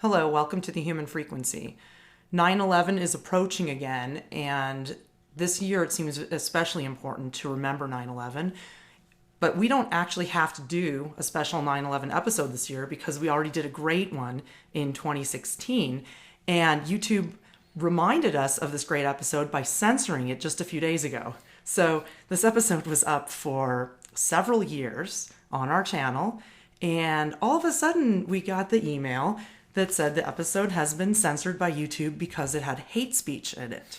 Hello, welcome to the Human Frequency. 9/11 is approaching again, and this year it seems especially important to remember 9/11. But we don't actually have to do a special 9/11 episode this year because we already did a great one in 2016. And YouTube reminded us of this great episode by censoring it just a few days ago. So this episode was up for several years on our channel, and all of a sudden we got the email that said the episode has been censored by YouTube because it had hate speech in it.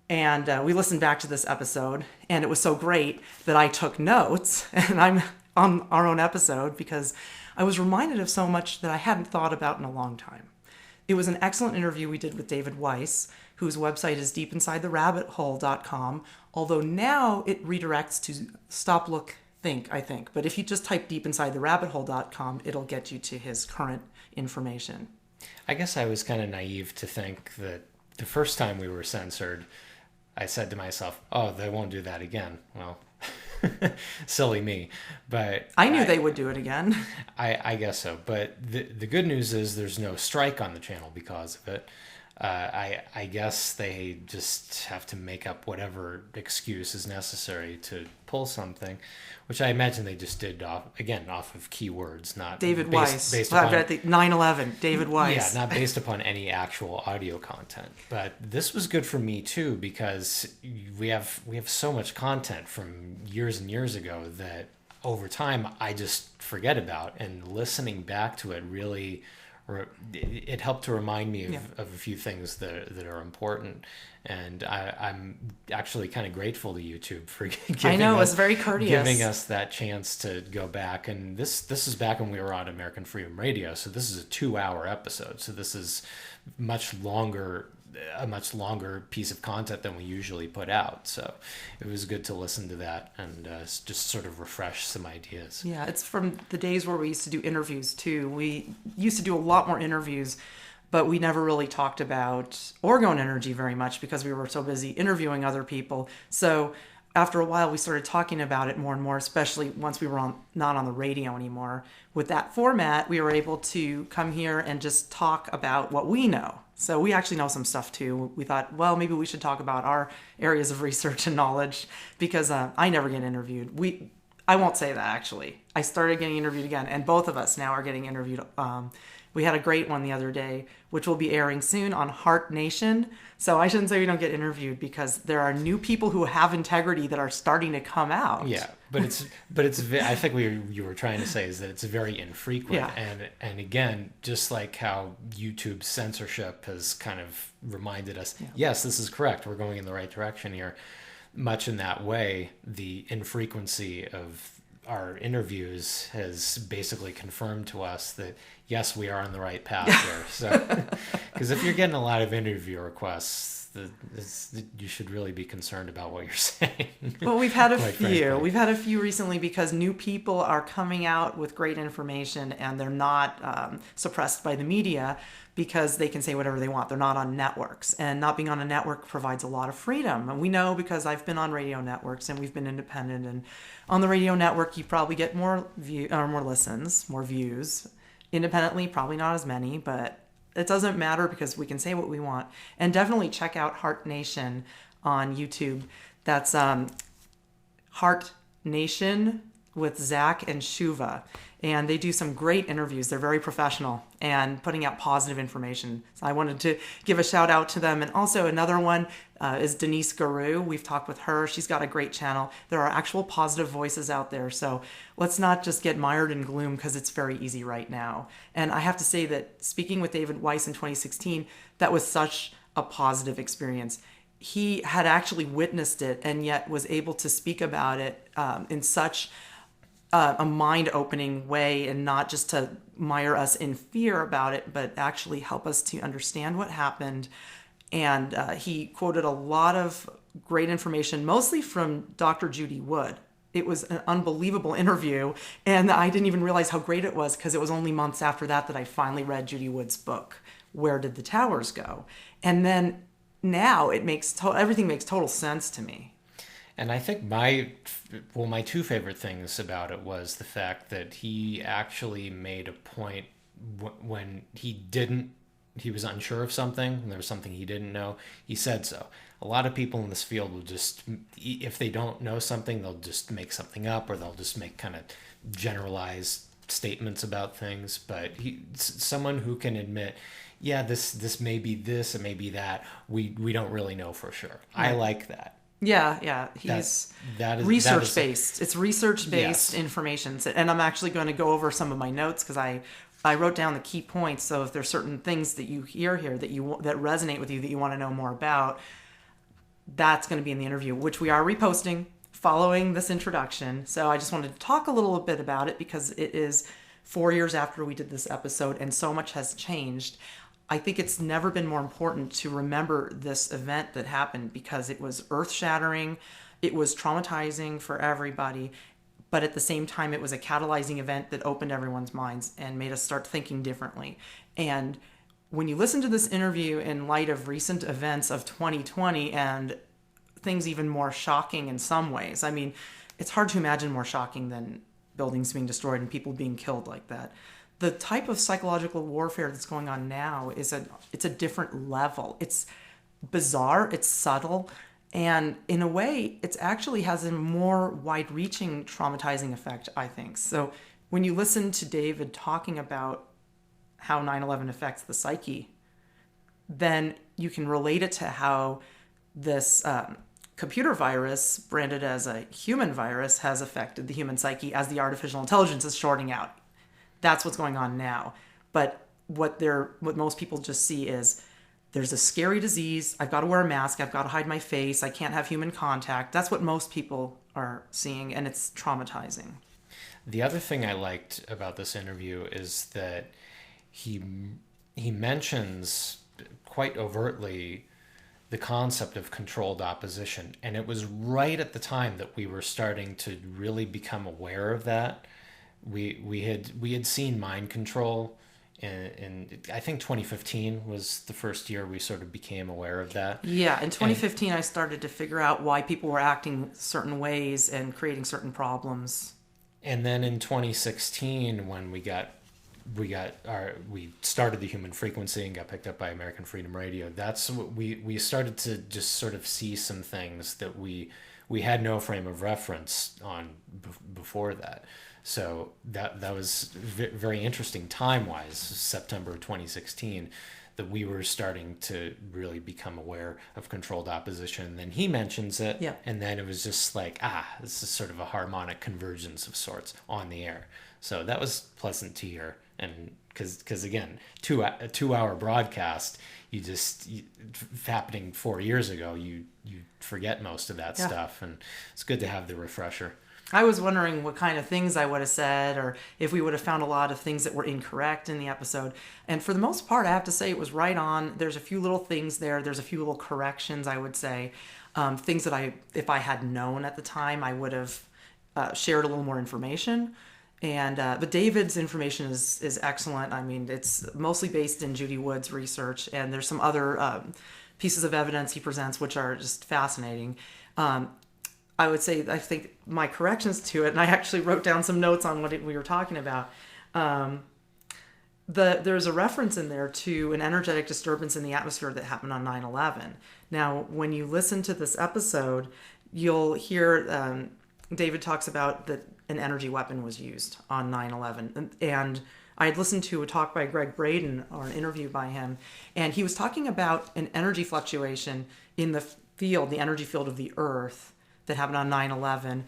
And we listened back to this episode, and it was so great that I took notes, and I'm on our own episode because I was reminded of so much that I hadn't thought about in a long time. It was an excellent interview we did with David Weiss, whose website is deepinsidetherabbithole.com, although now it redirects to Stop, Look, Think, I think. But if you just type deepinsidetherabbithole.com, it'll get you to his current information. I guess I was kind of naive to think that the first time we were censored, I said to myself, oh, they won't do that again. Well, silly me. But I knew they would do it again. I guess so. But the good news is there's no strike on the channel because of it. I guess they just have to make up whatever excuse is necessary to pull something, which I imagine they just did off of keywords, not David Weiss. Based upon 9/11. David Weiss. Yeah, not based upon any actual audio content. But this was good for me too because we have so much content from years and years ago that over time I just forget about, and listening back to it really. It helped to remind me of a few things that are important, and I'm actually kind of grateful to YouTube for giving it was very courteous, giving us that chance to go back. And this is back when we were on American Freedom Radio, so this is a 2-hour episode. So this is a much longer piece of content than we usually put out. So it was good to listen to that and just sort of refresh some ideas. Yeah, it's from the days where we used to do interviews too. We used to do a lot more interviews, but we never really talked about orgone energy very much because we were so busy interviewing other people. So after a while, we started talking about it more and more, especially once we were not on the radio anymore. With that format, we were able to come here and just talk about what we know. So we actually know some stuff too. We thought, well, maybe we should talk about our areas of research and knowledge because I never get interviewed. I won't say that actually. I started getting interviewed again, and both of us now are getting interviewed. We had a great one the other day, which will be airing soon on Heart Nation. So I shouldn't say we don't get interviewed because there are new people who have integrity that are starting to come out. Yeah, but it's I think you were trying to say is that it's very infrequent. Yeah. And again, just like how YouTube censorship has kind of reminded us, yes, this is correct. We're going in the right direction here. Much in that way, the infrequency of our interviews has basically confirmed to us that yes, we are on the right path here. So, because if you're getting a lot of interview requests, you should really be concerned about what you're saying. Well, we've had a few. Frankly. We've had a few recently because new people are coming out with great information and they're not suppressed by the media because they can say whatever they want. They're not on networks, and not being on a network provides a lot of freedom. And we know because I've been on radio networks and we've been independent. And on the radio network, you probably get more listens, more views. Independently, probably not as many, but it doesn't matter because we can say what we want. And definitely check out Heart Nation on YouTube. That's Heart Nation with Zach and Shuva. And they do some great interviews. They're very professional and putting out positive information. So I wanted to give a shout out to them. And also another one is Denise Guru. We've talked with her. She's got a great channel. There are actual positive voices out there. So let's not just get mired in gloom because it's very easy right now. And I have to say that speaking with David Weiss in 2016, that was such a positive experience. He had actually witnessed it and yet was able to speak about it in such a mind-opening way, and not just to mire us in fear about it, but actually help us to understand what happened. And he quoted a lot of great information, mostly from Dr. Judy Wood. It was an unbelievable interview, and I didn't even realize how great it was because it was only months after that I finally read Judy Wood's book, Where Did the Towers Go? And then now it everything makes total sense to me. And I think my two favorite things about it was the fact that he actually made a point when he was unsure of something and there was something he didn't know, he said so. A lot of people in this field will just, if they don't know something, they'll just make something up, or they'll just make kind of generalized statements about things. But someone who can admit, yeah, this may be this, it may be that. We don't really know for sure. Right. I like that. Yeah. He's research-based. It's research-based information. And I'm actually going to go over some of my notes because I wrote down the key points. So if there's certain things that you hear here that resonate with you, that you want to know more about, that's going to be in the interview, which we are reposting following this introduction. So I just wanted to talk a little bit about it because it is 4 years after we did this episode and so much has changed. I think it's never been more important to remember this event that happened because it was earth-shattering, it was traumatizing for everybody, but at the same time, it was a catalyzing event that opened everyone's minds and made us start thinking differently. And when you listen to this interview in light of recent events of 2020 and things even more shocking in some ways, I mean, it's hard to imagine more shocking than buildings being destroyed and people being killed like that. The type of psychological warfare that's going on now it's a different level. It's bizarre, it's subtle, and in a way, it actually has a more wide-reaching traumatizing effect, I think. So when you listen to David talking about how 9/11 affects the psyche, then you can relate it to how this computer virus, branded as a human virus, has affected the human psyche as the artificial intelligence is shorting out. That's what's going on now. But what most people just see is there's a scary disease. I've got to wear a mask. I've got to hide my face. I can't have human contact. That's what most people are seeing, and it's traumatizing. The other thing I liked about this interview is that he mentions quite overtly the concept of controlled opposition, and it was right at the time that we were starting to really become aware of that. We had seen mind control in I think 2015 was the first year we sort of became aware of that. Yeah, in 2015 I started to figure out why people were acting certain ways and creating certain problems. And then in 2016 when we started the Human Frequency and got picked up by American Freedom Radio, that's what we started to just sort of see some things that we had no frame of reference on before that. So that was very interesting time-wise, September 2016, that we were starting to really become aware of controlled opposition. And then he mentions it, yeah. And then it was just like, this is sort of a harmonic convergence of sorts on the air. So that was pleasant to hear. And because again, a 2-hour broadcast, happening 4 years ago, you forget most of that stuff, and it's good to have the refresher. I was wondering what kind of things I would have said, or if we would have found a lot of things that were incorrect in the episode. And for the most part, I have to say it was right on. There's a few little things there. There's a few little corrections, I would say. Things that if I had known at the time, I would have shared a little more information. But David's information is excellent. I mean, it's mostly based in Judy Wood's research, and there's some other pieces of evidence he presents which are just fascinating. I would say, I think my corrections to it, and I actually wrote down some notes on what we were talking about. There's a reference in there to an energetic disturbance in the atmosphere that happened on 9/11. Now, when you listen to this episode, you'll hear David talks about that an energy weapon was used on 9/11. And I had listened to a talk by Greg Braden, or an interview by him, and he was talking about an energy fluctuation in the energy field of the Earth that happened on 9/11.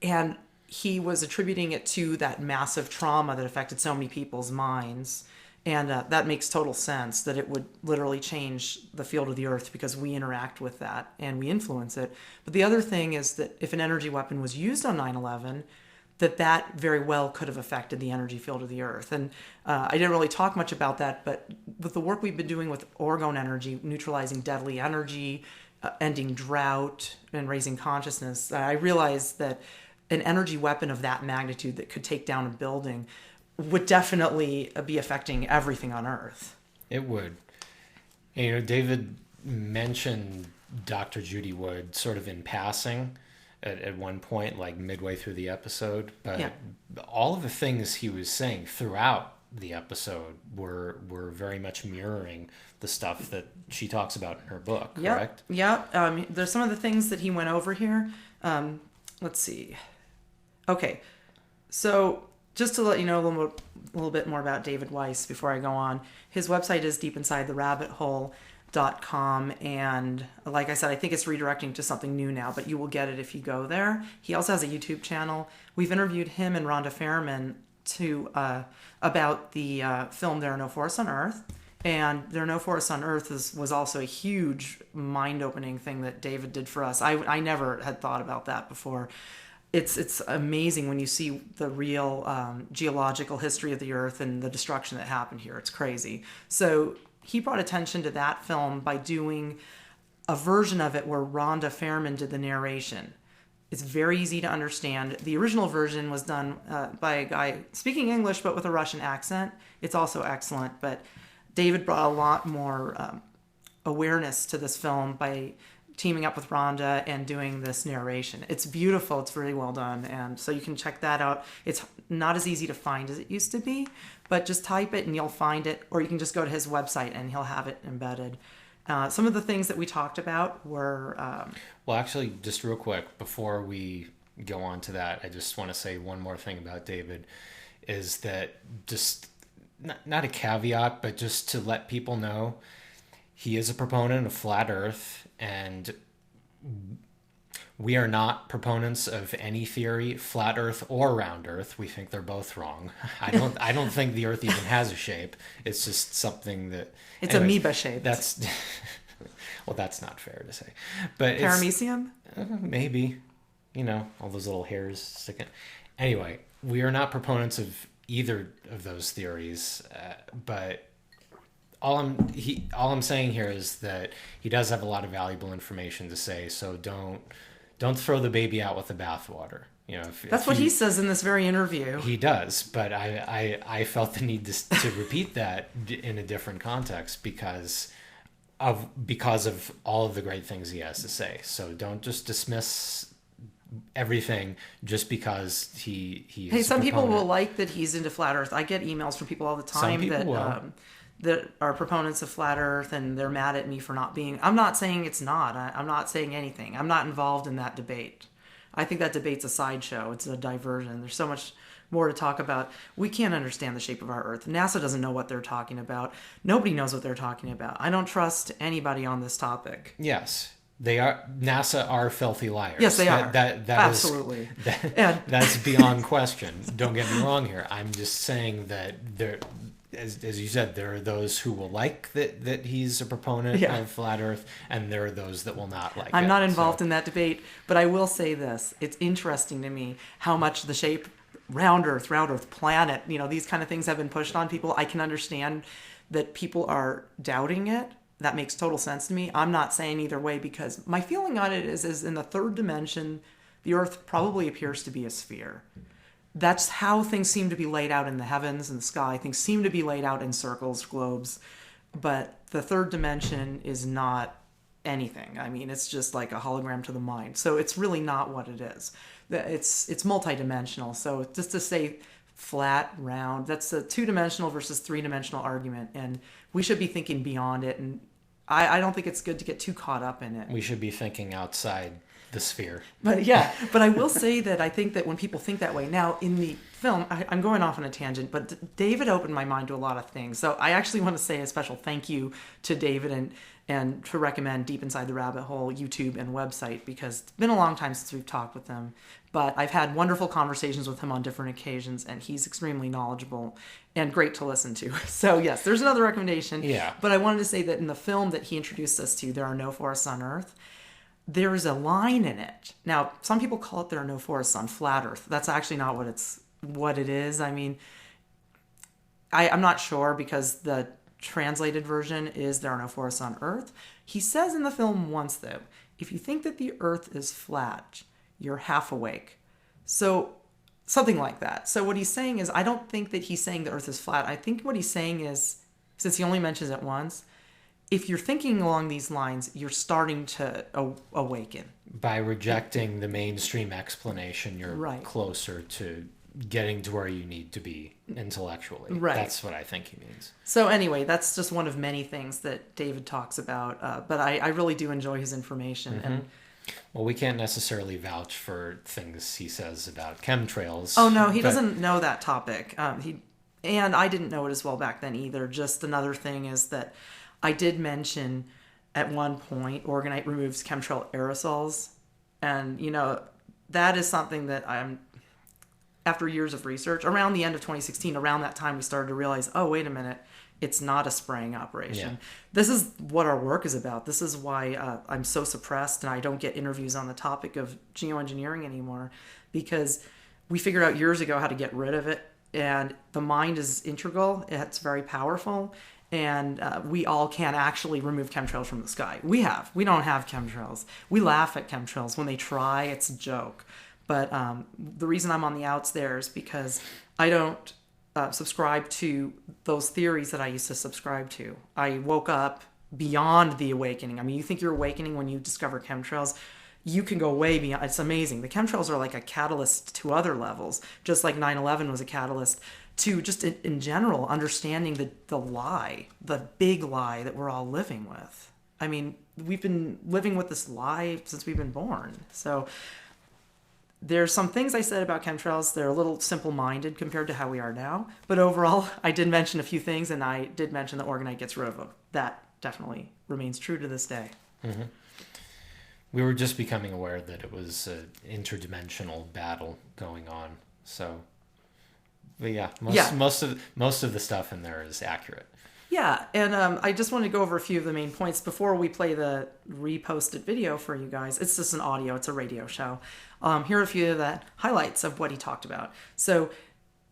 And he was attributing it to that massive trauma that affected so many people's minds. And that makes total sense, that it would literally change the field of the Earth because we interact with that and we influence it. But the other thing is that if an energy weapon was used on 9/11, that very well could have affected the energy field of the Earth. And I didn't really talk much about that, but with the work we've been doing with orgone energy, neutralizing deadly energy, ending drought, and raising consciousness, I realized that an energy weapon of that magnitude that could take down a building would definitely be affecting everything on Earth. It would. And, David mentioned Dr. Judy Wood sort of in passing at one point, like midway through the episode, but all of the things he was saying throughout the episode were very much mirroring the stuff that she talks about in her book, correct? Yep. There's some of the things that he went over here. Let's see. Okay. So just to let you know a little bit more about David Weiss before I go on, his website is deepinsidetherabbithole.com, and like I said, I think it's redirecting to something new now, but you will get it if you go there. He also has a YouTube channel. We've interviewed him and Rhonda Fairman about the film There Are No Forests on Earth, and There Are No Forests on Earth was also a huge mind-opening thing that David did for us. I never had thought about that before. It's amazing when you see the real geological history of the Earth and the destruction that happened here. It's crazy. So he brought attention to that film by doing a version of it where Rhonda Fairman did the narration. It's very easy to understand. The original version was done by a guy speaking English but with a Russian accent. It's also excellent, but David brought a lot more awareness to this film by teaming up with Rhonda and doing this narration. It's beautiful. It's really well done. And so you can check that out. It's not as easy to find as it used to be, but just type it and you'll find it, or you can just go to his website and he'll have it embedded. Some of the things that we talked about were... Well, actually, just real quick, before we go on to that, I just want to say one more thing about David, is that just, not a caveat, but just to let people know, he is a proponent of flat Earth, and we are not proponents of any theory, flat Earth or round Earth. We think they're both wrong. I don't think the Earth even has a shape. It's just something that... It's amoeba shaped. That's... Well, that's not fair to say. But Paramecium? Maybe. You know, all those little hairs sticking. Anyway, we are not proponents of either of those theories, but... All I'm saying here is that he does have a lot of valuable information to say, so don't throw the baby out with the bathwater. You know, that's what he says in this very interview. He does, but I felt the need to repeat that in a different context because of all of the great things he has to say. So don't just dismiss everything just because he. Hey, some people will like that he's into flat Earth. I get emails from people all the time that are proponents of flat Earth, and they're mad at me for not being... I'm not saying it's not. I'm not saying anything. I'm not involved in that debate. I think that debate's a sideshow. It's a diversion. There's so much more to talk about. We can't understand the shape of our Earth. NASA doesn't know what they're talking about. Nobody knows what they're talking about. I don't trust anybody on this topic. Yes. They are. NASA are filthy liars. Yes, they are. That absolutely. That's beyond question. Don't get me wrong here. I'm just saying that there... As you said, there are those who will like that he's a proponent of flat Earth, and there are those that will not like it. I'm not involved in that debate, but I will say this. It's interesting to me how much the shape round Earth, planet, these kind of things have been pushed on people. I can understand that people are doubting it. That makes total sense to me. I'm not saying either way, because my feeling on it is in the third dimension, the Earth probably appears to be a sphere. That's how things seem to be laid out in the heavens and the sky. Things seem to be laid out in circles, globes, but the third dimension is not anything. I mean, it's just like a hologram to the mind. So it's really not what it is. It's multidimensional. So just to say flat, round, that's a two-dimensional versus three-dimensional argument, and we should be thinking beyond it. And I don't think it's good to get too caught up in it. We should be thinking outside the sphere. But I will say that I think that when people think that way, now in the film, I'm going off on a tangent, but David opened my mind to a lot of things. So I actually want to say a special thank you to David and to recommend Deep Inside the Rabbit Hole YouTube and website, because it's been a long time since we've talked with him. But I've had wonderful conversations with him on different occasions, and he's extremely knowledgeable and great to listen to. So yes, there's another recommendation. Yeah. But I wanted to say that in the film that he introduced us to, There Are No Forests on Earth, there is a line in it. Now, some people call it There Are No Forests on Flat Earth. That's actually not what it is. I mean, I'm not sure, because the translated version is There Are No Forests on Earth. He says in the film once, though, if you think that the Earth is flat, you're half awake. So something like that. So what he's saying is, I don't think that he's saying the Earth is flat. I think what he's saying is, since he only mentions it once, if you're thinking along these lines, you're starting to awaken. By rejecting the mainstream explanation, you're right. closer to getting to where you need to be intellectually. Right. That's what I think he means. So anyway, that's just one of many things that David talks about. But I really do enjoy his information. Mm-hmm. And well, we can't necessarily vouch for things he says about chemtrails. oh no, he doesn't know that topic. And I didn't know it as well back then either. Just another thing is that I did mention at one point Orgonite removes chemtrail aerosols, and that is something that I'm. After years of research, around the end of 2016, around that time, we started to realize, oh, wait a minute, it's not a spraying operation. Yeah. This is what our work is about. This is why I'm so suppressed and I don't get interviews on the topic of geoengineering anymore, because we figured out years ago how to get rid of it. And the mind is integral. It's very powerful. And we all can actually remove chemtrails from the sky. We don't have chemtrails. We laugh at chemtrails. When they try, it's a joke. But the reason I'm on the outs there is because I don't subscribe to those theories that I used to subscribe to. I woke up beyond the awakening. I mean, you think you're awakening when you discover chemtrails. You can go way beyond. It's amazing. The chemtrails are like a catalyst to other levels, just like 9/11 was a catalyst to just in general understanding the lie, the big lie that we're all living with. I mean, we've been living with this lie since we've been born. So there's some things I said about chemtrails. They're a little simple-minded compared to how we are now. But overall, I did mention a few things, and I did mention that Orgonite gets rid of them. That definitely remains true to this day. Mm-hmm. We were just becoming aware that it was an interdimensional battle going on. So, but yeah, most of the stuff in there is accurate. Yeah, and I just want to go over a few of the main points before we play the reposted video for you guys. It's just an audio, it's a radio show. Here are a few of the highlights of what he talked about. So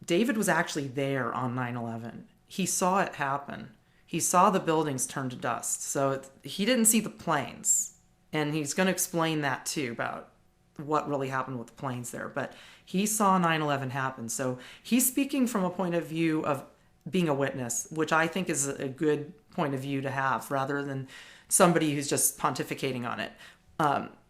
David was actually there on 9/11. He saw it happen. He saw the buildings turn to dust. So he didn't see the planes. And he's going to explain that too, about what really happened with the planes there. But he saw 9/11 happen. So he's speaking from a point of view of being a witness, which I think is a good point of view to have, rather than somebody who's just pontificating on it.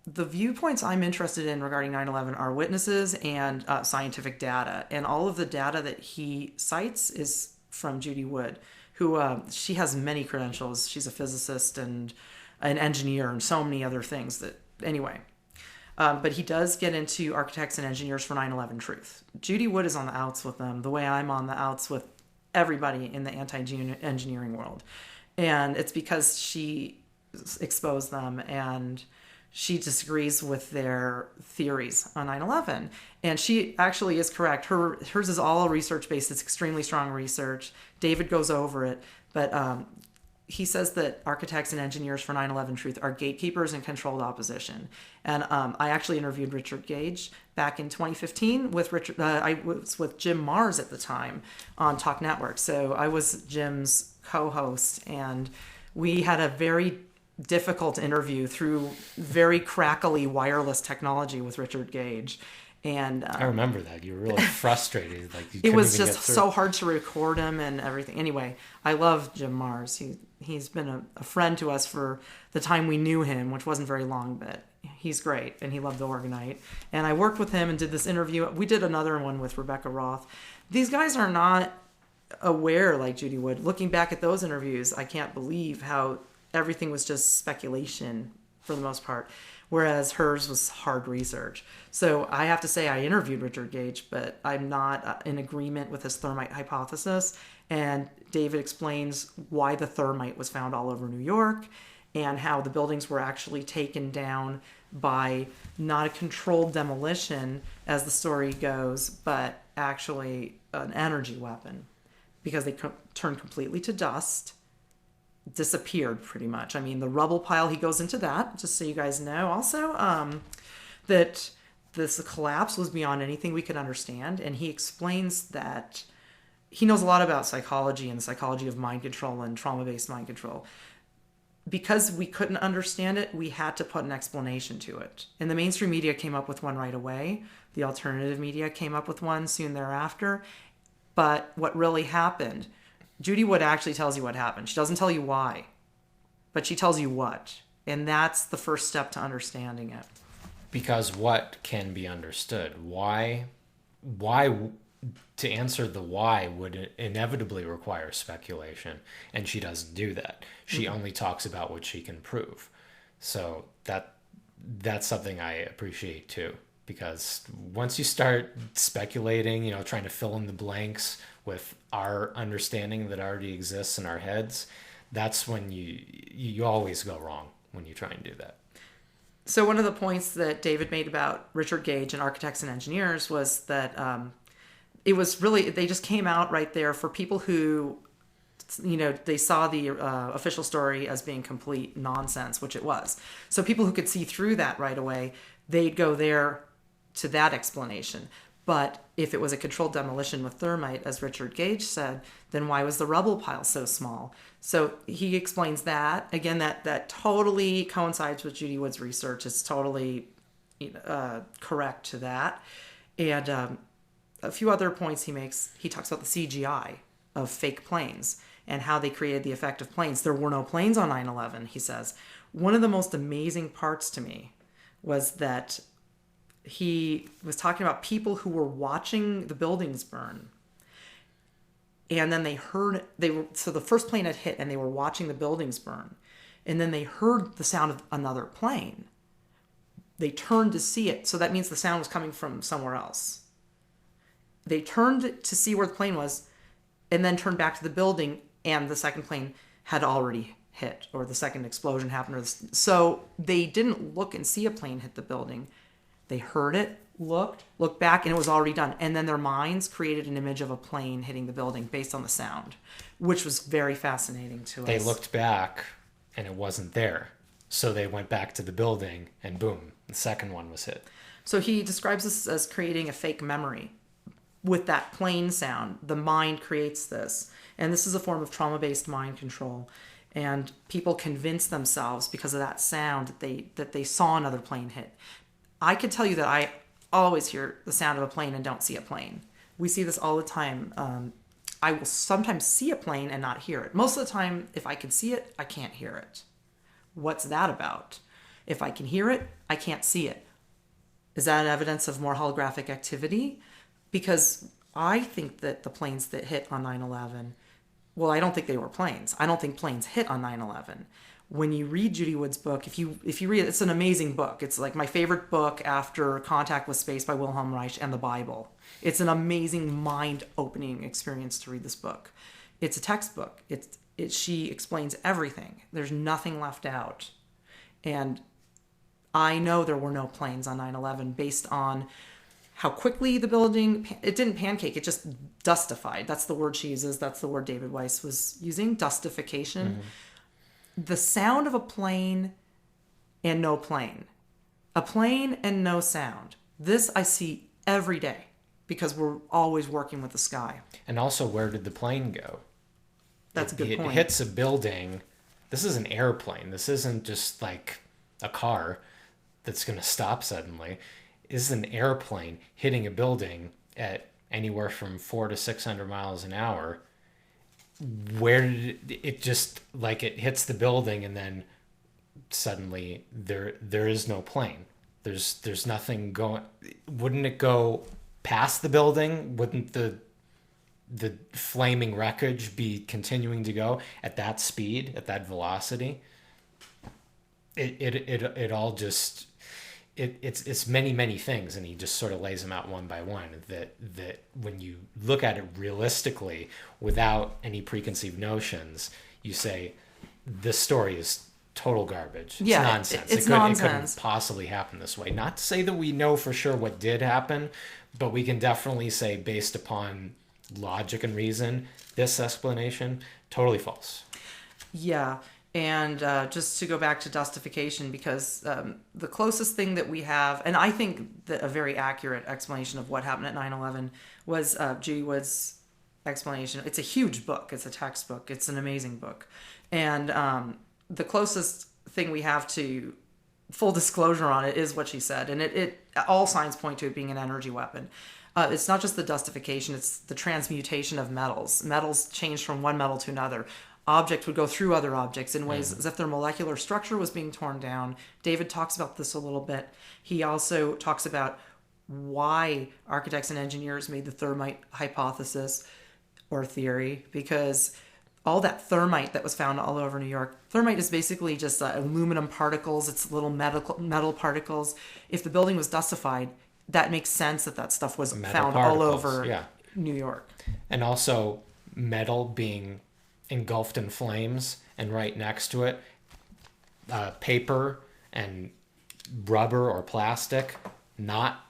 The viewpoints I'm interested in regarding 9/11 are witnesses and scientific data. And all of the data that he cites is from Judy Wood, who she has many credentials. She's a physicist and an engineer and so many other things that, anyway. But he does get into architects and engineers for 9/11 truth. Judy Wood is on the outs with them, the way I'm on the outs with everybody in the anti-engineering world. And it's because she exposed them and she disagrees with their theories on 9/11. And she actually is correct. Hers is all research-based. It's extremely strong research. David goes over it. But he says that architects and engineers for 9/11 truth are gatekeepers and controlled opposition. And I actually interviewed Richard Gage back in 2015 with Richard. I was with Jim Mars at the time on Talk Network. So I was Jim's co-host, and we had a very difficult interview through very crackly wireless technology with Richard Gage. And I remember that you were really frustrated. Like it was just so hard to record him and everything. Anyway, I love Jim Mars. He's been a friend to us for the time we knew him, which wasn't very long, but he's great and he loved the Orgonite. And I worked with him and did this interview. We did another one with Rebecca Roth. These guys are not aware like Judy Wood. Looking back at those interviews, I can't believe how everything was just speculation for the most part, whereas hers was hard research. So I have to say I interviewed Richard Gage, but I'm not in agreement with his thermite hypothesis. And David explains why the thermite was found all over New York and how the buildings were actually taken down by not a controlled demolition, as the story goes, but actually an energy weapon, because they turned completely to dust, disappeared pretty much. I mean, the rubble pile, he goes into that, just so you guys know also, that this collapse was beyond anything we could understand. And he explains that he knows a lot about psychology and the psychology of mind control and trauma-based mind control. Because we couldn't understand it, we had to put an explanation to it. And the mainstream media came up with one right away. The alternative media came up with one soon thereafter. But what really happened, Judy Wood actually tells you what happened. She doesn't tell you why, but she tells you what. And that's the first step to understanding it. Because what can be understood? Why why, to answer the why would inevitably require speculation, and she doesn't do that. She only talks about what she can prove. So that's something I appreciate too, because once you start speculating, trying to fill in the blanks with our understanding that already exists in our heads, that's when you always go wrong when you try and do that. So one of the points that David made about Richard Gage and architects and engineers was that it was really, they just came out right there for people who, they saw the official story as being complete nonsense, which it was. So people who could see through that right away, they'd go there to that explanation. But if it was a controlled demolition with thermite, as Richard Gage said, then why was the rubble pile so small? So he explains that. Again, that totally coincides with Judy Wood's research. It's totally correct to that. And a few other points he makes. He talks about the CGI of fake planes and how they created the effect of planes. There were no planes on 9/11, he says. One of the most amazing parts to me was that he was talking about people who were watching the buildings burn. And then so the first plane had hit and they were watching the buildings burn. And then they heard the sound of another plane. They turned to see it. So that means the sound was coming from somewhere else. They turned to see where the plane was and then turned back to the building, and the second plane had already hit, or the second explosion happened. So they didn't look and see a plane hit the building. They heard it, looked back, and it was already done. And then their minds created an image of a plane hitting the building based on the sound, which was very fascinating to us. They looked back, and it wasn't there. So they went back to the building, and boom, the second one was hit. So he describes this as creating a fake memory. With that plane sound, the mind creates this. And this is a form of trauma-based mind control. And people convince themselves because of that sound that they saw another plane hit. I can tell you that I always hear the sound of a plane and don't see a plane. We see this all the time. I will sometimes see a plane and not hear it. Most of the time, if I can see it, I can't hear it. What's that about? If I can hear it, I can't see it. Is that evidence of more holographic activity? Because I think that the planes that hit on 9/11, well, I don't think they were planes. I don't think planes hit on 9/11. When you read Judy Wood's book, if you read it, it's an amazing book. It's like my favorite book after Contact with Space by Wilhelm Reich and the Bible. It's an amazing mind-opening experience to read this book. It's a textbook. She explains everything. There's nothing left out. And I know there were no planes on 9/11 based on how quickly the building, it didn't pancake, it just dustified. That's the word she uses. That's the word David Weiss was using, dustification. Mm-hmm. The sound of a plane and no plane. A plane and no sound. This I see every day because we're always working with the sky. And also, where did the plane go? That's a good point. It hits a building. This is an airplane. This isn't just like a car that's going to stop suddenly. This is an airplane hitting a building at anywhere from 400 to 600 miles an hour. Where did it just, like, it hits the building and then suddenly there is no plane. There's nothing going. Wouldn't it go past the building? Wouldn't the flaming wreckage be continuing to go at that speed, at that velocity? It all just it's many things, and he just sort of lays them out one by one. That when you look at it realistically, without any preconceived notions, you say this story is total garbage. It's nonsense. It's nonsense. It couldn't possibly happen this way. Not to say that we know for sure what did happen, but we can definitely say, based upon logic and reason, this explanation, totally false. Yeah. And just to go back to dustification, because the closest thing that we have, and I think that a very accurate explanation of what happened at 9/11 was Judy Wood's explanation. It's a huge book. It's a textbook. It's an amazing book. And the closest thing we have to full disclosure on it is what she said. And it all signs point to it being an energy weapon. It's not just the dustification, it's the transmutation of metals. Metals change from one metal to another. Objects would go through other objects in ways as if their molecular structure was being torn down. David talks about this a little bit. He also talks about why architects and engineers made the thermite hypothesis or theory, because all that thermite that was found all over New York, thermite is basically just aluminum particles. It's little metal particles. If the building was dustified, that makes sense that stuff was found all over New York. And also metal being engulfed in flames, and right next to it, paper and rubber or plastic not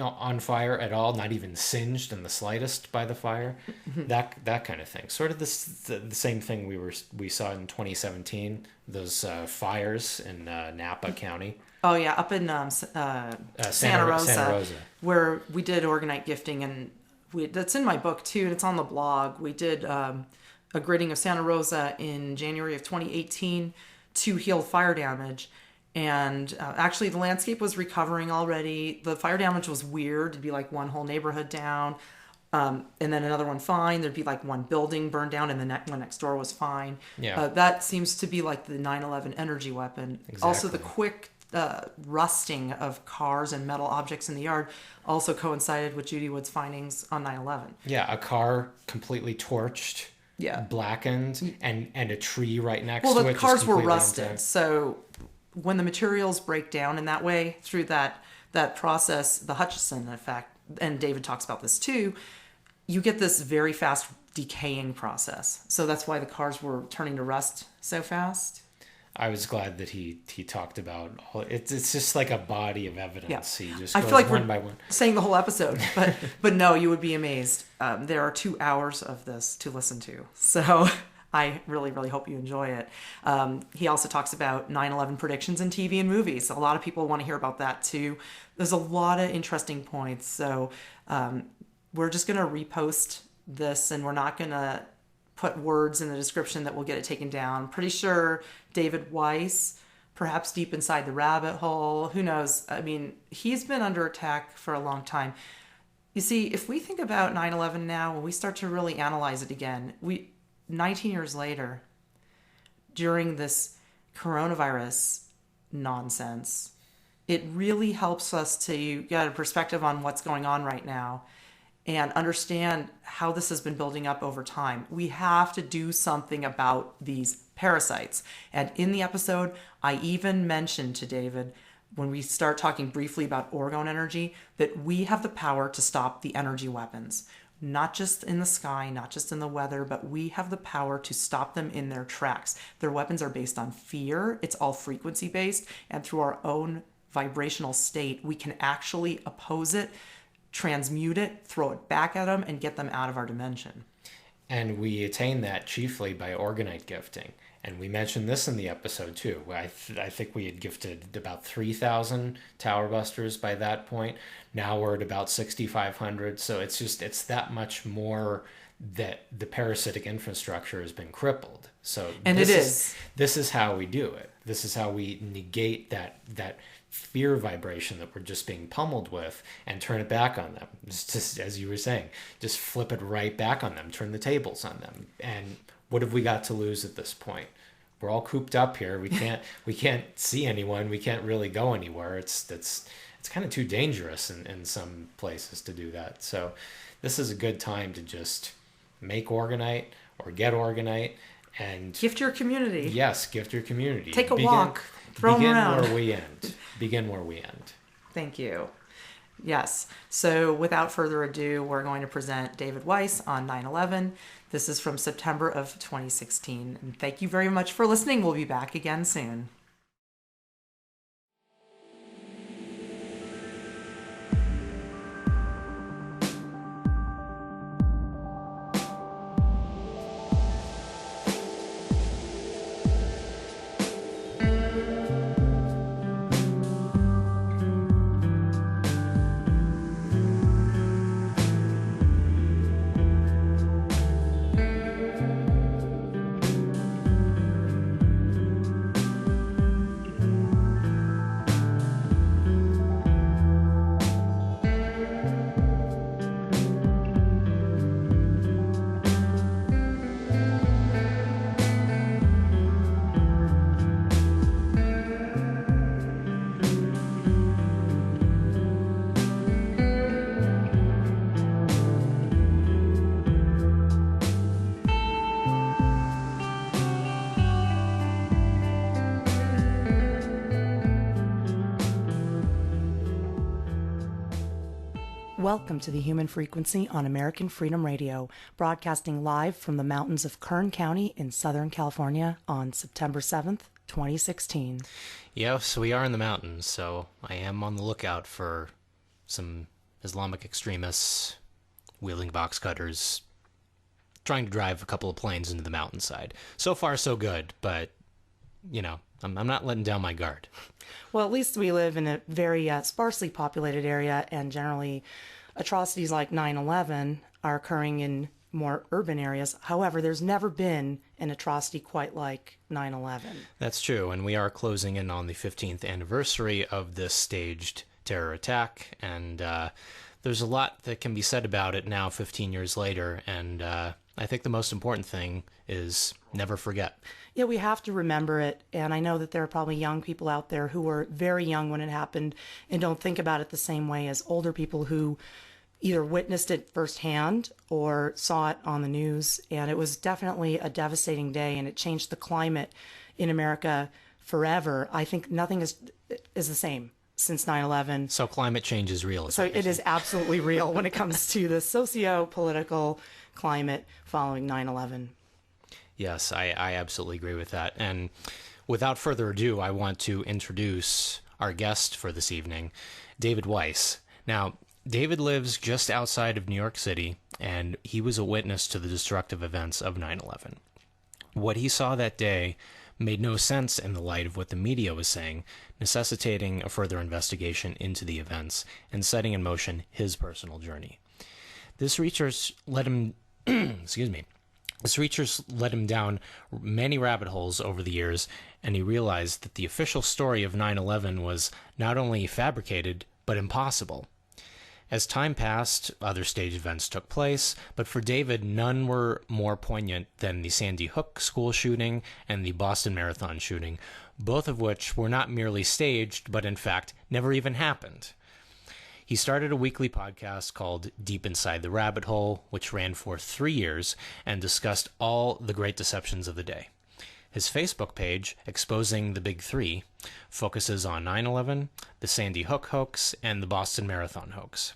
on fire at all, not even singed in the slightest by the fire. That kind of thing. Sort of the same thing we saw in 2017, those fires in Napa County. Oh yeah, up in Santa Rosa, where we did orgonite gifting, and that's in my book too, and it's on the blog. We did a gridding of Santa Rosa in January of 2018 to heal fire damage. And actually, the landscape was recovering already. The fire damage was weird. It'd be like one whole neighborhood down, and then another one fine. There'd be like one building burned down, and the one next door was fine. Yeah. That seems to be like the 9/11 energy weapon. Exactly. Also, the quick rusting of cars and metal objects in the yard also coincided with Judy Wood's findings on 9/11. Yeah, a car completely torched, blackened, and a tree right next to it. Well, the cars were rusted, so when the materials break down in that way through that process, the Hutchison effect, and David talks about this too, you get this very fast decaying process. So that's why the cars were turning to rust so fast. I was glad that he talked about it's just like a body of evidence. Yeah. He just I goes feel like one we're by one. saying the whole episode, but no, you would be amazed. There are 2 hours of this to listen to. So I really, really hope you enjoy it. He also talks about 9/11 predictions in TV and movies. A lot of people want to hear about that too. There's a lot of interesting points. So we're just going to repost this, and we're not going to put words in the description that will get it taken down. Pretty sure David Weiss, perhaps deep inside the rabbit hole, who knows? I mean, he's been under attack for a long time. You see, if we think about 9/11 now, when we start to really analyze it again, 19 years later, during this coronavirus nonsense, it really helps us to get a perspective on what's going on right now and understand how this has been building up over time. We have to do something about these parasites. And in the episode, I even mentioned to David, when we start talking briefly about orgone energy, that we have the power to stop the energy weapons. Not just in the sky, not just in the weather, but we have the power to stop them in their tracks. Their weapons are based on fear. It's all frequency based. And through our own vibrational state, we can actually oppose it, transmute it, throw it back at them, and get them out of our dimension. And we attain that chiefly by orgonite gifting. And we mentioned this in the episode too. I think we had gifted about 3,000 tower busters by that point. Now we're at about 6,500. So it's that much more that the parasitic infrastructure has been crippled. So this is how we do it. This is how we negate that fear vibration that we're just being pummeled with and turn it back on them. Just as you were saying, just flip it right back on them, turn the tables on them. And what have we got to lose at this point? We're all cooped up here. We can't see anyone. We can't really go anywhere. It's kind of too dangerous in some places to do that. So this is a good time to just make orgonite or get orgonite and gift your community. Yes, gift your community. Take a walk. Throw them around. Begin where we end. Thank you. Yes. So without further ado, we're going to present David Weiss on 9/11. This is from September of 2016. And thank you very much for listening. We'll be back again soon. Welcome to the Human Frequency on American Freedom Radio, broadcasting live from the mountains of Kern County in Southern California on September 7th, 2016. Yes, we are in the mountains, so I am on the lookout for some Islamic extremists wielding box cutters, trying to drive a couple of planes into the mountainside. So far, so good, but, you know, I'm not letting down my guard. Well, at least we live in a very sparsely populated area, and generally atrocities like 9/11 are occurring in more urban areas. However, there's never been an atrocity quite like 9/11. That's true, and we are closing in on the 15th anniversary of this staged terror attack, and there's a lot that can be said about it now 15 years later, and I think the most important thing is never forget. Yeah, we have to remember it, and I know that there are probably young people out there who were very young when it happened and don't think about it the same way as older people who either witnessed it firsthand or saw it on the news. And it was definitely a devastating day, and it changed the climate in America forever. I think nothing is the same since 9/11. So climate change is real. So it is absolutely real when it comes to the socio-political climate following 9/11. Yes, I absolutely agree with that. And without further ado, I want to introduce our guest for this evening, David Weiss. Now, David lives just outside of New York City, and he was a witness to the destructive events of 9/11. What he saw that day made no sense in the light of what the media was saying, necessitating a further investigation into the events and setting in motion his personal journey. This research led him, This research led him down many rabbit holes over the years, and he realized that the official story of 9/11 was not only fabricated, but impossible. As time passed, other staged events took place, but for David, none were more poignant than the Sandy Hook school shooting and the Boston Marathon shooting, both of which were not merely staged, but in fact never even happened. He started a weekly podcast called Deep Inside the Rabbit Hole, which ran for 3 years and discussed all the great deceptions of the day. His Facebook page, Exposing the Big Three, focuses on 9/11, the Sandy Hook hoax, and the Boston Marathon hoax.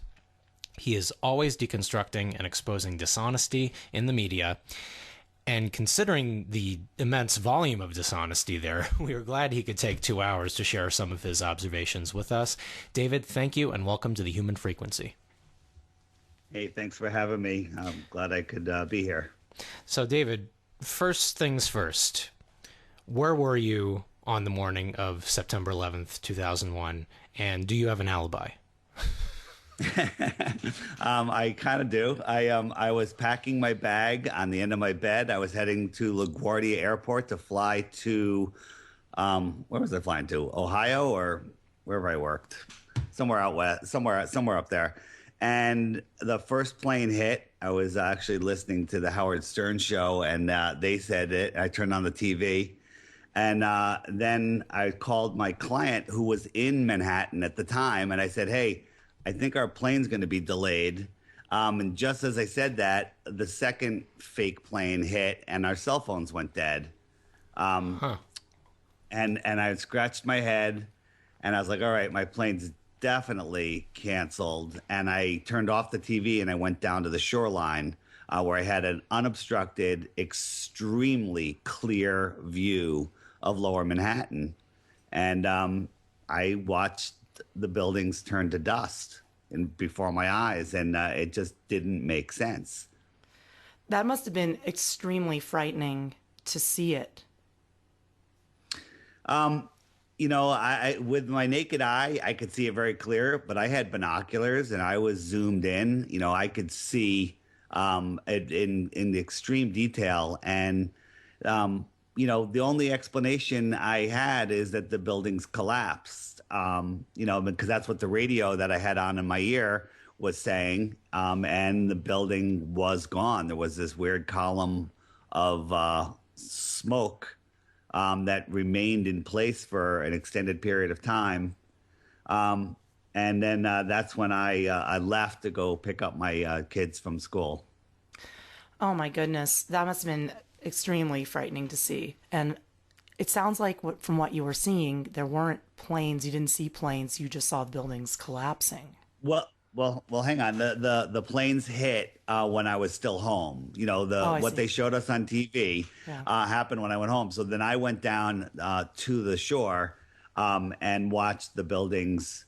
He is always deconstructing and exposing dishonesty in the media, and considering the immense volume of dishonesty there, we are glad he could take 2 hours to share some of his observations with us. David, thank you, and welcome to the Human Frequency. Hey, thanks for having me. I'm glad I could be here. So, David, first things first, where were you on the morning of September 11th, 2001, and do you have an alibi? I kind of do. I was packing my bag on the end of my bed. I was heading to LaGuardia Airport to fly to, where was I flying to? Ohio or wherever I worked, somewhere out west, somewhere up there. And the first plane hit. I was actually listening to the Howard Stern show, and they said it. I turned on the TV, and then I called my client who was in Manhattan at the time, and I said, "Hey, I think our plane's going to be delayed." And just as I said that, the second fake plane hit and our cell phones went dead. And I scratched my head and I was like, all right, my plane's definitely canceled. And I turned off the TV and I went down to the shoreline where I had an unobstructed, extremely clear view of Lower Manhattan. And I watched the buildings turned to dust before my eyes, and it just didn't make sense. That must have been extremely frightening to see it. You know, I with my naked eye, I could see it very clear, but I had binoculars and I was zoomed in. You know, I could see it in the extreme detail, and you know, the only explanation I had is that the buildings collapsed. You know, because that's what the radio that I had on in my ear was saying, and the building was gone. There was this weird column of smoke that remained in place for an extended period of time. And then that's when I left to go pick up my kids from school. Oh, my goodness. That must have been extremely frightening to see. And it sounds like from what you were seeing, there weren't planes. You didn't see planes. You just saw the buildings collapsing. Well, Well, hang on. The planes hit when I was still home. You know, what they showed us on TV happened when I went home. So then I went down to the shore and watched the buildings,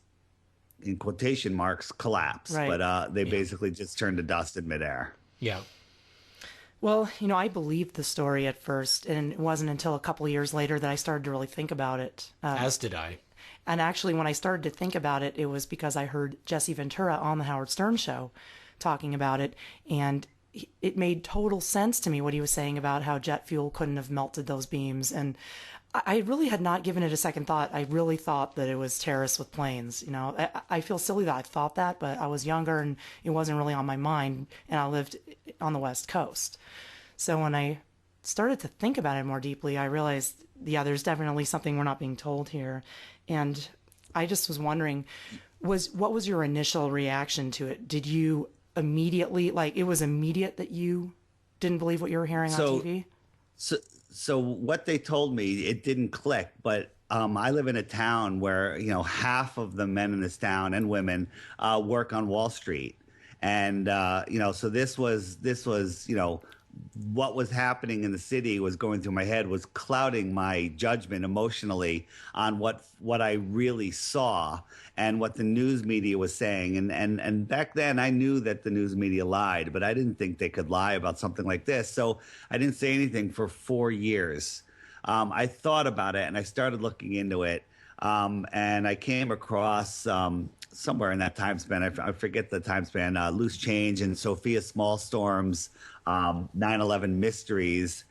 in quotation marks, collapse. Right. But they basically just turned to dust in midair. Yeah. Well, you know, I believed the story at first, and it wasn't until a couple of years later that I started to really think about it. As did I. And actually, when I started to think about it, it was because I heard Jesse Ventura on the Howard Stern show talking about it, and it made total sense to me what he was saying about how jet fuel couldn't have melted those beams. And I really had not given it a second thought. I really thought that it was terrorists with planes. You know, I feel silly that I thought that, but I was younger and it wasn't really on my mind, and I lived on the West Coast. So when I started to think about it more deeply, I realized, yeah, there's definitely something we're not being told here. And I just was wondering, what was your initial reaction to it? Did you immediately, like, it was immediate that you didn't believe what you were hearing on TV? So what they told me, it didn't click, but I live in a town where, you know, half of the men in this town and women work on Wall Street. And, you know, so this was, you know, what was happening in the city was going through my head, was clouding my judgment emotionally on what I really saw and what the news media was saying. And back then I knew that the news media lied, but I didn't think they could lie about something like this. So I didn't say anything for 4 years. I thought about it and I started looking into it. And I came across somewhere in that time span, I forget the time span, Loose Change and Sophia Smallstorm's 9/11 Mysteries,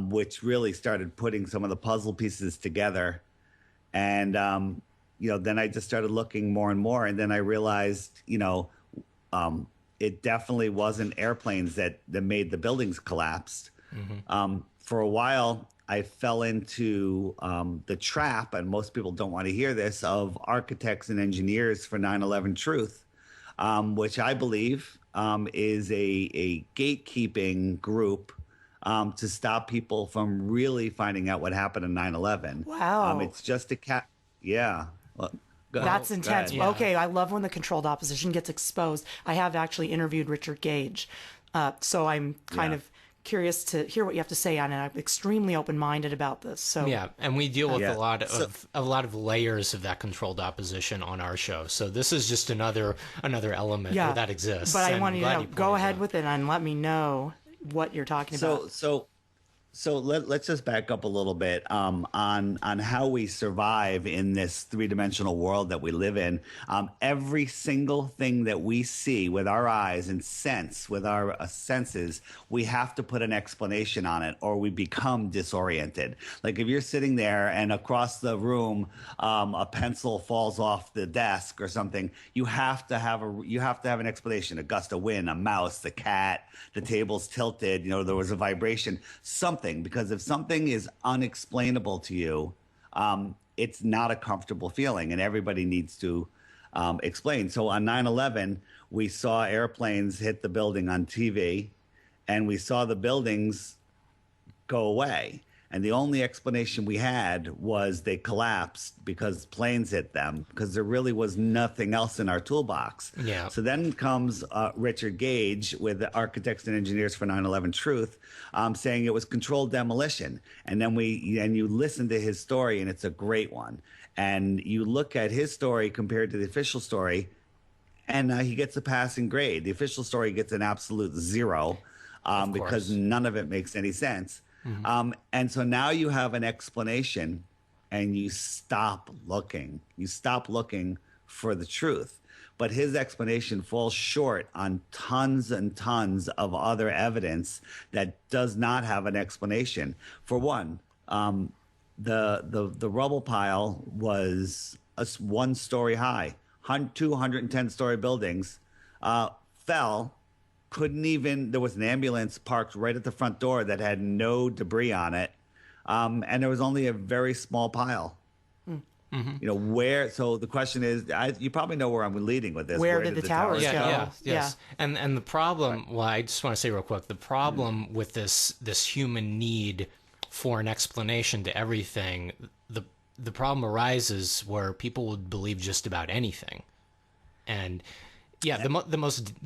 which really started putting some of the puzzle pieces together. And, you know, then I just started looking more and more. And then I realized, you know, it definitely wasn't airplanes that made the buildings collapse. Mm-hmm. For a while, I fell into the trap, and most people don't want to hear this, of architects and engineers for 9/11 Truth, which I believe is a gatekeeping group to stop people from really finding out what happened in 9/11. Wow. It's just a yeah. Well, that's intense. Yeah. Okay, I love when the controlled opposition gets exposed. I have actually interviewed Richard Gage, so I'm kind of curious to hear what you have to say on it. I'm extremely open-minded about this. So yeah, and we deal with a lot of layers of that controlled opposition on our show. So this is just another element where that exists. But I want you to know, go ahead with it and let me know what you're talking about. So let's just back up a little bit on how we survive in this three-dimensional world that we live in. Every single thing that we see with our eyes and sense with our senses, we have to put an explanation on it, or we become disoriented. Like if you're sitting there and across the room a pencil falls off the desk or something, you have to have an explanation. A gust of wind, a mouse, the cat, the table's tilted. You know, there was a vibration, something. Because if something is unexplainable to you, it's not a comfortable feeling, and everybody needs to explain. So on 9/11, we saw airplanes hit the building on TV, and we saw the buildings go away. And the only explanation we had was they collapsed because planes hit them, because there really was nothing else in our toolbox. Yeah. So then comes Richard Gage with the Architects and Engineers for 9/11 Truth, saying it was controlled demolition. And then you listen to his story, and it's a great one. And you look at his story compared to the official story, and he gets a passing grade. The official story gets an absolute 0 because none of it makes any sense. Mm-hmm. And so now you have an explanation, and you stop looking. You stop looking for the truth. But his explanation falls short on tons and tons of other evidence that does not have an explanation. For one, the rubble pile was a 1-story high. 210-story buildings fell. There was an ambulance parked right at the front door that had no debris on it. And there was only a very small pile. Mm-hmm. You know, so the question is, you probably know where I'm leading with this. Where did the towers go? Yes. And the problem, well, I just want to say real quick, the problem with this human need for an explanation to everything, the problem arises where people would believe just about anything. And Yeah, the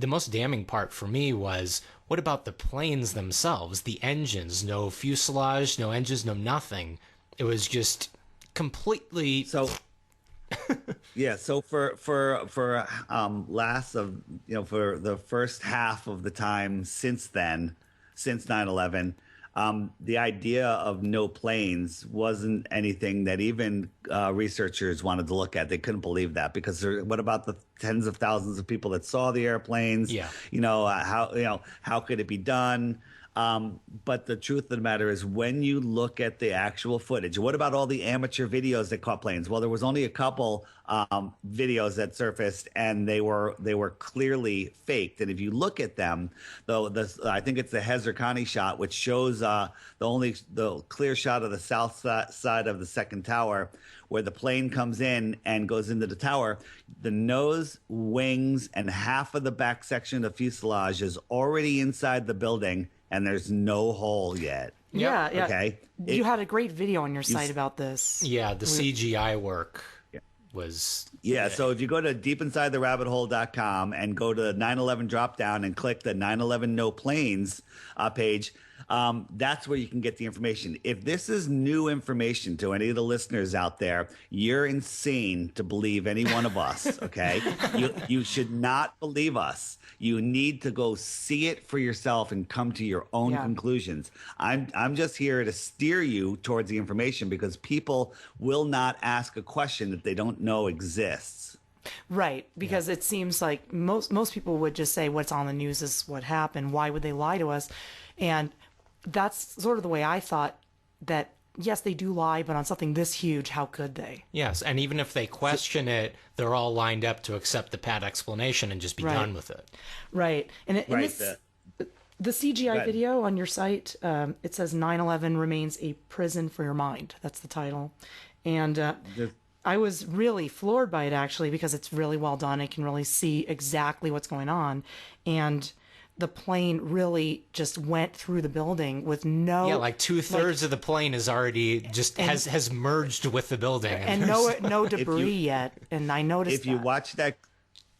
most damning part for me was, what about the planes themselves? The engines, no fuselage, no engines, no nothing. It was just completely. So yeah, so for last of for the first half of the time since then, since 9/11, the idea of no planes wasn't anything that even researchers wanted to look at. They couldn't believe that because what about the tens of thousands of people that saw the airplanes? Yeah. How could it be done? But the truth of the matter is, when you look at the actual footage, what about all the amateur videos that caught planes? Well, there was only a couple videos that surfaced, and they were clearly faked. And if you look at them, though, I think it's the Hezarkhani shot, which shows the clear shot of the south side of the second tower, where the plane comes in and goes into the tower. The nose, wings, and half of the back section of the fuselage is already inside the building, and there's no hole yet. Yeah. Okay. You had a great video on your site about this. Yeah, the CGI work was. Yeah, so if you go to deepinsidetherabbithole.com and go to 9/11 drop down and click the 9/11 no planes page, that's where you can get the information. If this is new information to any of the listeners out there, you're insane to believe any one of us, okay? You should not believe us. You need to go see it for yourself and come to your own conclusions. I'm just here to steer you towards the information, because people will not ask a question that they don't know exists. Right, because it seems like most people would just say what's on the news is what happened. Why would they lie to us? And that's sort of the way I thought that, yes, they do lie, but on something this huge, how could they? Yes, and even if they question it, they're all lined up to accept the pat explanation and just be done with it. Right. And the CGI video on your site, it says 9/11 remains a prison for your mind. That's the title. And I was really floored by it, actually, because it's really well done. I can really see exactly what's going on. And the plane really just went through the building with no... Yeah, like 2/3 of the plane is already just has merged with the building. And no debris yet. And I noticed if you watch that...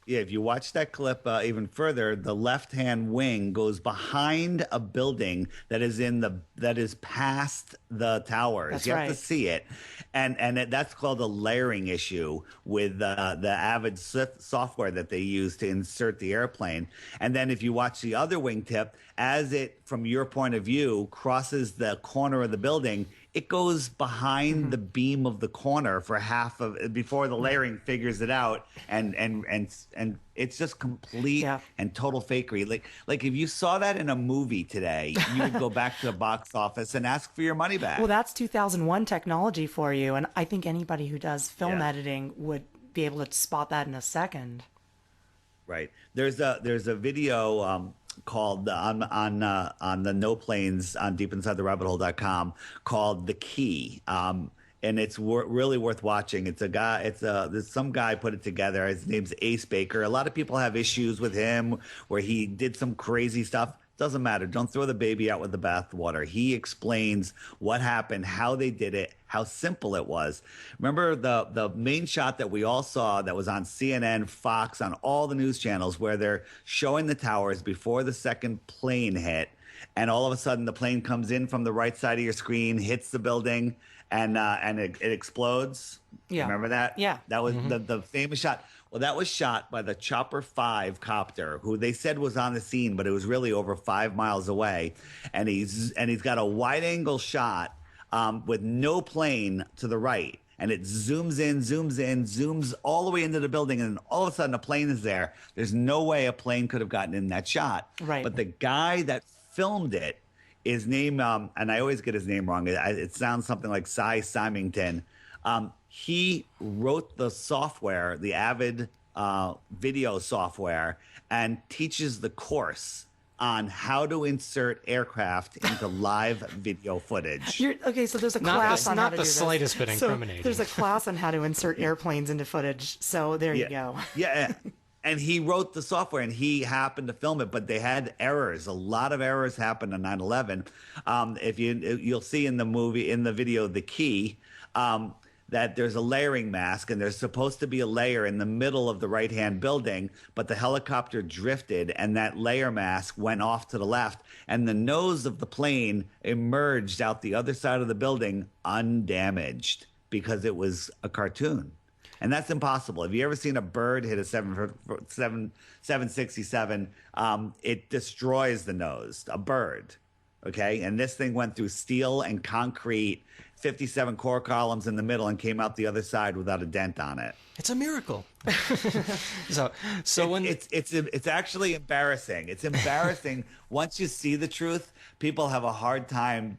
Yeah, if you watch that clip even further, the left-hand wing goes behind a building that is past the towers. That's you have right. to see it, and that's called a layering issue with the Avid software that they use to insert the airplane. And then if you watch the other wingtip, as it, from your point of view, crosses the corner of the building, it goes behind the beam of the corner for half of before the layering figures it out, and it's just complete and total fakery. Like if you saw that in a movie today, you would go back to the box office and ask for your money back. Well, that's 2001 technology for you, and I think anybody who does film editing would be able to spot that in a second. Right. There's a video called on the No Planes on deepinsidetherabbithole.com called The Key. And it's really worth watching. It's a guy. There's some guy put it together. His name's Ace Baker. A lot of people have issues with him where he did some crazy stuff. Doesn't matter. Don't throw the baby out with the bathwater. He explains what happened, how they did it, how simple it was. Remember the main shot that we all saw that was on CNN, Fox, on all the news channels, where they're showing the towers before the second plane hit, and all of a sudden the plane comes in from the right side of your screen, hits the building, and it explodes. Yeah. Remember that? Yeah. That was the famous shot. Well, that was shot by the Chopper 5 copter, who they said was on the scene, but it was really over 5 miles away. And he's got a wide angle shot with no plane to the right. And it zooms in, zooms all the way into the building, and then all of a sudden a plane is there. There's no way a plane could have gotten in that shot. Right. But the guy that filmed it, his name, and I always get his name wrong. It sounds something like Cy Symington. He wrote the software, the Avid video software, and teaches the course on how to insert aircraft into live video footage. Okay, so there's a class on how to do this. Not the slightest bit incriminating. There's a class on how to insert airplanes into footage. So there you go. Yeah. And he wrote the software, and he happened to film it, but they had errors. A lot of errors happened on 9/11. If you'll see in the video, The Key, that there's a layering mask and there's supposed to be a layer in the middle of the right-hand building, but the helicopter drifted and that layer mask went off to the left and the nose of the plane emerged out the other side of the building undamaged because it was a cartoon. And that's impossible. Have you ever seen a bird hit a 767? It destroys the nose, a bird. Okay. And this thing went through steel and concrete, 57 core columns in the middle, and came out the other side without a dent on it. It's a miracle. so when it's actually embarrassing. It's embarrassing. Once you see the truth, people have a hard time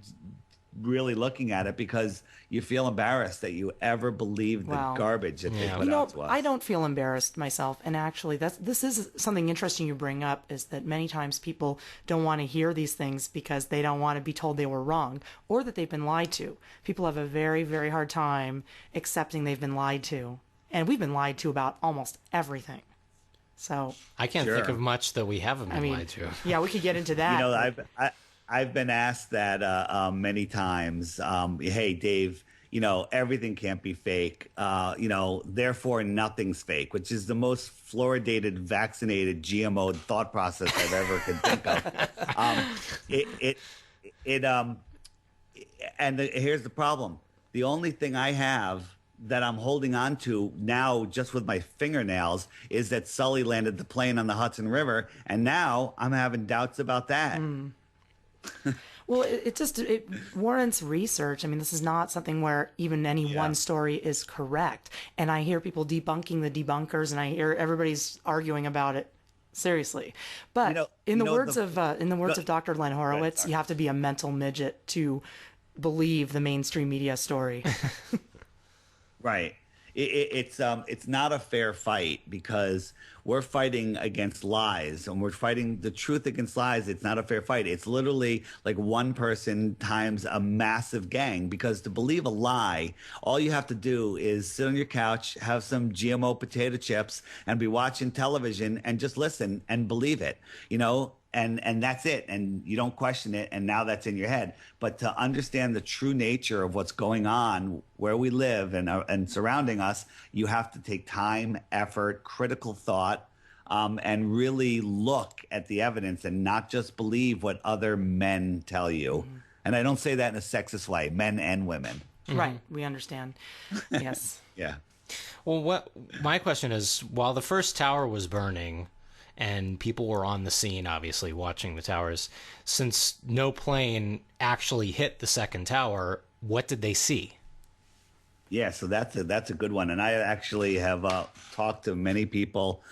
really looking at it because you feel embarrassed that you ever believed the garbage that they put out to us. I don't feel embarrassed myself, and actually this is something interesting you bring up, is that many times people don't want to hear these things because they don't want to be told they were wrong or that they've been lied to. People have a very, very hard time accepting they've been lied to, and we've been lied to about almost everything. So I can't think of much that we haven't been lied to. Yeah, we could get into that. You know, I've been asked that many times. Hey, Dave, you know, everything can't be fake. You know, therefore nothing's fake, which is the most fluoridated, vaccinated, GMO thought process I've ever could think of. Here's the problem. The only thing I have that I'm holding on to now just with my fingernails is that Sully landed the plane on the Hudson River, and now I'm having doubts about that. Well, it warrants research. I mean, this is not something where even any one story is correct. And I hear people debunking the debunkers, and I hear everybody's arguing about it. Seriously. But in the words of Dr. Len Horowitz, you have to be a mental midget to believe the mainstream media story. Right. It's not a fair fight because we're fighting against lies and we're fighting the truth against lies. It's not a fair fight. It's literally like one person times a massive gang, because to believe a lie, all you have to do is sit on your couch, have some GMO potato chips, and be watching television and just listen and believe it, you know? And that's it. And you don't question it. And now that's in your head. But to understand the true nature of what's going on where we live and surrounding us, you have to take time, effort, critical thought, and really look at the evidence and not just believe what other men tell you. Mm-hmm. And I don't say that in a sexist way, men and women. Mm-hmm. Right. We understand. Yes. Yeah. Well, my question is, while the first tower was burning, and people were on the scene, obviously, watching the towers, since no plane actually hit the second tower, what did they see? Yeah, so that's a good one. And I actually have talked to many people.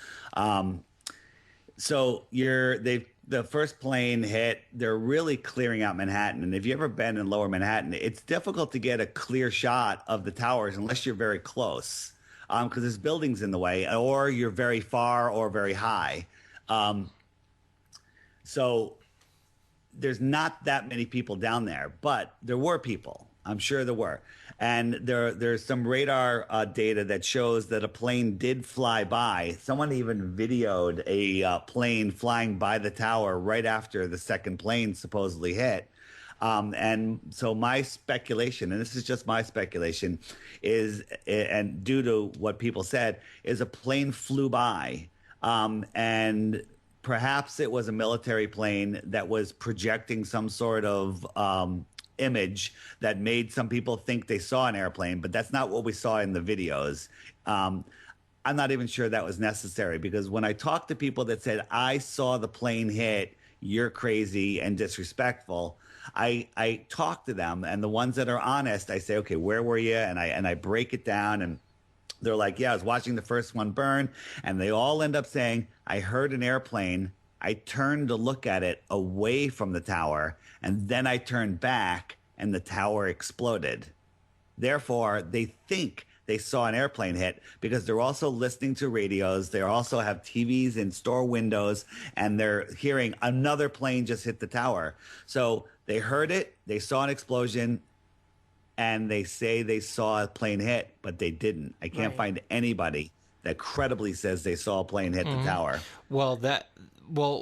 So the first plane hit, they're really clearing out Manhattan. And if you've ever been in lower Manhattan, it's difficult to get a clear shot of the towers unless you're very close. Because there's buildings in the way, or you're very far or very high. So there's not that many people down there, but there were people. I'm sure there were. And there's some radar data that shows that a plane did fly by. Someone even videoed a plane flying by the tower right after the second plane supposedly hit. And so my speculation, and this is just my speculation, is, and due to what people said, is a plane flew by, and perhaps it was a military plane that was projecting some sort of image that made some people think they saw an airplane, but that's not what we saw in the videos. I'm not even sure that was necessary, because when I talked to people that said, I saw the plane hit, you're crazy and disrespectful, I talk to them, and the ones that are honest, I say, okay, where were you? And I break it down, and they're like, yeah, I was watching the first one burn. And they all end up saying, I heard an airplane. I turned to look at it away from the tower, and then I turned back and the tower exploded. Therefore, they think they saw an airplane hit because they're also listening to radios. They also have TVs in store windows, and they're hearing another plane just hit the tower. So they heard it, they saw an explosion, and they say they saw a plane hit, but they didn't. I can't find anybody that credibly says they saw a plane hit the tower. Well,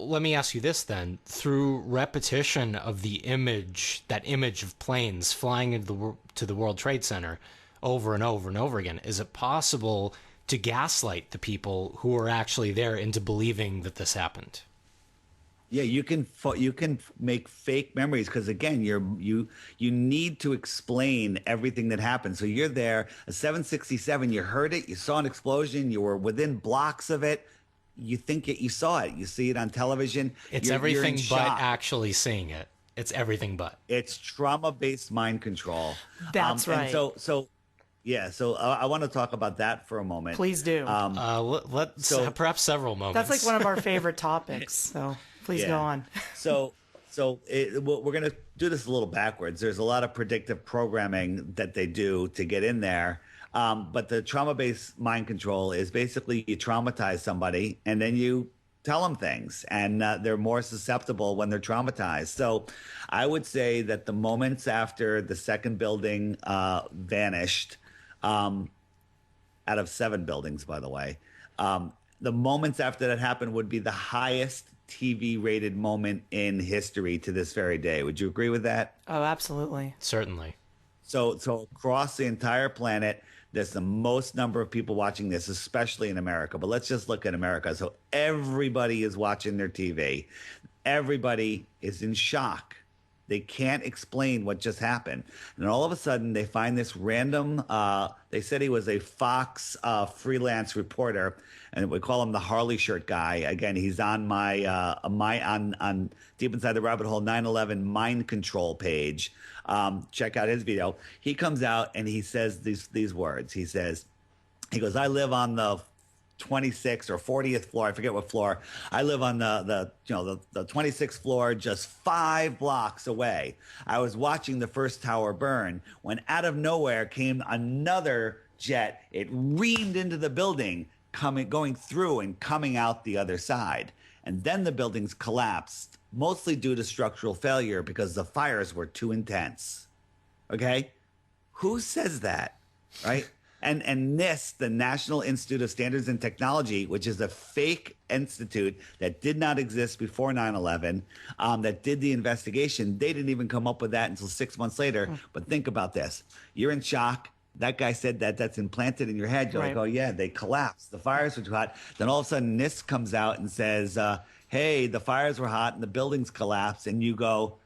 let me ask you this then. Through repetition of that image of planes flying into the World Trade Center, over and over and over again. Is it possible to gaslight the people who are actually there into believing that this happened? Yeah, you can make fake memories because again, you need to explain everything that happened. So you're there, a 767, you heard it, you saw an explosion, you were within blocks of it. You think you saw it, you see it on television. It's everything but actually seeing it. It's everything but. It's trauma-based mind control. That's right. And so I want to talk about that for a moment. Please do. Let's perhaps several moments. That's like one of our favorite topics. So please go on. We're going to do this a little backwards. There's a lot of predictive programming that they do to get in there. But the trauma-based mind control is basically you traumatize somebody and then you tell them things, and they're more susceptible when they're traumatized. So I would say that the moments after the second building vanished, out of 7 buildings, by the way, the moments after that happened would be the highest TV rated moment in history to this very day. Would you agree with that? Oh, absolutely. Certainly. So across the entire planet, there's the most number of people watching this, especially in America. But let's just look at America. So everybody is watching their TV. Everybody is in shock. They can't explain what just happened. And all of a sudden, they find this random, they said he was a Fox freelance reporter, and we call him the Harley shirt guy. Again, he's on my on Deep Inside the Rabbit Hole 9/11 mind control page. Check out his video. He comes out and he says these words. He goes, I live on the 26th or 40th floor. I forget what floor. I live on the 26th floor, just 5 blocks away. I was watching the first tower burn when out of nowhere came another jet. It reamed into the building, going through and coming out the other side. And then the buildings collapsed, mostly due to structural failure because the fires were too intense. Okay? Who says that? Right? And NIST, the National Institute of Standards and Technology, which is a fake institute that did not exist before 9/11, that did the investigation, they didn't even come up with that until 6 months later. But think about this. You're in shock. That guy said that's implanted in your head. You're like, oh, yeah, they collapsed. The fires were too hot. Then all of a sudden, NIST comes out and says, hey, the fires were hot and the buildings collapsed. And you go,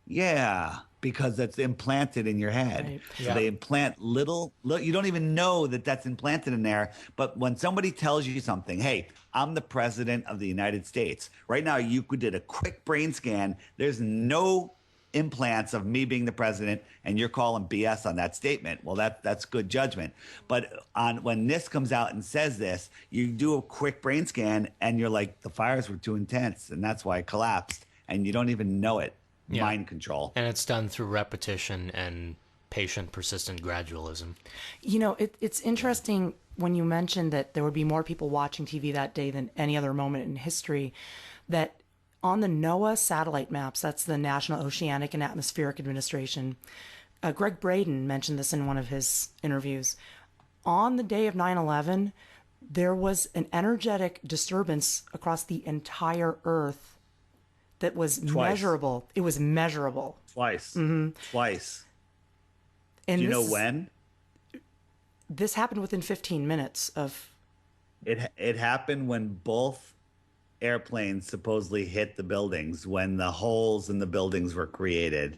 yeah, because that's implanted in your head. Right. So they implant little, you don't even know that that's implanted in there. But when somebody tells you something, hey, I'm the president of the United States. Right now, you did a quick brain scan. There's no implants of me being the president, and you're calling BS on that statement. Well, that's good judgment. But when NIST comes out and says this, you do a quick brain scan, and you're like, the fires were too intense, and that's why it collapsed, and you don't even know it. Yeah. Mind control. And it's done through repetition and patient, persistent gradualism. You know, it's interesting when you mentioned that there would be more people watching TV that day than any other moment in history, that on the NOAA satellite maps, that's the National Oceanic and Atmospheric Administration, Greg Braden mentioned this in one of his interviews. On the day of 9/11, there was an energetic disturbance across the entire Earth that was measurable. It was measurable. Twice. Mm-hmm. Twice. And do you know when? This happened within 15 minutes of... It happened when both airplanes supposedly hit the buildings, when the holes in the buildings were created.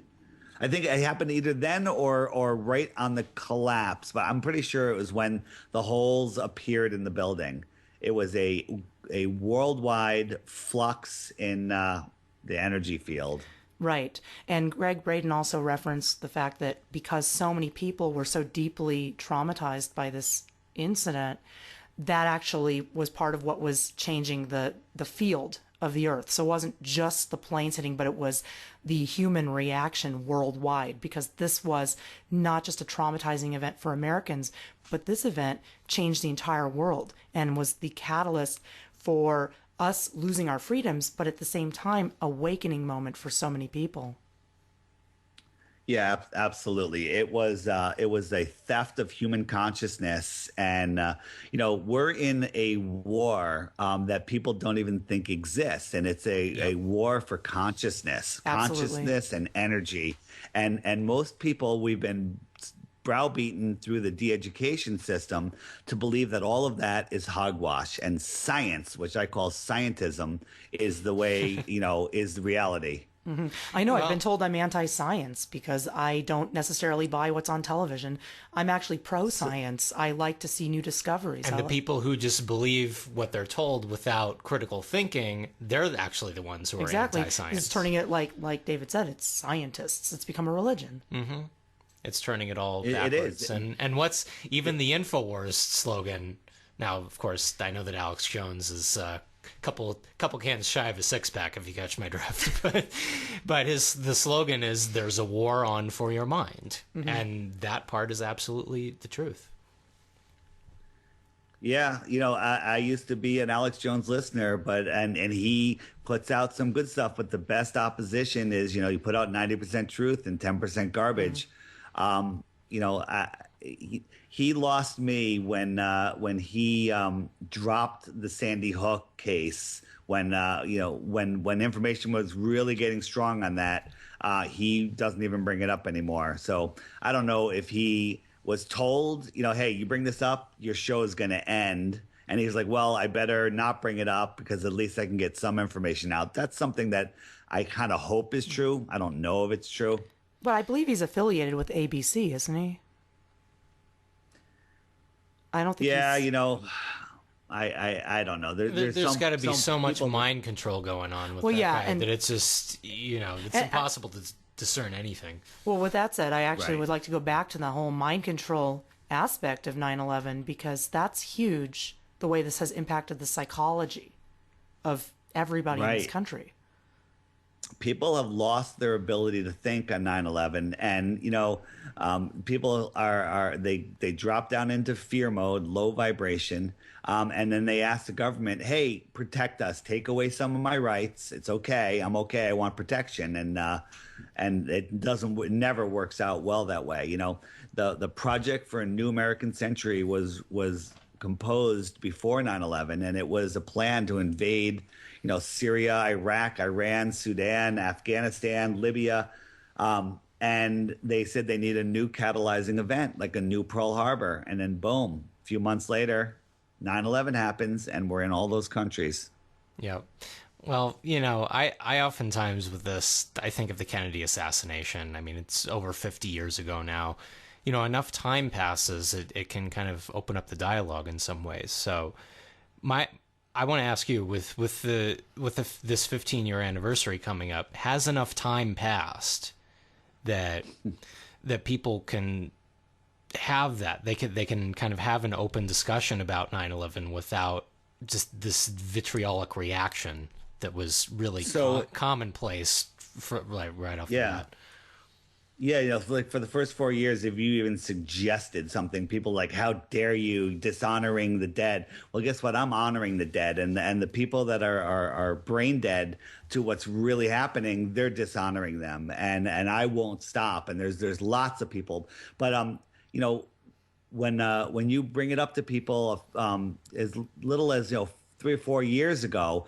I think it happened either then or right on the collapse, but I'm pretty sure it was when the holes appeared in the building. It was a worldwide flux in the energy field. Right. And Greg Braden also referenced the fact that because so many people were so deeply traumatized by this incident, that actually was part of what was changing the field of the Earth. So it wasn't just the planes hitting, but it was the human reaction worldwide, because this was not just a traumatizing event for Americans, but this event changed the entire world and was the catalyst for us losing our freedoms, but at the same time, awakening moment for so many people. Yeah, absolutely. It was a theft of human consciousness, and we're in a war that people don't even think exists, and it's a war for consciousness, Absolutely. Consciousness and energy, and most people, we've been browbeaten through the de-education system to believe that all of that is hogwash, and science, which I call scientism, is the way, is the reality. Mm-hmm. I know. I've been told I'm anti-science because I don't necessarily buy what's on television. I'm actually pro-science. I like to see new discoveries. And the people who just believe what they're told without critical thinking, they're actually the ones who are anti-science. It's turning it, like David said, it's scientists. It's become a religion. Mm-hmm. It's turning it all backwards. It is. And what's even the InfoWars slogan? Now, of course, I know that Alex Jones is couple cans shy of a six-pack, if you catch my drift, but the slogan is "There's a war on for your mind," and that part is absolutely the truth. Yeah, I used to be an Alex Jones listener, and he puts out some good stuff, but the best opposition is, you put out 90% truth and 10% garbage. He lost me when he dropped the Sandy Hook case, when information was really getting strong on that. He doesn't even bring it up anymore. So I don't know if he was told, hey, you bring this up, your show is going to end. And he's like, well, I better not bring it up because at least I can get some information out. That's something that I kind of hope is true. I don't know if it's true. But I believe he's affiliated with ABC, isn't he? I don't think. Yeah, I don't know. There's got to be so much mind control going on with that guy that it's just it's impossible to discern anything. Well, with that said, I actually would like to go back to the whole mind control aspect of 9/11 because that's huge. The way this has impacted the psychology of everybody in this country. People have lost their ability to think on 9/11, and people they drop down into fear mode, low vibration, and then they ask the government, "Hey, protect us, take away some of my rights. It's okay, I'm okay. I want protection," and it never works out well that way. The project for a new American century was composed before 9/11, and it was a plan to invade Syria, Iraq, Iran, Sudan, Afghanistan, Libya. And they said they need a new catalyzing event, like a new Pearl Harbor. And then boom, a few months later, 9/11 happens and we're in all those countries. Yeah. Well, I oftentimes with this, I think of the Kennedy assassination. I mean, it's over 50 years ago now. Enough time passes, it can kind of open up the dialogue in some ways. So I want to ask you, with this 15-year anniversary coming up, has enough time passed that people can have that? They can kind of have an open discussion about 9/11 without just this vitriolic reaction that was really commonplace right off the bat. Yeah, like for the first 4 years, if you even suggested something, people like, how dare you, dishonoring the dead. Well, guess what? I'm honoring the dead, and the people that are brain dead to what's really happening, they're dishonoring them, and I won't stop. And there's lots of people, but when you bring it up to people, as little as 3 or 4 years ago,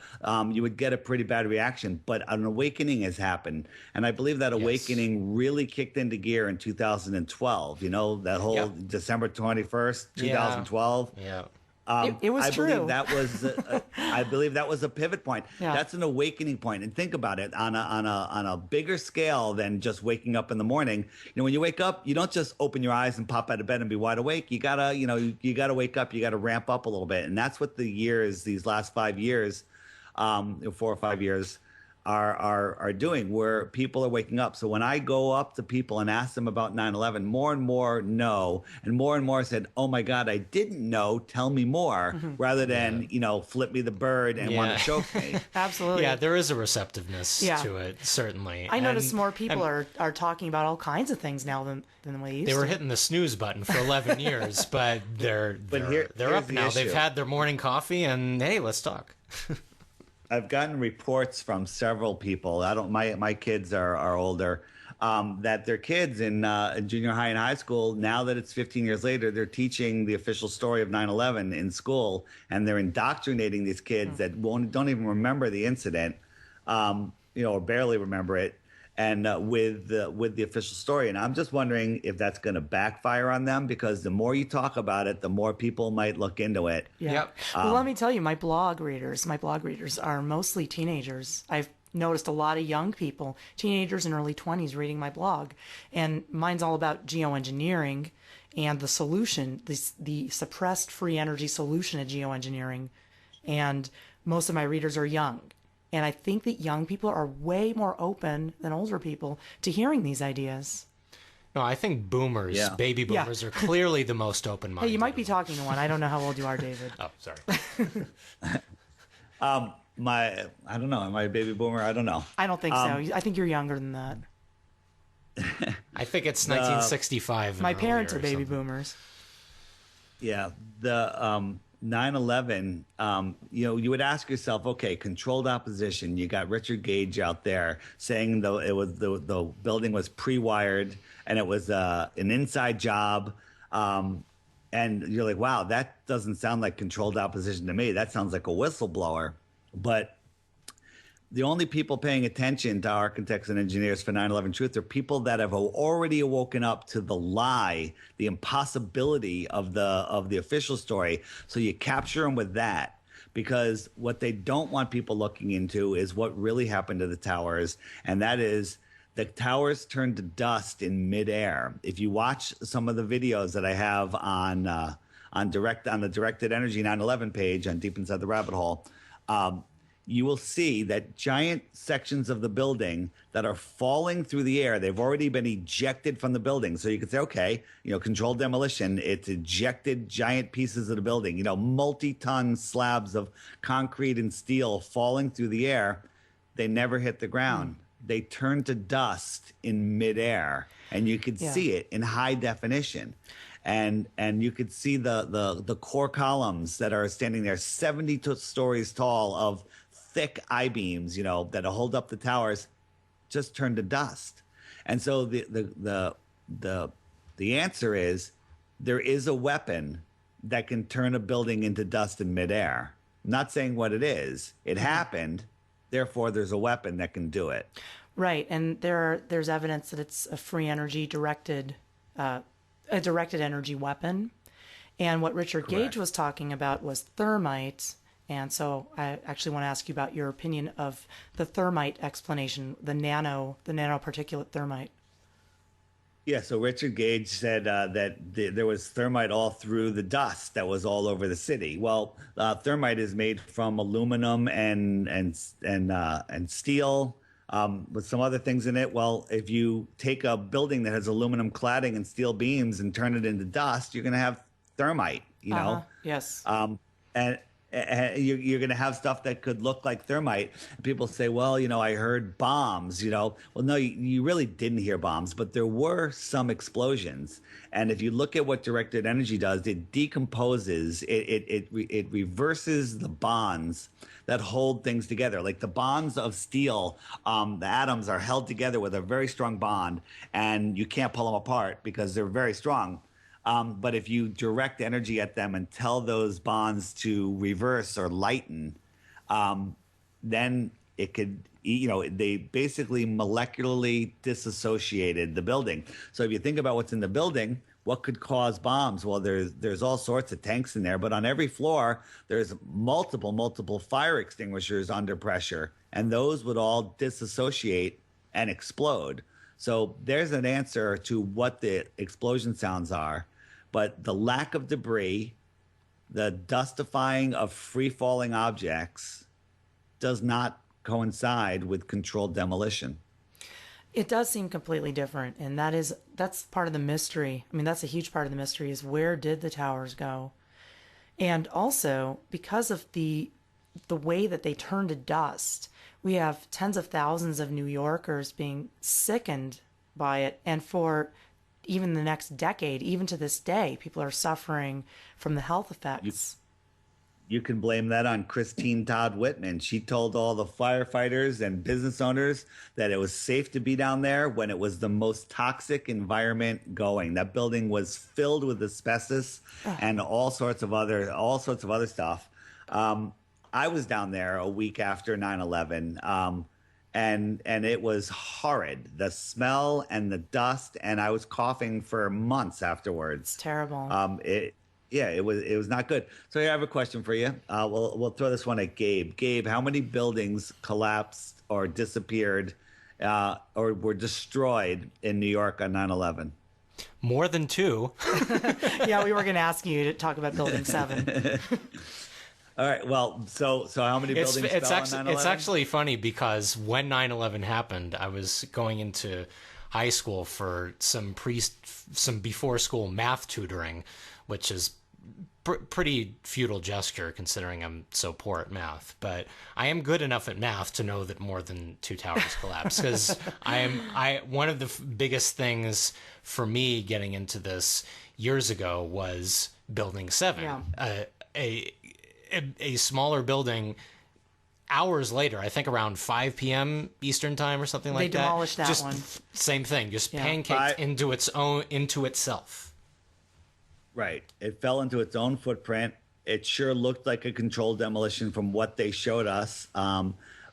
you would get a pretty bad reaction. But an awakening has happened. And I believe that awakening really kicked into gear in 2012. That whole December 21st, 2012. Yeah. It was true. I believe that was a pivot point. Yeah. That's an awakening point. And think about it on a bigger scale than just waking up in the morning. When you wake up, you don't just open your eyes and pop out of bed and be wide awake. You gotta, you gotta wake up. You gotta ramp up a little bit. And that's what these last 5 years, 4 or 5 years, are doing, where people are waking up. So when I go up to people and ask them about 9/11, more and more know, and more said, "Oh my God, I didn't know. Tell me more," rather than flip me the bird and want to choke me. Absolutely. Yeah, there is a receptiveness to it, certainly. I notice more people are talking about all kinds of things now than they used to. They were hitting the snooze button for 11 years, but they're up now. They've had their morning coffee, and hey, let's talk. I've gotten reports from several people. My kids are older. That their kids in junior high and high school, now that it's 15 years later, they're teaching the official story of 9/11 in school, and they're indoctrinating these kids that don't even remember the incident, or barely remember it. and with the official story. And I'm just wondering if that's going to backfire on them, because the more you talk about it, the more people might look into it. Yeah. Yep. Well, let me tell you, my blog readers are mostly teenagers. I've noticed a lot of young people, teenagers in early 20s, reading my blog. And mine's all about geoengineering and the solution, the suppressed free energy solution of geoengineering. And most of my readers are young. And I think that young people are way more open than older people to hearing these ideas. No, I think boomers, baby boomers, are clearly the most open-minded. Hey, you might be talking to one. I don't know how old you are, David. Oh, sorry. I don't know. Am I a baby boomer? I don't know. I don't think so. I think you're younger than that. I think it's 1965. My parents are baby boomers. Yeah. The 9/11, you would ask yourself, okay, controlled opposition. You got Richard Gage out there saying the building was pre-wired and it was an inside job. And you're like, wow, that doesn't sound like controlled opposition to me. That sounds like a whistleblower. But the only people paying attention to architects and engineers for 9/11 Truth are people that have already woken up to the lie, the impossibility of the official story. So you capture them with that, because what they don't want people looking into is what really happened to the towers, and that is the towers turned to dust in midair. If you watch some of the videos that I have on the Directed Energy 9/11 page on Deep Inside the Rabbit Hole, you will see that giant sections of the building that are falling through the air, they've already been ejected from the building. So you could say, okay, controlled demolition, it's ejected giant pieces of the building, multi-ton slabs of concrete and steel falling through the air. They never hit the ground. They turn to dust in midair, and you could see it in high definition. And you could see the core columns that are standing there 72 stories tall of thick I-beams, that hold up the towers, just turned to dust. And so the answer is there is a weapon that can turn a building into dust in midair. I'm not saying what it is. It happened. Therefore, there's a weapon that can do it. Right, and there's evidence that it's a free energy directed energy weapon. And what Richard Gage was talking about was thermite. And so I actually want to ask you about your opinion of the thermite explanation, the nanoparticulate thermite. Yeah, so Richard Gage said that there was thermite all through the dust that was all over the city. Well, thermite is made from aluminum and steel, with some other things in it. Well, if you take a building that has aluminum cladding and steel beams and turn it into dust, you're going to have thermite. Yes. And you're going to have stuff that could look like thermite. People say, well, I heard bombs, Well, no, you really didn't hear bombs, but there were some explosions. And if you look at what directed energy does, it decomposes, it reverses the bonds that hold things together. Like the bonds of steel, the atoms are held together with a very strong bond, and you can't pull them apart because they're very strong. But if you direct energy at them and tell those bonds to reverse or lighten, then it could, they basically molecularly disassociated the building. So if you think about what's in the building, what could cause bombs? Well, there's all sorts of tanks in there, but on every floor, there's multiple fire extinguishers under pressure, and those would all disassociate and explode. So there's an answer to what the explosion sounds are. But the lack of debris, the dustifying of free-falling objects, does not coincide with controlled demolition. It does seem completely different, and that's part of the mystery. I mean, that's a huge part of the mystery, is where did the towers go? And also, because of the way that they turn to dust, we have tens of thousands of New Yorkers being sickened by it, and for even the next decade, even to this day, people are suffering from the health effects. You can blame that on Christine Todd Whitman. She told all the firefighters and business owners that it was safe to be down there when it was the most toxic environment going. That building was filled with asbestos and all sorts of other stuff. I was down there a week after 9/11. and it was horrid. The smell and the dust, and I was coughing for months afterwards. It's terrible. It was not good. So here I have a question for you. We'll throw this one at Gabe. Gabe, how many buildings collapsed or disappeared or were destroyed in New York on 9/11? More than 2. Yeah, we were going to ask you to talk about Building 7. All right. Well, so how many buildings fell on 9/11? It's actually funny because when 9/11 happened, I was going into high school for some before school math tutoring, which is pretty futile gesture considering I'm so poor at math. But I am good enough at math to know that more than 2 towers collapsed, because one of the biggest things for me getting into this years ago was Building 7. Yeah. A smaller building hours later, I think around 5 p.m. Eastern time or something like that. They demolished that just one. Same thing, just pancaked into itself. Right. It fell into its own footprint. It sure looked like a controlled demolition from what they showed us.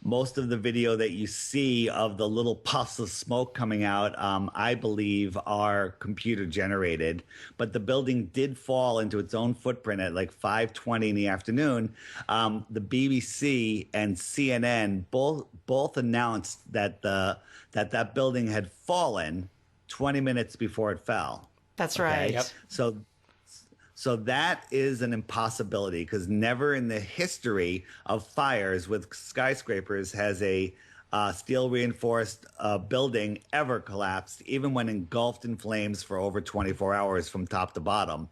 Most of the video that you see of the little puffs of smoke coming out, I believe, are computer generated. But the building did fall into its own footprint at like 5:20 in the afternoon. The BBC and CNN both announced that that building had fallen 20 minutes before it fell. That's right. Yep. So that is an impossibility, because never in the history of fires with skyscrapers has a steel reinforced building ever collapsed, even when engulfed in flames for over 24 hours from top to bottom.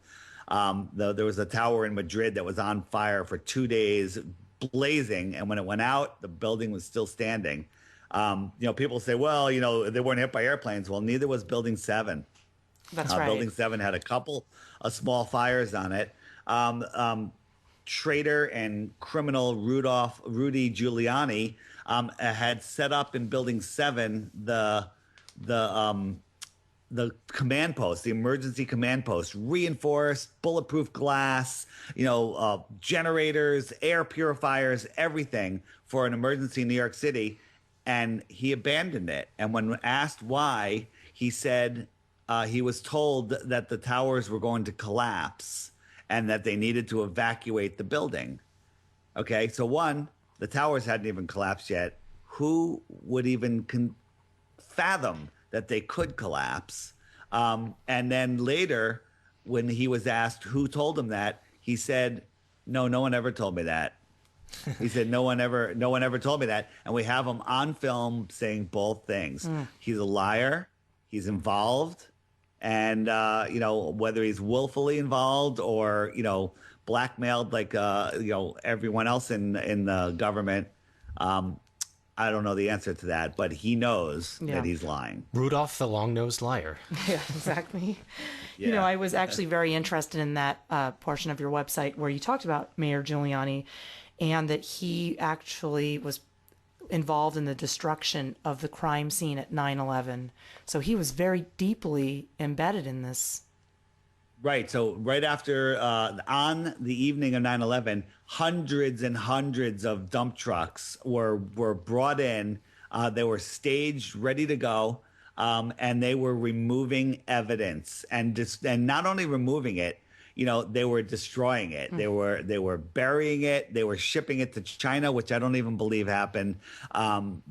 There was a tower in Madrid that was on fire for 2 days, blazing, and when it went out, the building was still standing. People say, well, they weren't hit by airplanes. Well, neither was Building 7. That's right. Building 7 had a couple of small fires on it. Traitor and criminal Rudy Giuliani had set up in Building 7 the command post, the emergency command post, reinforced, bulletproof glass, generators, air purifiers, everything for an emergency in New York City. And he abandoned it. And when asked why, he said he was told that the towers were going to collapse and that they needed to evacuate the building. Okay, so one, the towers hadn't even collapsed yet. Who would even fathom that they could collapse? And then later, when he was asked who told him that, he said, no one ever told me that. He said, no one ever told me that. And we have him on film saying both things. He's a liar. He's involved. And, whether he's willfully involved or, blackmailed like, everyone else in the government, I don't know the answer to that, but he knows that he's lying. Rudolph the long-nosed liar. Yeah, exactly. Yeah. I was actually very interested in that portion of your website where you talked about Mayor Giuliani and that he actually was involved in the destruction of the crime scene at 9/11. So he was very deeply embedded in this. Right. So right after, on the evening of 9/11, hundreds and hundreds of dump trucks were brought in. They were staged, ready to go, and they were removing evidence. And not only removing it, they were destroying it. They were burying it. They were shipping it to China, which I don't even believe happened. But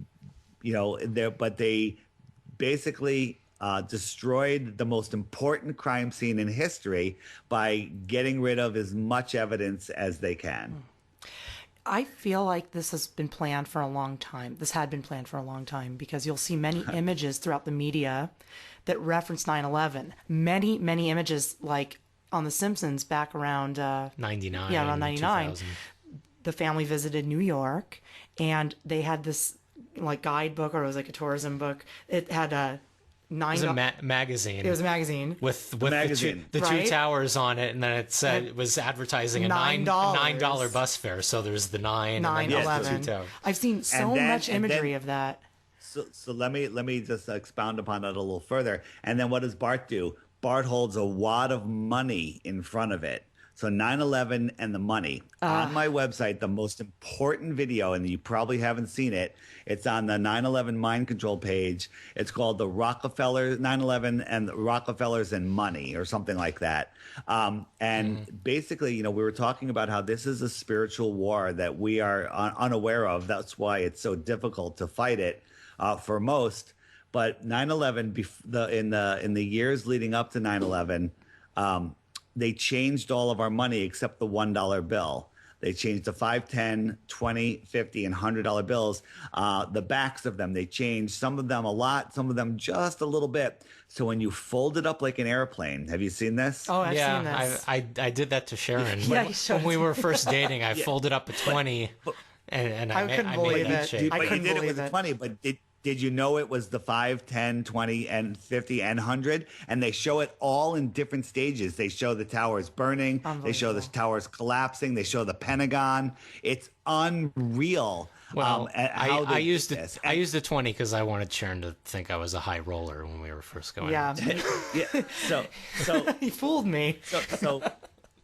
they basically destroyed the most important crime scene in history by getting rid of as much evidence as they can. I feel like this has been planned for a long time. This had been planned for a long time because you'll see many images throughout the media that reference 9/11. Many, many images like on The Simpsons back around 99. Yeah, around 99. 2000. The family visited New York and they had this like guidebook, or it was like a tourism book. It had a It was a magazine. It was a magazine with magazine. the Right? two towers on it, and then it said it was advertising a $9 bus fare. So there's the 9 and then there's the 9/11. two towers. I've seen so much imagery of that. So let me just expound upon it a little further. And then what does Bart do? Bart holds a wad of money in front of it. So 9/11 and the money. On my website, the most important video, and you probably haven't seen it, it's on the 9/11 mind control page. It's called the Rockefeller 9/11 and the Rockefellers and Money or something like that. Basically, we were talking about how this is a spiritual war that we are unaware of. That's why it's so difficult to fight it for most. But 9/11, in the years leading up to 9/11, they changed all of our money except the $1 bill. They changed the 5, 10, 20, 50, and $100 bills. The backs of them, they changed. Some of them a lot, some of them just a little bit. So when you fold it up like an airplane, have you seen this? Oh, I've seen this. I did that to Sharon. Yeah, when we were first dating, I folded up a 20, and I couldn't believe made it. that shape. But you did it with believe a it. 20, but did you know it was the 5, 10, 20, and 50, and 100? And they show it all in different stages. They show the towers burning. They show the towers collapsing. They show the Pentagon. It's unreal. Well, I used this. I used the 20 because I wanted Sharon to think I was a high roller when we were first going. Yeah. Yeah. So He fooled me.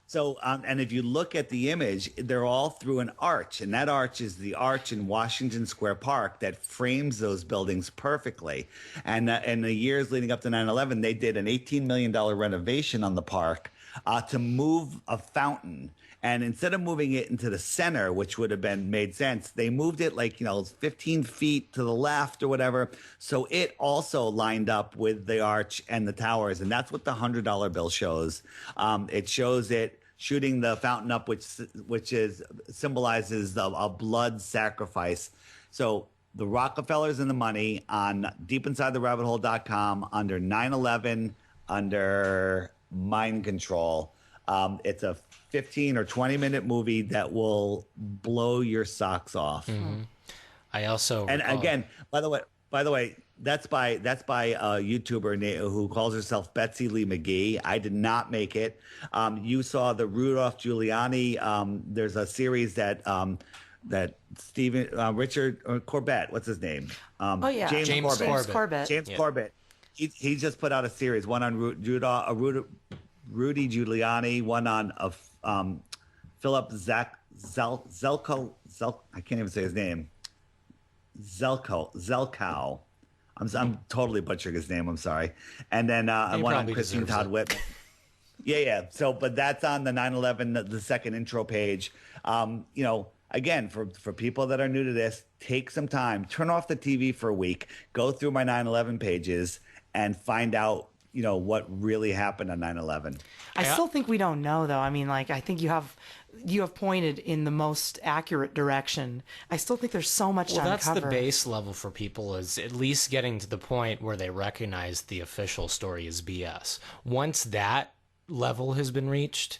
So, and if you look at the image, they're all through an arch, and that arch is the arch in Washington Square Park that frames those buildings perfectly. And in the years leading up to 9/11, they did an $18 million renovation on the park to move a fountain. And instead of moving it into the center, which would have made sense, they moved it 15 feet to the left or whatever. So it also lined up with the arch and the towers. And that's what the $100 bill shows. It shows it shooting the fountain up, which symbolizes a blood sacrifice. So the Rockefellers and the Money on deepinsidetherabbithole.com under 9/11, under mind control. It's a 15 or 20-minute movie that will blow your socks off. Mm-hmm. I also again, by the way, that's by a YouTuber who calls herself Betsy Lee McGee. I did not make it. You saw the Rudolph Giuliani. There's a series that Richard Corbett. What's his name? James Corbett. James Corbett. He just put out a series, one on Rudy Giuliani, one on Philip Zelko. I can't even say his name. Zelkow. I'm totally butchering his name. I'm sorry. And then one on Christine Todd Whitman. Yeah. So, but that's on the 9/11, the second intro page. Again, for people that are new to this, take some time, turn off the TV for a week, go through my 9/11 pages, and find out what really happened on 9/11. I still think we don't know, though. I mean, I think you have pointed in the most accurate direction. I still think there's so much to uncover. That's the base level for people, is at least getting to the point where they recognize the official story is BS. Once that level has been reached,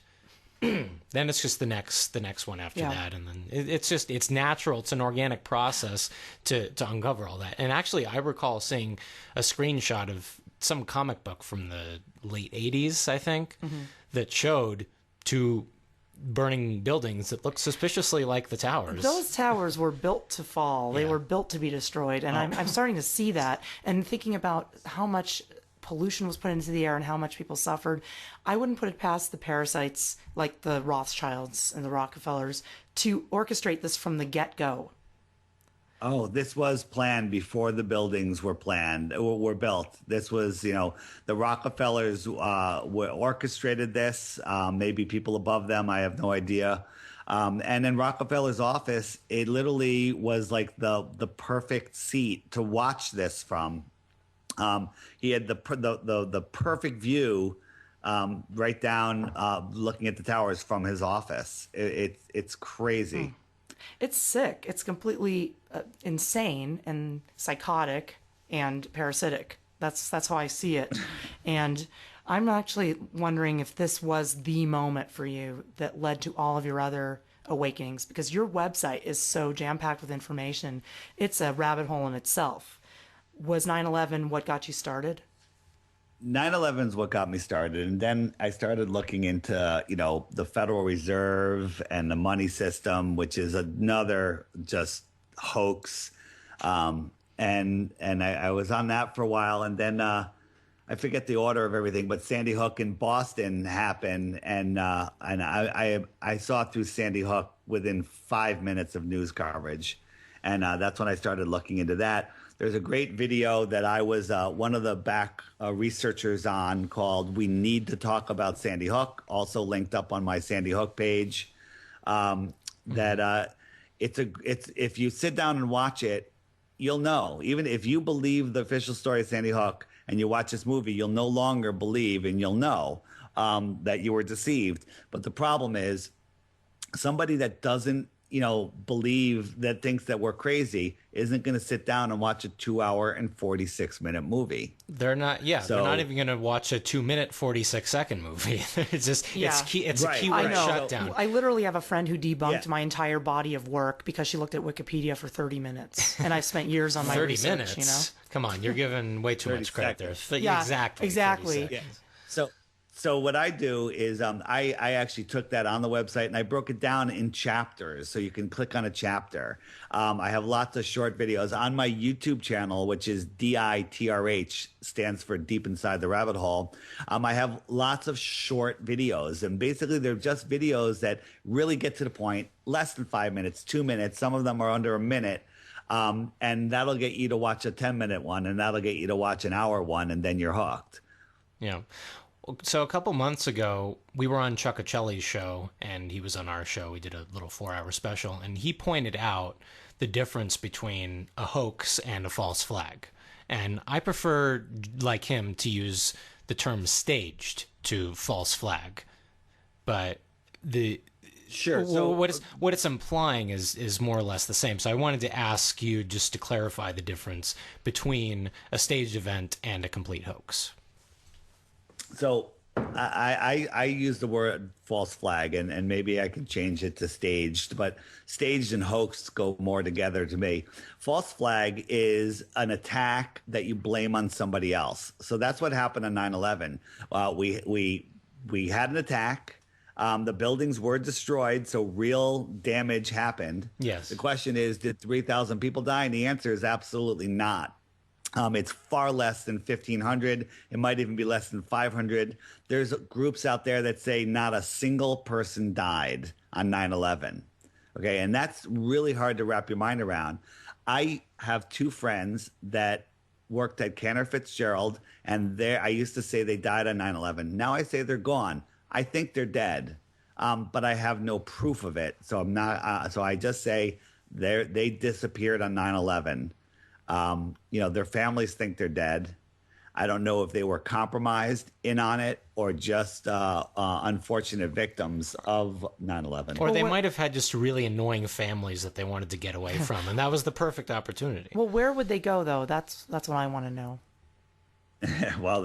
then it's just the next one after that, and then it's natural. It's an organic process to uncover all that. And actually, I recall seeing a screenshot of some comic book from the late 80s, I think, that showed two burning buildings that looked suspiciously like the towers. Those towers were built to fall. They were built to be destroyed. And I'm starting to see that and thinking about how much pollution was put into the air and how much people suffered. I wouldn't put it past the parasites like the Rothschilds and the Rockefellers to orchestrate this from the get-go. Oh, this was planned before the buildings were built. This was, the Rockefellers orchestrated this. Maybe people above them, I have no idea. And in Rockefeller's office, it literally was like the perfect seat to watch this from. He had the perfect view right down, looking at the towers from his office. It's crazy. It's sick. It's completely insane and psychotic and parasitic. That's how I see it. And I'm actually wondering if this was the moment for you that led to all of your other awakenings, because your website is so jam-packed with information. It's a rabbit hole in itself. Was 9/11 what got you started? 9/11 is what got me started. And then I started looking into, the Federal Reserve and the money system, which is another just hoax. And I was on that for a while. And then I forget the order of everything, but Sandy Hook in Boston happened, and I saw through Sandy Hook within 5 minutes of news coverage, and that's when I started looking into that. There's a great video that I was one of the back researchers on called "We Need to Talk About Sandy Hook," also linked up on my Sandy Hook page. That it's if you sit down and watch it, you'll know. Even if you believe the official story of Sandy Hook and you watch this movie, you'll no longer believe, and you'll know that you were deceived. But the problem is, somebody that doesn't, believe, that thinks that we're crazy, isn't going to sit down and watch a 2-hour and 46-minute movie. They're not. Yeah, they're not even going to watch a 2-minute 46-second movie. It's just it's a keyword shutdown. I literally have a friend who debunked my entire body of work because she looked at Wikipedia for 30 minutes, and I spent years on my 30 research. Minutes. Come on, you're giving way too much credit there. Yeah, exactly. Yeah. So what I do is I actually took that on the website and I broke it down in chapters, so you can click on a chapter. I have lots of short videos on my YouTube channel, which is DITRH, stands for Deep Inside the Rabbit Hole. I have lots of short videos, and basically they're just videos that really get to the point, less than 5 minutes, 2 minutes. Some of them are under a minute. And that'll get you to watch a 10-minute one, and that'll get you to watch an hour one, and then you're hooked. Yeah. So a couple months ago, we were on Chuck Acelli's show, and he was on our show. We did a little 4-hour special, and he pointed out the difference between a hoax and a false flag. And I prefer, like him, to use the term staged to false flag. But Sure. So what it's implying is more or less the same. So I wanted to ask you just to clarify the difference between a staged event and a complete hoax. So I use the word false flag, and maybe I can change it to staged, but staged and hoax go more together to me. False flag is an attack that you blame on somebody else. So that's what happened on 9/11. We had an attack. The buildings were destroyed, so real damage happened. Yes. The question is, did 3,000 people die? And the answer is absolutely not. It's far less than 1,500. It might even be less than 500. There's groups out there that say not a single person died on 9/11. Okay, and that's really hard to wrap your mind around. I have two friends that worked at Cantor Fitzgerald, and I used to say they died on 9/11. Now I say they're gone. I think they're dead, but I have no proof of it. So I'm not. So I just say they disappeared on 9/11. Their families think they're dead. I don't know if they were compromised in on it or just unfortunate victims of 9/11. Or they might have had just really annoying families that they wanted to get away from, and that was the perfect opportunity. Well, where would they go, though? That's what I want to know. Well,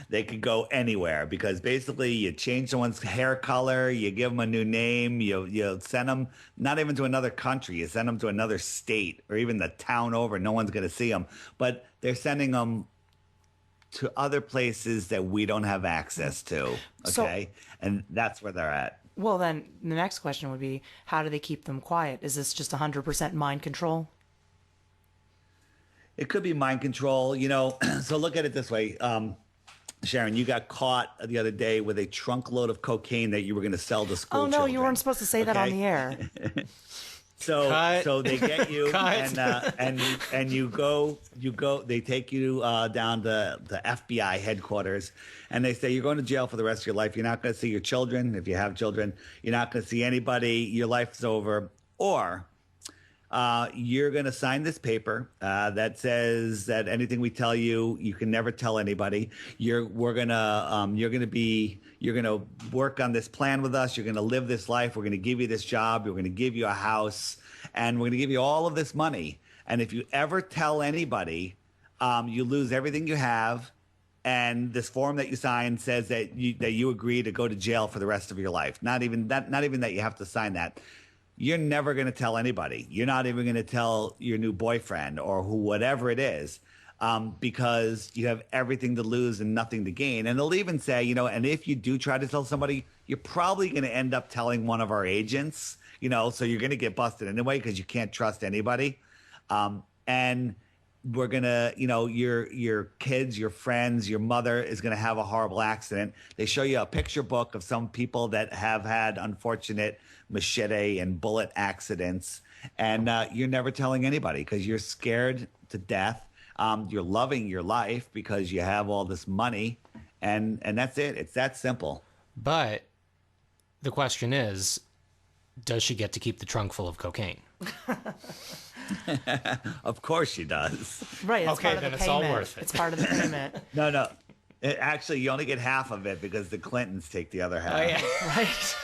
they could go anywhere, because basically you change someone's hair color, you give them a new name, you send them not even to another country, you send them to another state or even the town over. No one's going to see them, but they're sending them to other places that we don't have access to. Okay, and that's where they're at. Well, then the next question would be, how do they keep them quiet? Is this just 100% mind control? It could be mind control, So look at it this way. Sharon, you got caught the other day with a trunk load of cocaine that you were going to sell to school children. You weren't supposed to say that on the air. So they get you and you go, they take you down to the FBI headquarters, and they say, you're going to jail for the rest of your life. You're not going to see your children. If you have children, you're not going to see anybody. Your life's over. Or you're going to sign this paper that says that anything we tell you, you can never tell anybody. You're going to work on this plan with us. You're going to live this life. We're going to give you this job. We're going to give you a house, and we're going to give you all of this money. And if you ever tell anybody, you lose everything you have. And this form that you sign says that you agree to go to jail for the rest of your life. Not even that you have to sign that. You're never going to tell anybody. You're not even going to tell your new boyfriend or whatever it is, because you have everything to lose and nothing to gain. And they'll even say, and if you do try to tell somebody, you're probably going to end up telling one of our agents, so you're going to get busted anyway because you can't trust anybody. And we're gonna, your kids, your friends, your mother is gonna have a horrible accident. They show you a picture book of some people that have had unfortunate machete and bullet accidents, and you're never telling anybody because you're scared to death. You're loving your life because you have all this money, and that's it. It's that simple. But the question is, does she get to keep the trunk full of cocaine? Of course she does. Right. It's Okay, part of then the it's all payment. worth it. It's part of the payment. No. Actually, you only get half of it because the Clintons take the other half. Oh, yeah. Right.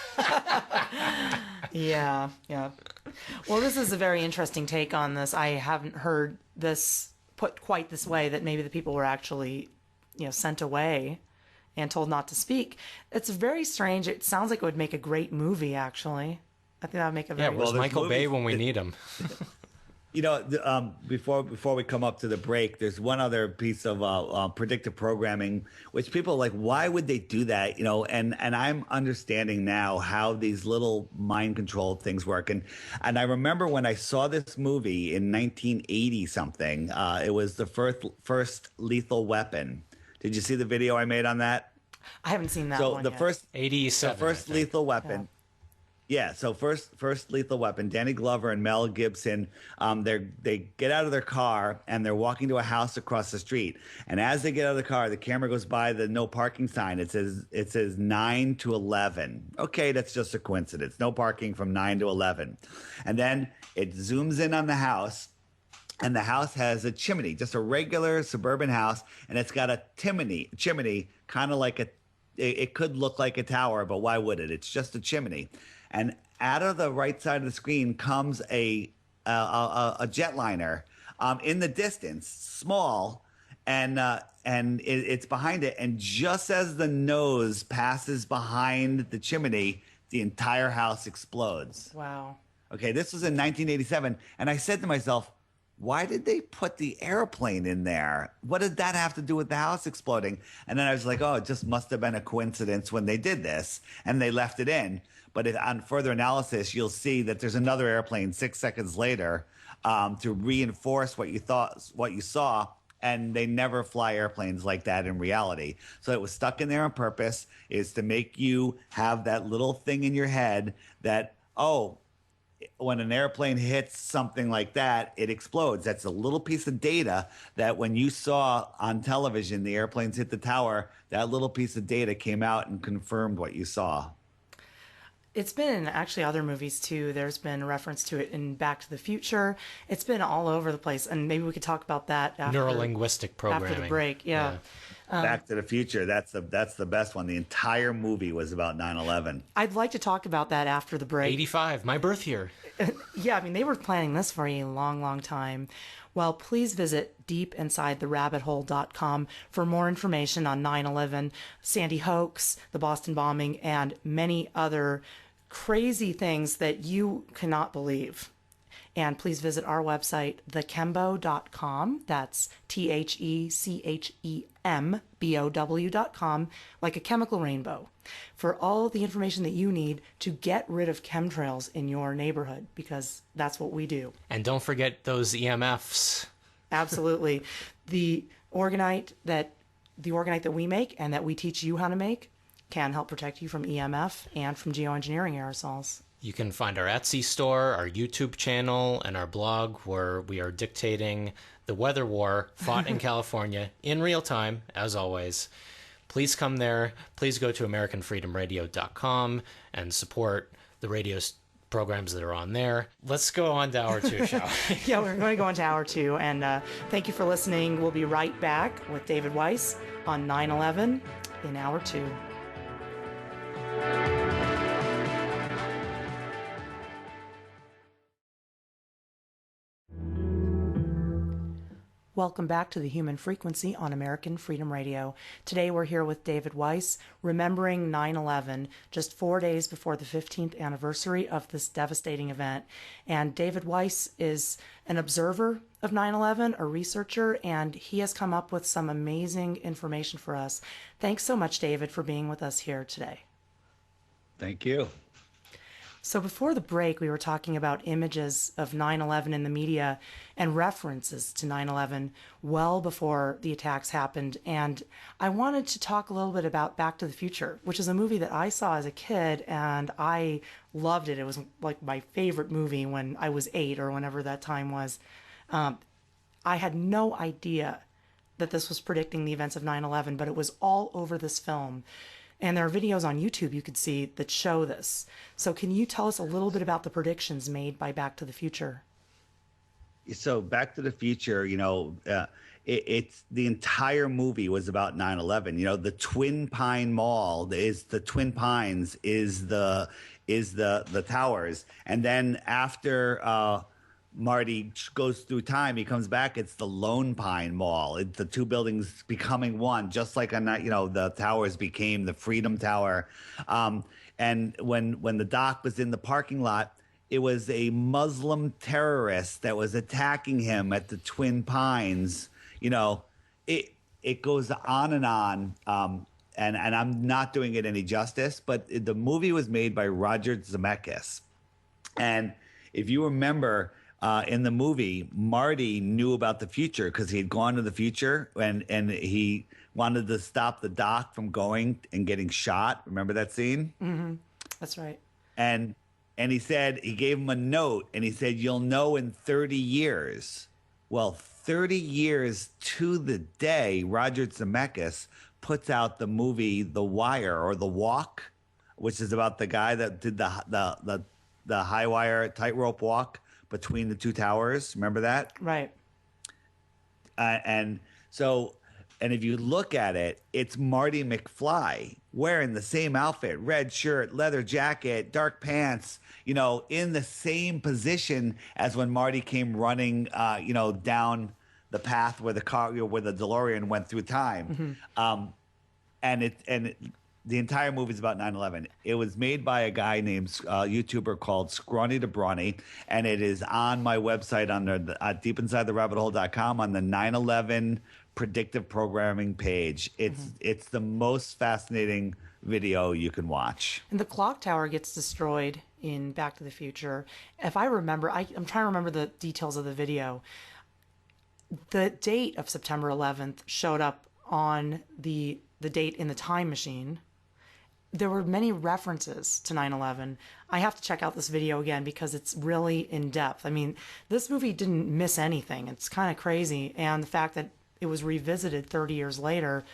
Yeah. Well, this is a very interesting take on this. I haven't heard this put quite this way, that maybe the people were actually, sent away and told not to speak. It's very strange. It sounds like it would make a great movie, actually. I think that would make a very Where's Michael Bay when we need him? Before we come up to the break, there's one other piece of predictive programming, which people are like, why would they do that? And I'm understanding now how these little mind control things work. And I remember when I saw this movie in 1980 something, it was the first Lethal Weapon. Did you see the video I made on that? I haven't seen that So one the yet. first 87. the first Lethal Weapon. Yeah, so first Lethal Weapon, Danny Glover and Mel Gibson, they get out of their car and they're walking to a house across the street. And as they get out of the car, the camera goes by the no parking sign. It says 9 to 11. Okay, that's just a coincidence. No parking from 9 to 11. And then it zooms in on the house. And the house has a chimney, just a regular suburban house, and it's got a chimney, kind of like it could look like a tower, but why would it? It's just a chimney. And out of the right side of the screen comes a jetliner in the distance, small, and it's behind it. And just as the nose passes behind the chimney, the entire house explodes. Wow. Okay, this was in 1987, and I said to myself, why did they put the airplane in there? What did that have to do with the house exploding? And then I was like, oh, it just must have been a coincidence when they did this and they left it in. But on further analysis, you'll see that there's another airplane 6 seconds later to reinforce what you saw. And they never fly airplanes like that in reality. So it was stuck in there on purpose, is to make you have that little thing in your head that, oh, when an airplane hits something like that, it explodes. That's a little piece of data that when you saw on television the airplanes hit the tower, that little piece of data came out and confirmed what you saw. It's been in actually other movies too. There's been reference to it in Back to the Future. It's been all over the place, and maybe we could talk about that after Neurolinguistic programming. after the break. Yeah. Back to the Future, that's the best one. The entire movie was about 9/11. I'd like to talk about that after the break. 85, my birth year. Yeah, I mean, they were planning this for a long, long time. Well, please visit deepinsidetherabbithole.com for more information on 9/11, Sandy hoax, the Boston bombing, and many other crazy things that you cannot believe. And please visit our website, thechembo.com. That's THECHEMBOW.com, like a chemical rainbow, for all the information that you need to get rid of chemtrails in your neighborhood, because that's what we do. And don't forget those EMFs. Absolutely. The orgonite that we make and that we teach you how to make can help protect you from EMF and from geoengineering aerosols. You can find our Etsy store, our YouTube channel, and our blog where we are dictating the weather war fought in California in real time, as always. Please come there. Please go to AmericanFreedomRadio.com and support the radio programs that are on there. Let's go on to hour two, shall we? Yeah, we're going to go into hour two. And thank you for listening. We'll be right back with David Weiss on 9/11 in hour two. Welcome back to The Human Frequency on American Freedom Radio. Today we're here with David Weiss, remembering 9/11, just 4 days before the 15th anniversary of this devastating event. And David Weiss is an observer of 9/11, a researcher, and he has come up with some amazing information for us. Thanks so much, David, for being with us here today. Thank you. So before the break, we were talking about images of 9/11 in the media and references to 9/11 well before the attacks happened. And I wanted to talk a little bit about Back to the Future, which is a movie that I saw as a kid and I loved it. It was like my favorite movie when I was 8 or whenever that time was. I had no idea that this was predicting the events of 9/11, but it was all over this film. And there are videos on YouTube you could see that show this. So can you tell us a little bit about the predictions made by Back to the Future? So Back to the Future, it's the entire movie was about 9/11. The Twin Pine Mall is the Twin Pines is the towers, and then after Marty goes through time, he comes back, it's the Lone Pine Mall. It's the two buildings becoming one, just like the towers became the Freedom Tower. And when the doc was in the parking lot, it was a Muslim terrorist that was attacking him at the Twin Pines. It goes on and on. And I'm not doing it any justice, but the movie was made by Roger Zemeckis. And if you remember, in the movie, Marty knew about the future because he had gone to the future and he wanted to stop the doc from going and getting shot. Remember that scene? Mm-hmm. That's right. And he said, he gave him a note and he said, you'll know in 30 years. Well, 30 years to the day, Roger Zemeckis puts out the movie The Wire or The Walk, which is about the guy that did the high wire tightrope walk between the two towers. Remember that? Right. And if you look at it, it's Marty McFly wearing the same outfit, red shirt, leather jacket, dark pants, in the same position as when Marty came running, down the path where the car, where the DeLorean went through time. Mm-hmm. The entire movie is about 9/11. It was made by a guy named YouTuber called Scrawny to Brawny, and it is on my website under deepinsidetherabbithole.com on the 9/11 predictive programming page. It's the most fascinating video you can watch. And the clock tower gets destroyed in Back to the Future. If I remember, I'm trying to remember the details of the video. The date of September 11th showed up on the date in the time machine. There were many references to 9/11. I have to check out this video again because it's really in depth. I mean, this movie didn't miss anything. It's kind of crazy. And the fact that it was revisited 30 years later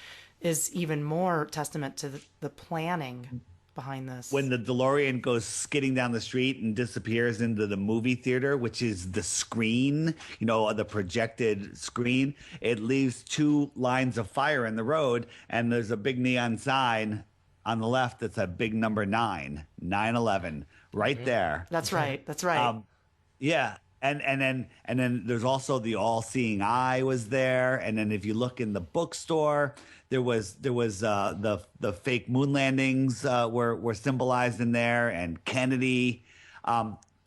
is even more testament to the planning behind this. When the DeLorean goes skidding down the street and disappears into the movie theater, which is the screen, the projected screen, it leaves two lines of fire in the road, and there's a big neon sign on the left that's a big number 9/11, right there. That's right. That's right. Yeah. And then there's also the all-seeing eye was there. And then if you look in the bookstore, there was the fake moon landings were symbolized in there, and Kennedy.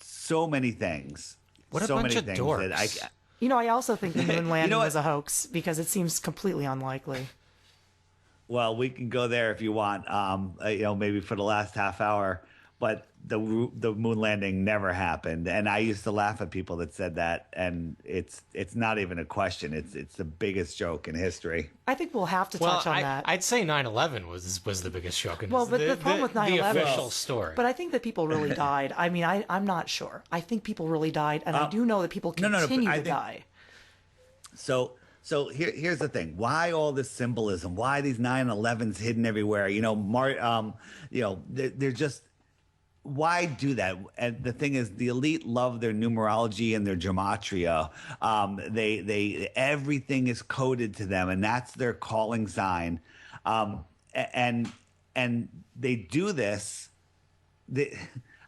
So many things. What a bunch of dorks. I also think the moon landing was a hoax because it seems completely unlikely. Well, we can go there if you want, maybe for the last half hour. But the moon landing never happened, and I used to laugh at people that said that, and it's not even a question. It's the biggest joke in history. I think we'll have to touch on that. I'd say 9/11 was the biggest joke in history. Well, but the problem with 9/11, the official story. But I think that people really died. I mean, I'm not sure. I think people really died, and I do know that people continue to die. So here's the thing. Why all this symbolism? Why these 9/11s hidden everywhere? They're just. Why do that? And the thing is, the elite love their numerology and their gematria. They everything is coded to them, and that's their calling sign. And they do this.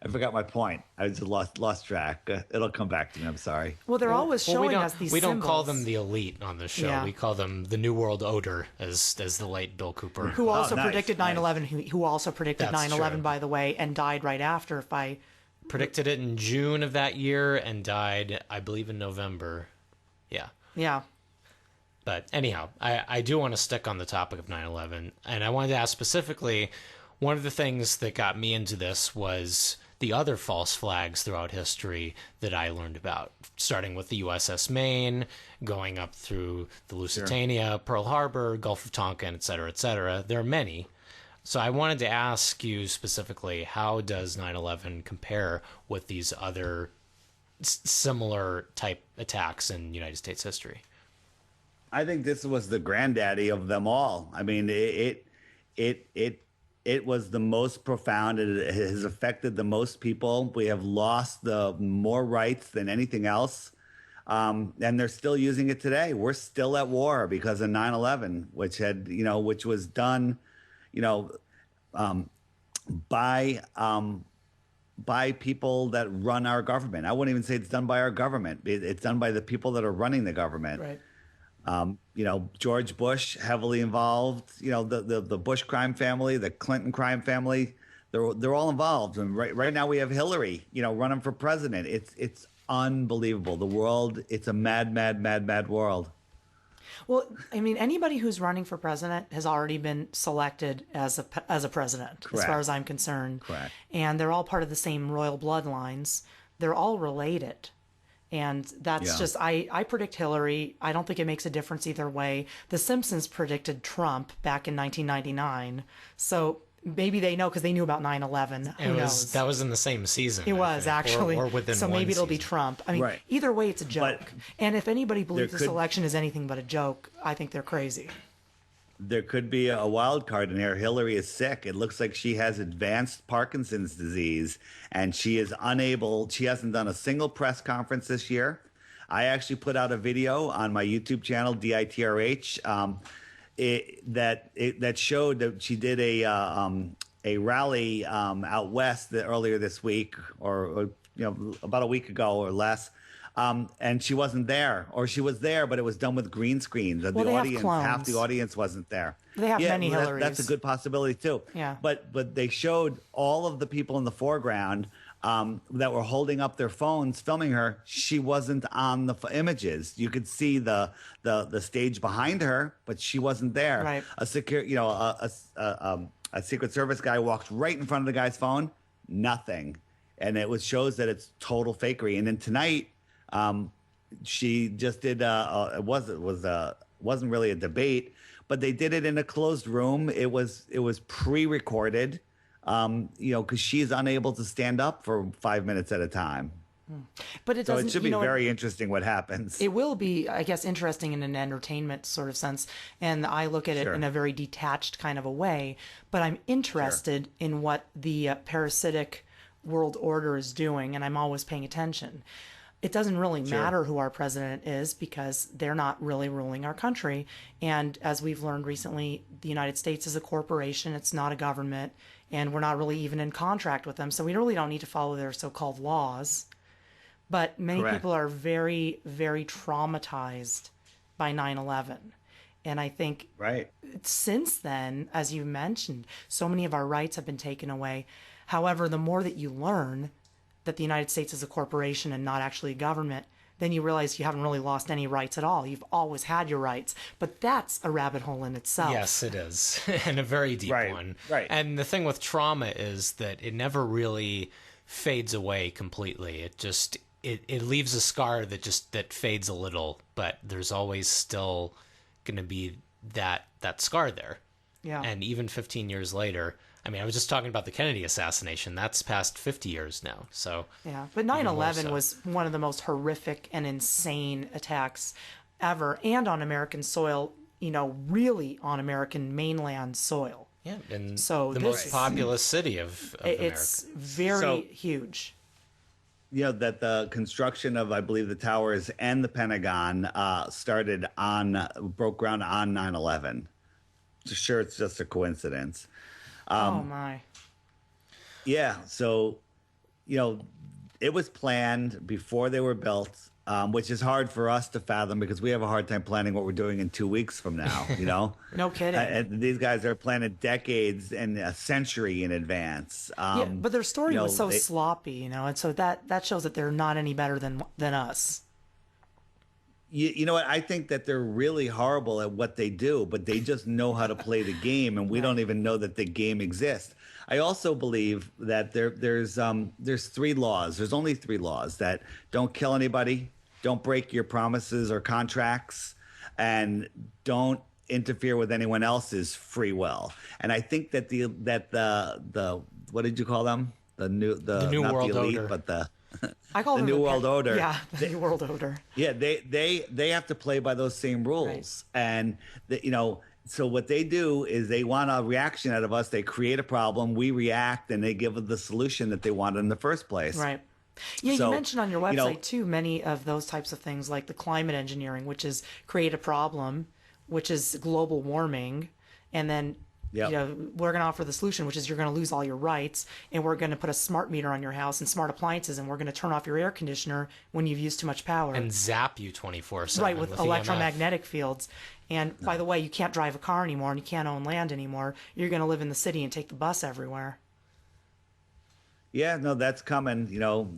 I forgot my point. I just lost track. It'll come back to me. I'm sorry. Well, they're always showing us these We don't symbols. call them the elite on this show. Yeah. We call them the New World Order, as the late Bill Cooper. Who also predicted 9/11, who also predicted 9/11, by the way, and died right after. Predicted it in June of that year and died, I believe, in November. Yeah. Yeah. But anyhow, I do want to stick on the topic of 9/11, and I wanted to ask specifically, one of the things that got me into this was the other false flags throughout history that I learned about, starting with the USS Maine, going up through the Lusitania, Pearl Harbor, Gulf of Tonkin, et cetera, et cetera. There are many. So I wanted to ask you specifically, how does 9/11 compare with these other similar type attacks in United States history? I think this was the granddaddy of them all. I mean, it was the most profound. It has affected the most people. We have lost the more rights than anything else. And they're still using it today. We're still at war because of 9/11, which was done, by people that run our government. I wouldn't even say it's done by our government. It's done by the people that are running the government. Right. George Bush heavily involved. The Bush crime family, the Clinton crime family. They're all involved. And right now we have Hillary, running for president. It's unbelievable. The world. It's a mad, mad, mad, mad world. Well, I mean, anybody who's running for president has already been selected as a president, Correct. as far as I'm concerned. Correct. And they're all part of the same royal bloodlines. They're all related. And that's just, I predict Hillary. I don't think it makes a difference either way. The Simpsons predicted Trump back in 1999. So maybe they know because they knew about 9/11. Who knows? That was in the same season. It was actually. or within so one maybe it'll be season. Trump. I mean, Right. either way, it's a joke. But and if anybody believes there this could- election is anything but a joke, I think they're crazy. There could be a wild card in here. Hillary is sick. It looks like she has advanced Parkinson's disease, and she is unable. She hasn't done a single press conference this year. I actually put out a video on my YouTube channel, DITRH, that showed that she did a rally out west earlier this week, or about a week ago or less. And she wasn't there, or she was there, but it was done with green screens. The Well, they have audience, clones. half the audience wasn't there. They have many well, Hillarys. that's a good possibility too. Yeah. But they showed all of the people in the foreground that were holding up their phones, filming her. She wasn't on the images. You could see the stage behind her, but she wasn't there. Right. A Secret Service guy walked right in front of the guy's phone. Nothing, and shows that it's total fakery. And then tonight, she just did. It wasn't really a debate, but they did it in a closed room. It was pre-recorded. Because she's unable to stand up for 5 minutes at a time. But it So doesn't. it should be very interesting what happens. It will be, I guess, interesting in an entertainment sort of sense. And I look at it Sure. in a very detached kind of a way. But I'm interested in what the parasitic world order is doing, and I'm always paying attention. It doesn't really matter who our president is because they're not really ruling our country. And as we've learned recently, the United States is a corporation. It's not a government. And we're not really even in contract with them. So we really don't need to follow their so-called laws. But many Correct. people are very, very traumatized by 9/11. And I think Right. since then, as you mentioned, so many of our rights have been taken away. However, the more that you learn that the United States is a corporation and not actually a government, then you realize you haven't really lost any rights at all. You've always had your rights. But that's a rabbit hole in itself. Yes, it is. And a very deep Right, one. right. And the thing with trauma is that it never really fades away completely. It just it leaves a scar that fades a little, but there's always still going to be that scar there. Yeah. And even 15 years later, I mean, I was just talking about the Kennedy assassination. That's past 50 years now. So Yeah, but 9/11 so. was one of the most horrific and insane attacks ever, and on American soil, really on American mainland soil. yeah, and So the this- most populous city of America. It's very So- huge. That the construction of, I believe, the towers and the Pentagon broke ground on 9/11. Sure, it's just a coincidence. Oh my. Yeah, so it was planned before they were built, which is hard for us to fathom because we have a hard time planning what we're doing in 2 weeks from now. No kidding. And these guys are planning decades and a century in advance. Yeah, but their story was so they- sloppy, and so that shows that they're not any better than us. You know what? I think that they're really horrible at what they do, but they just know how to play the game, and we don't even know that the game exists. I also believe that there's three laws. There's only three laws: that don't kill anybody, don't break your promises or contracts, and don't interfere with anyone else's free will. And I think that the what did you call them? The New not world the elite, order. but the I call the them new world order. Yeah, the new world order. Yeah, they have to play by those same rules, Right. and so what they do is they want a reaction out of us. They create a problem, we react, and they give the solution that they wanted in the first place. Right. Yeah, So, you mentioned on your you know- website too many of those types of things like the climate engineering, which is create a problem, which is global warming, and then Yep. we're going to offer the solution, which is you're going to lose all your rights, and we're going to put a smart meter on your house and smart appliances, and we're going to turn off your air conditioner when you've used too much power. And zap you 24/7. Right, with EMF. electromagnetic fields. And by the way, you can't drive a car anymore and you can't own land anymore. You're going to live in the city and take the bus everywhere. Yeah, no, that's coming.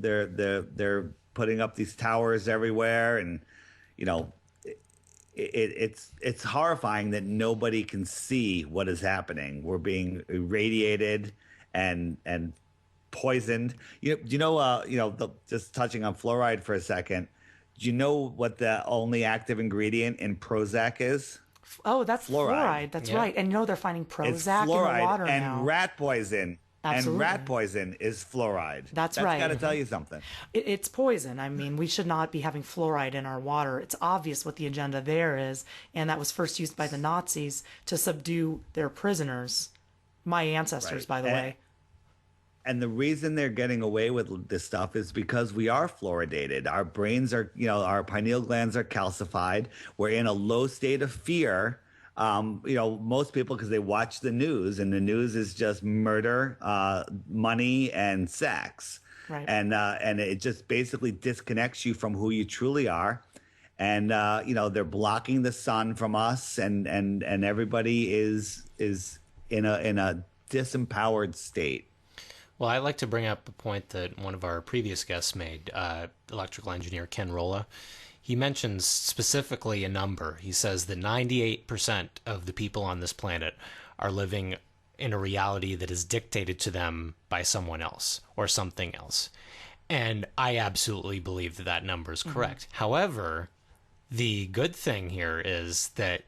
They're putting up these towers everywhere, and it's horrifying that nobody can see what is happening. We're being irradiated and poisoned. Just touching on fluoride for a second. Do you know what the only active ingredient in Prozac is? Oh, that's fluoride. That's Yeah. right. And they're finding It's Prozac in the fluoride water and now. rat poison. Absolutely. And rat poison is fluoride. That's That's right. got to tell you something. It's poison. I mean, we should not be having fluoride in our water. It's obvious what the agenda there is, and that was first used by the Nazis to subdue their prisoners. My ancestors, Right. by the way. And the reason they're getting away with this stuff is because we are fluoridated. Our brains are, our pineal glands are calcified. We're in a low state of fear. Most people, because they watch the news, and the news is just murder, money, and sex. Right. And it just basically disconnects you from who you truly are. And they're blocking the sun from us, and everybody is in a disempowered state. Well, I'd like to bring up a point that one of our previous guests made, electrical engineer Ken Rolla. He mentions specifically a number. He says that 98% of the people on this planet are living in a reality that is dictated to them by someone else or something else. And I absolutely believe that that number is correct. However, the good thing here is that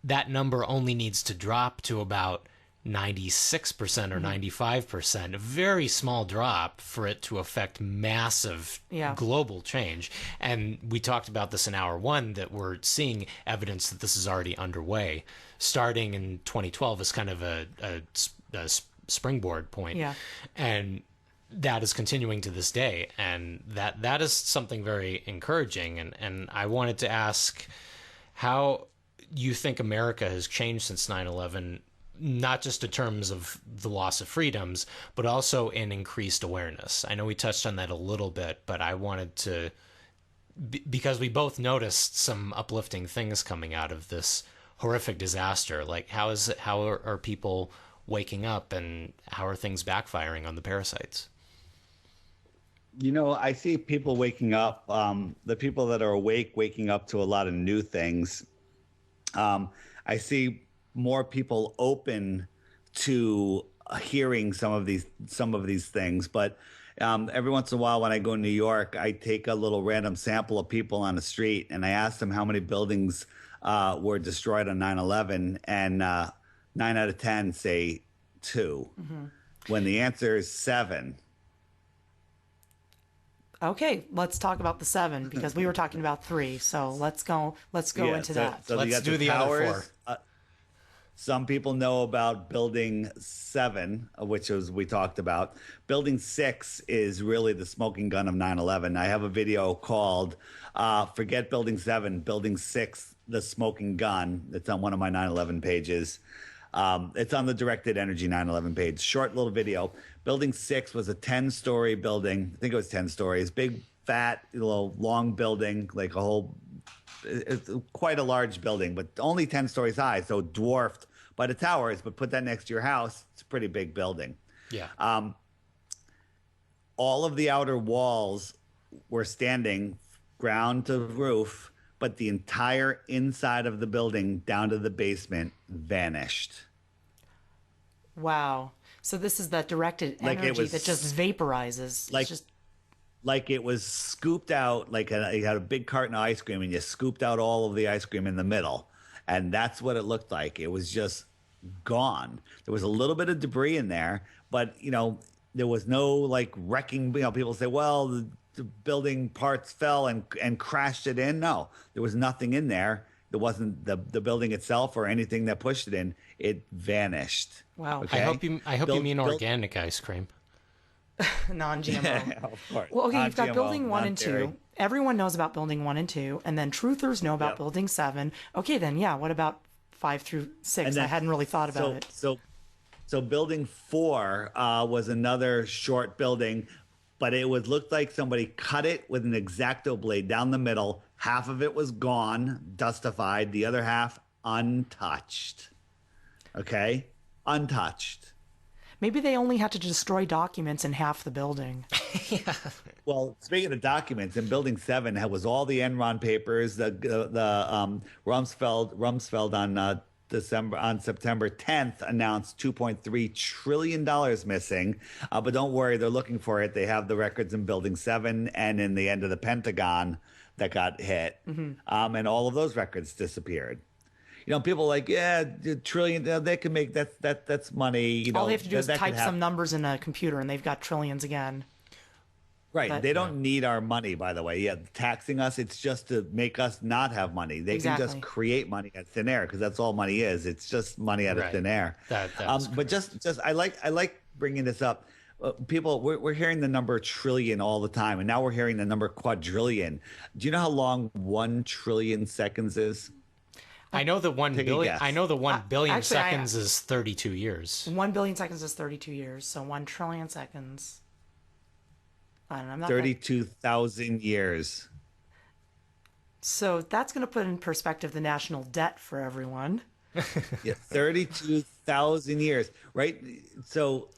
that number only needs to drop to about 96% or 95%, a very small drop for it to affect massive global change. And we talked about this in hour one, that we're seeing evidence that this is already underway. Starting in 2012 is kind of a springboard point. Yeah. And that is continuing to this day. And that is something very encouraging. And I wanted to ask how you think America has changed since 9/11, not just in terms of the loss of freedoms, but also in increased awareness. I know we touched on that a little bit, but I wanted to, because we both noticed some uplifting things coming out of this horrific disaster. Like, how are people waking up, and how are things backfiring on the parasites? I see people waking up, the people that are awake, waking up to a lot of new things. I see more people open to hearing some of these things, but every once in a while when I go to New York, I take a little random sample of people on the street, and I ask them how many buildings were destroyed on 9/11, and 9 out of 10 say 2, when the answer is 7. Okay, let's talk about the 7, because we were talking about 3. So let's go into that. So Let's do the other 4. Some people know about building 7, which we talked about. Building 6 is really the smoking gun of 9/11. I have a video called Forget Building 7, Building 6, the smoking gun. It's on one of my 9/11 pages. It's on the Directed Energy 9/11 page. Short little video. Building 6 was a 10-story building. I think it was 10 stories. Big, fat, long building, like a whole. It's quite a large building, but only 10 stories high, so dwarfed by the towers. But put that next to your house, it's a pretty big building. Yeah. All of the outer walls were standing, ground to roof, but the entire inside of the building down to the basement vanished. Wow. So this is that directed Like it energy was that just vaporizes. like It's just like it was scooped out, like you had a big carton of ice cream and you scooped out all of the ice cream in the middle. And that's what it looked like. It was just gone. There was a little bit of debris in there, but there was no like wrecking. People say, well, the building parts fell and crashed it in. No, there was nothing in there. There wasn't the building itself or anything that pushed it in. It vanished. wow. Okay? I hope you mean organic ice cream. Non-GMO. Yeah, of course. Well, okay, you've got Non-GMO, building 1 and non-dairy. 2. Everyone knows about building 1 and 2, and then truthers know about Yep. building 7. Okay, then yeah, what about 5 through 6? And then- I hadn't really thought about it. So building 4 was another short building, but it looked like somebody cut it with an X-Acto blade down the middle. Half of it was gone, dustified. The other half untouched. Okay, untouched. Maybe they only had to destroy documents in half the building. Well, speaking of documents, in Building 7 was all the Enron papers. The Rumsfeld on September 10th announced $2.3 trillion missing. But don't worry, they're looking for it. They have the records in Building 7 and in the end of the Pentagon that got hit. And all of those records disappeared. People are like, yeah, the trillion, they can make that's money. All they have to do is that type could some numbers in a computer, and they've got trillions again. Right. But- They don't need our money, by the way. Yeah, taxing us, it's just to make us not have money. They can Exactly. just create money out of thin air because that's all money is. It's just money out of Right. thin air. That is but just I like bringing this up. People, we're hearing the number trillion all the time, and now we're hearing the number quadrillion. Do you know how long 1 trillion seconds is? I know the 1 Take a billion. guess. I know the 1 billion actually, I- seconds is 32 years. 1 billion seconds is 32 years, so 1 trillion seconds. I don't know. I'm not 32,000 years. So that's going to put in perspective the national debt for everyone. Yeah, 32,000 years, right? So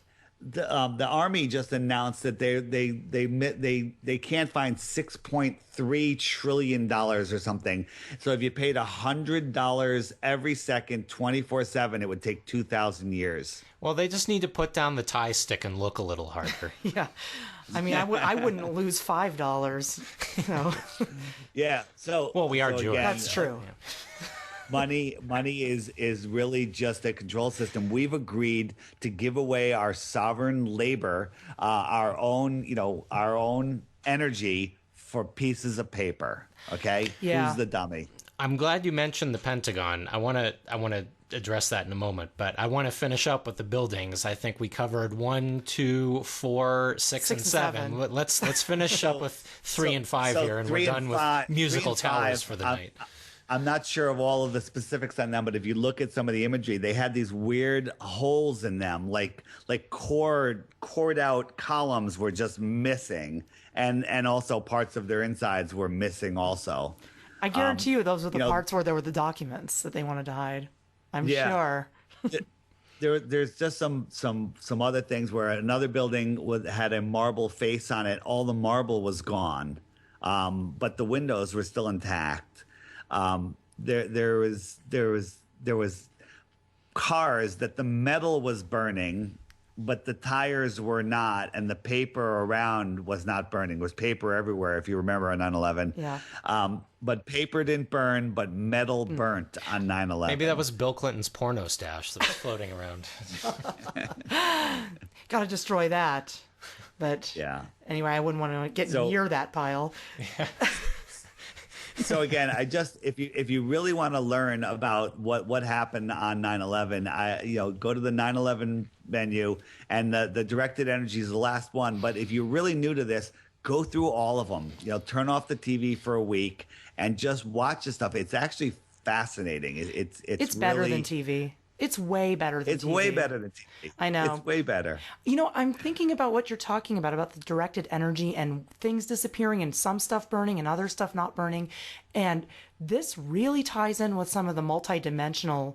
the Army just announced that they can't find $6.3 trillion or something. So if you paid $100 every second, 24/7, it would take 2,000 years. Well, they just need to put down the tie stick and look a little harder. Yeah. I mean, I wouldn't lose $5. Yeah. So Well, we are Jewish. again, That's true. money is really just a control system. We've agreed to give away our sovereign labor, our own energy for pieces of paper. Okay. Yeah. Who's the dummy? I'm glad you mentioned the Pentagon. I want to address that in a moment, but I want to finish up with the buildings. I think we covered 1, 2, 4, 6, and 7. Let's finish up with 3 and 5 here, and we're done with musical towers for the night. I'm not sure of all of the specifics on them, but if you look at some of the imagery, they had these weird holes in them, like cored out columns were just missing, and also parts of their insides were missing also. I guarantee you those are the parts where there were the documents that they wanted to hide. I'm sure. There's just some other things where another building had a marble face on it. All the marble was gone, but the windows were still intact. There was cars that the metal was burning, but the tires were not, and the paper around was not burning. There was paper everywhere, if you remember, on 9/11. Yeah. But paper didn't burn, but metal burnt on 9/11. Maybe that was Bill Clinton's porno stash that was floating around. Got to destroy that. But Yeah. anyway, I wouldn't want to get near that pile. So again, if you really want to learn about what happened on 9/11, go to the 9/11 menu, and the directed energy is the last one. But if you're really new to this, go through all of them. Turn off the TV for a week and just watch the stuff. It's actually fascinating. It's Better really, than TV. It's way better than It's TV. way better than TV. I know. It's way better. I'm thinking about what you're talking about the directed energy and things disappearing and some stuff burning and other stuff not burning. And this really ties in with some of the multidimensional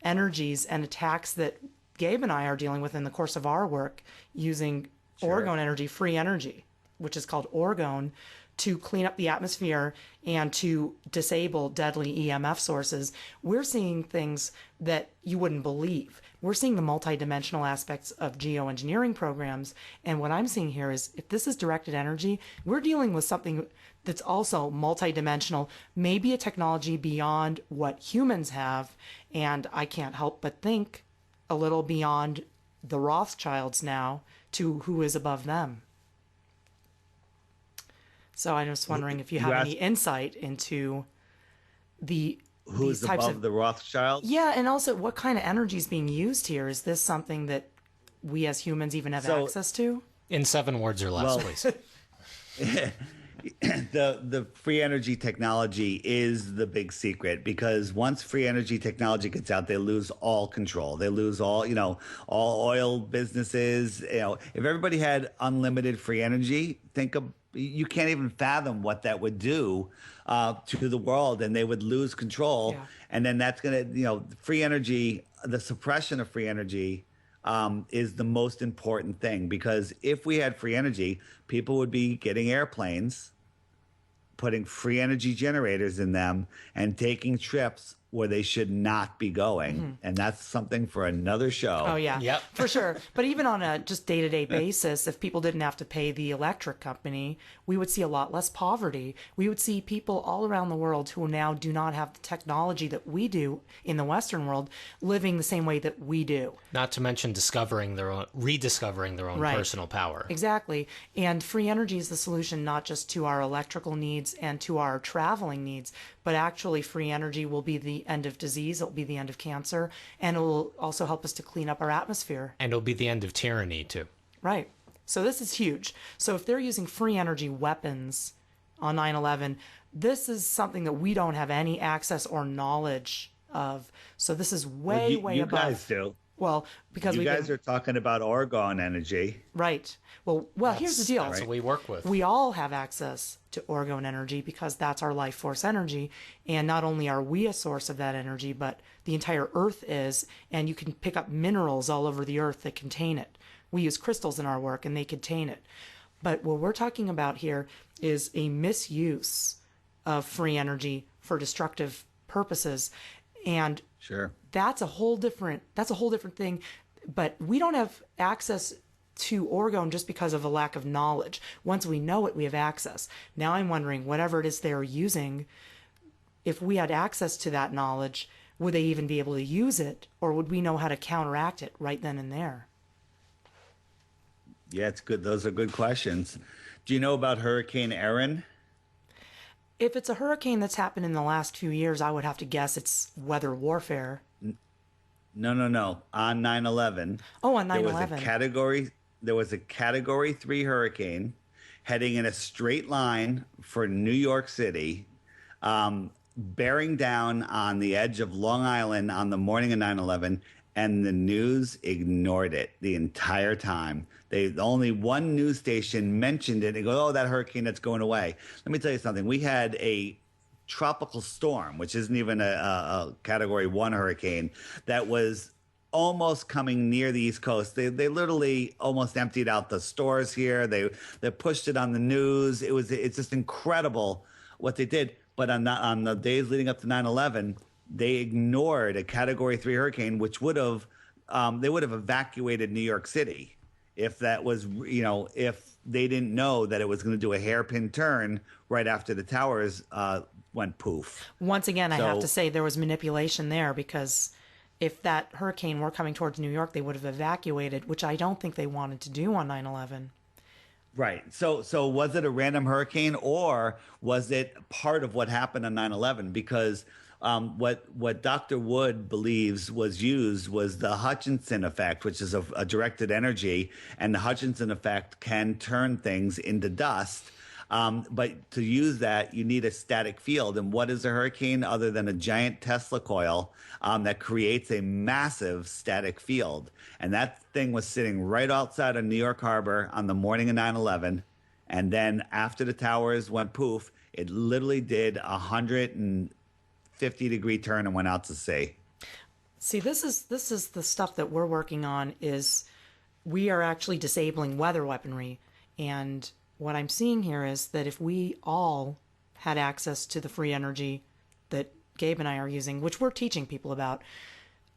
energies and attacks that Gabe and I are dealing with in the course of our work using orgone energy, free energy, which is called orgone, to clean up the atmosphere and to disable deadly EMF sources, we're seeing things that you wouldn't believe. We're seeing the multidimensional aspects of geoengineering programs. And what I'm seeing here is if this is directed energy, we're dealing with something that's also multidimensional, maybe a technology beyond what humans have. And I can't help but think a little beyond the Rothschilds now to who is above them. So I'm just wondering if you have any insight into who's these types above the Rothschilds? Yeah, and also what kind of energy is being used here? Is this something that we as humans even have access to? In 7 words or less, please. The free energy technology is the big secret, because once free energy technology gets out, they lose all control. They lose all oil businesses. If everybody had unlimited free energy, you can't even fathom what that would do to the world, and they would lose control. Yeah. And then that's going to, free energy, the suppression of free energy is the most important thing, because if we had free energy, people would be getting airplanes, putting free energy generators in them, and taking trips where they should not be going. Mm-hmm. And that's something for another show. Oh, yeah. Yep. For sure. But even on a just day-to-day basis, if people didn't have to pay the electric company, we would see a lot less poverty. We would see people all around the world who now do not have the technology that we do in the Western world living the same way that we do. Not to mention rediscovering their own right. personal power. Exactly. And free energy is the solution not just to our electrical needs and to our traveling needs, but actually free energy will be the end of disease, it'll be the end of cancer, and it will also help us to clean up our atmosphere. And it'll be the end of tyranny, too. Right. So this is huge. So if they're using free energy weapons on 9/11, this is something that we don't have any access or knowledge of. So this is way above. You guys do. Well, because you guys are talking about Oregon energy. Right. Well, here's the deal. That's what we work with. We all have access to Oregon energy because that's our life force energy. And not only are we a source of that energy, but the entire earth is. And you can pick up minerals all over the earth that contain it. We use crystals in our work and they contain it. But what we're talking about here is a misuse of free energy for destructive purposes. And sure, that's a whole different thing. But we don't have access to Oregon just because of a lack of knowledge. Once we know it, we have access. Now I'm wondering, whatever it is they're using, if we had access to that knowledge, would they even be able to use it, or would we know how to counteract it right then and there? Yeah, it's good. Those are good questions. Do you know about Hurricane Erin? If it's a hurricane that's happened in the last few years, I would have to guess it's weather warfare. No. On 9/11. Oh, on 9/11. There was a Category 3 hurricane heading in a straight line for New York City, bearing down on the edge of Long Island on the morning of 9/11, and the news ignored it the entire time. Only one news station mentioned it. They go, "Oh, that hurricane that's going away." Let me tell you something. We had a tropical storm, which isn't even a Category 1 hurricane, that was almost coming near the East Coast. They literally almost emptied out the stores here. They pushed it on the news. It's just incredible what they did. But on the days leading up to 9/11, they ignored a Category 3 hurricane, which they would have evacuated New York City if that was, if they didn't know that it was going to do a hairpin turn right after the towers went poof. Once again, I have to say there was manipulation there, because if that hurricane were coming towards New York, they would have evacuated, which I don't think they wanted to do on 9/11. Right. So was it a random hurricane, or was it part of what happened on 9/11? Because what Dr. Wood believes was used was the Hutchinson effect, which is a directed energy, and the Hutchinson effect can turn things into dust. But to use that, you need a static field. And what is a hurricane other than a giant Tesla coil that creates a massive static field? And that thing was sitting right outside of New York Harbor on the morning of 9/11. And then after the towers went poof, it literally did a 150-degree turn and went out to sea. See, this is the stuff that we're working on. Is we are actually disabling weather weaponry, and what I'm seeing here is that if we all had access to the free energy that Gabe and I are using, which we're teaching people about,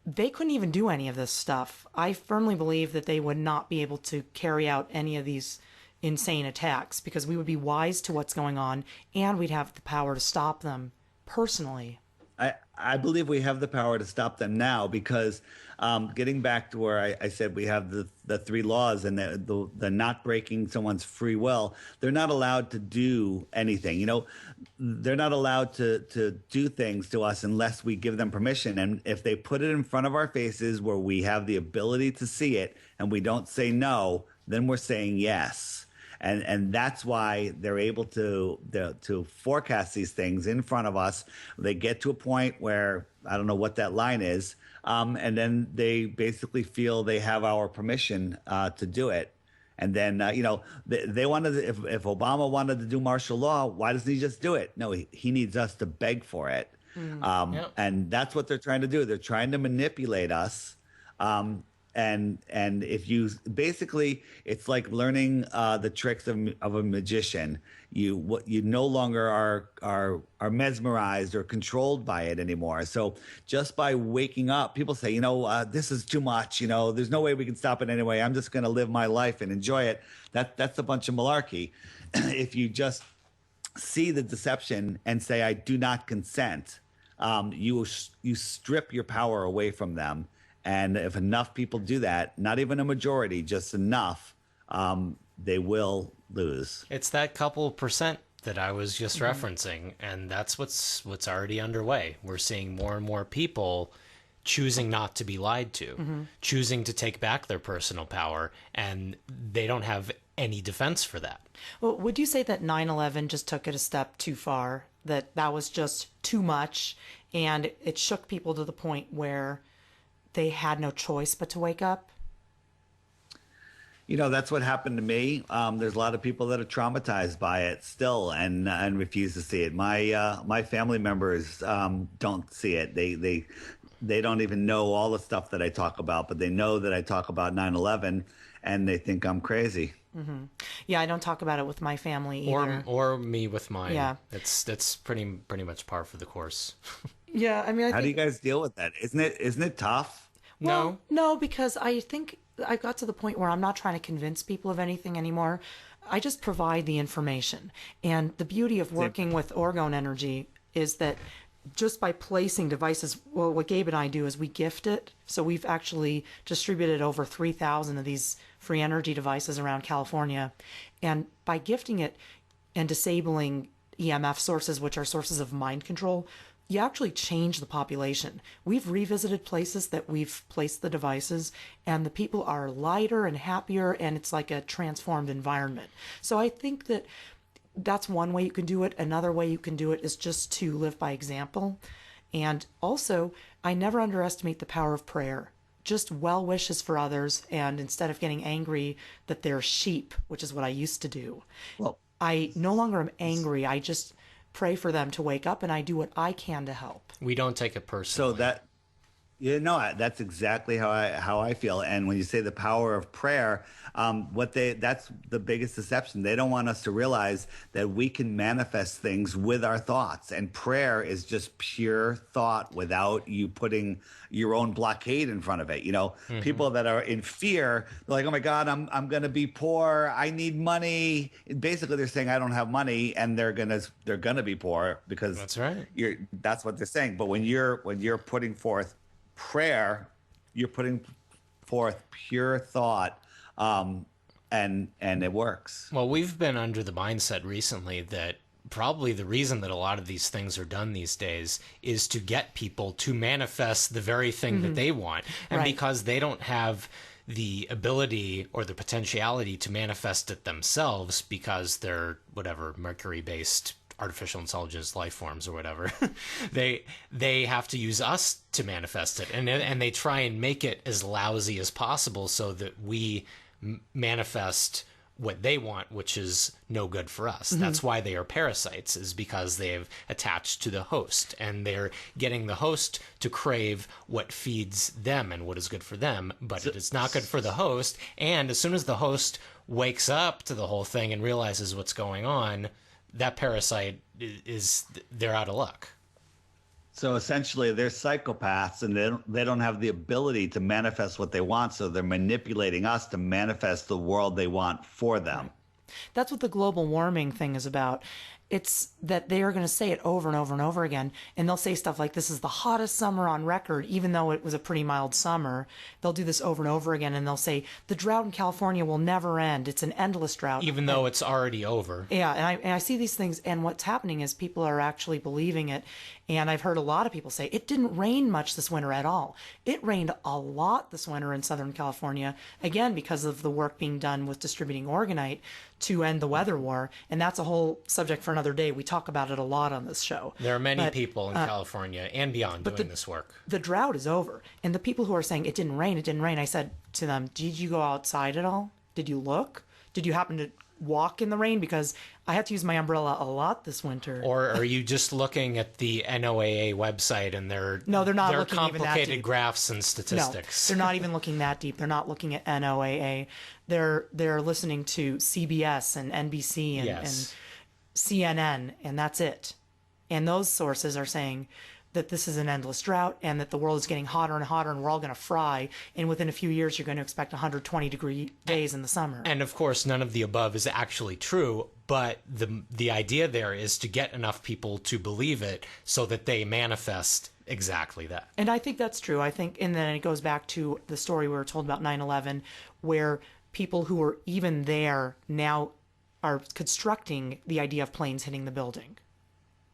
they couldn't even do any of this stuff. I firmly believe that they would not be able to carry out any of these insane attacks because we would be wise to what's going on and we'd have the power to stop them personally. I believe we have the power to stop them now because getting back to where I said we have the three laws and the not breaking someone's free will, they're not allowed to do anything. They're not allowed to do things to us unless we give them permission. And if they put it in front of our faces where we have the ability to see it and we don't say no, then we're saying yes. And that's why they're able to forecast these things in front of us. They get to a point where I don't know what that line is, and then they basically feel they have our permission to do it. And then they wanted if Obama wanted to do martial law, why doesn't he just do it? No, he needs us to beg for it, and that's what they're trying to do. They're trying to manipulate us. And if you basically, it's like learning the tricks of a magician. You no longer are mesmerized or controlled by it anymore. So just by waking up, people say, this is too much. There's no way we can stop it anyway. I'm just going to live my life and enjoy it. That's a bunch of malarkey. If you just see the deception and say, I do not consent, you strip your power away from them. And if enough people do that, not even a majority, just enough, they will lose. It's that couple percent that I was just referencing, and that's what's already underway. We're seeing more and more people choosing not to be lied to, choosing to take back their personal power, and they don't have any defense for that. Well, would you say that 9/11 just took it a step too far, that was just too much, and it shook people to the point where they had no choice but to wake up? That's what happened to me. There's a lot of people that are traumatized by it still and refuse to see it. My family members don't see it. They don't even know all the stuff that I talk about, but they know that I talk about 9/11 and they think I'm crazy. Mm-hmm. Yeah, I don't talk about it with my family either. Or me with mine. Yeah. That's pretty much par for the course. Yeah, I mean, how do you guys deal with that? Isn't it tough? Well, no, because I think I got to the point where I'm not trying to convince people of anything anymore. I just provide the information. And the beauty of working with orgone energy is that just by placing devices, well, what Gabe and I do is we gift it. So we've actually distributed over 3,000 of these free energy devices around California. And by gifting it and disabling EMF sources, which are sources of mind control, you actually change the population. We've revisited places that we've placed the devices, and the people are lighter and happier, and it's like a transformed environment. So I think that that's one way you can do it. Another way you can do it is just to live by example. And also, I never underestimate the power of prayer. Just well wishes for others, and instead of getting angry that they're sheep, which is what I used to do, I no longer am angry. I just pray for them to wake up, and I do what I can to help. We don't take it personally. So that's exactly how I feel. And when you say the power of prayer, that's the biggest deception. They don't want us to realize that we can manifest things with our thoughts, and prayer is just pure thought without you putting your own blockade in front of it. People that are in fear, they're like, oh my God, I'm going to be poor. I need money. Basically, they're saying I don't have money, and they're gonna be poor because that's right. That's what they're saying. But when you're putting forth prayer, you're putting forth pure thought, and it works. Well, we've been under the mindset recently that probably the reason that a lot of these things are done these days is to get people to manifest the very thing that they want. And because they don't have the ability or the potentiality to manifest it themselves because they're Mercury-based artificial intelligence life forms or whatever, they have to use us to manifest it, and they try and make it as lousy as possible so that we manifest what they want, which is no good for us. That's why they are parasites, is because they've attached to the host, and they're getting the host to crave what feeds them and what is good for them, but it is not good for the host. And as soon as the host wakes up to the whole thing and realizes what's going on, that parasite they're out of luck. So essentially, they're psychopaths, and they don't have the ability to manifest what they want. So they're manipulating us to manifest the world they want for them. That's what the global warming thing is about. It's that they are going to say it over and over and over again. And they'll say stuff like, this is the hottest summer on record, even though it was a pretty mild summer. They'll do this over and over again. And they'll say, the drought in California will never end. It's an endless drought. Even though it's already over. Yeah. And I see these things. And what's happening is people are actually believing it. And I've heard a lot of people say, it didn't rain much this winter at all. It rained a lot this winter in Southern California, again, because of the work being done with distributing Organite to end the weather war. And that's a whole subject for another day. We talk about it a lot on this show. There are many people in California and beyond doing this work. The drought is over. And the people who are saying it didn't rain, I said to them, did you go outside at all? Did you look? Did you happen to walk in the rain? Because I had to use my umbrella a lot this winter. Or are you just looking at the NOAA website and they're not looking even that complicated deep. Graphs and statistics? No, they're not even looking that deep. They're not looking at NOAA. They're listening to CBS and NBC and CNN, and that's it. And those sources are saying that this is an endless drought and that the world is getting hotter and hotter and we're all going to fry. And within a few years, you're going to expect 120-degree days in the summer. And of course, none of the above is actually true. But the idea there is to get enough people to believe it so that they manifest exactly that. And I think that's true. I think, and then it goes back to the story we were told about 9/11, where people who were even there now are constructing the idea of planes hitting the building,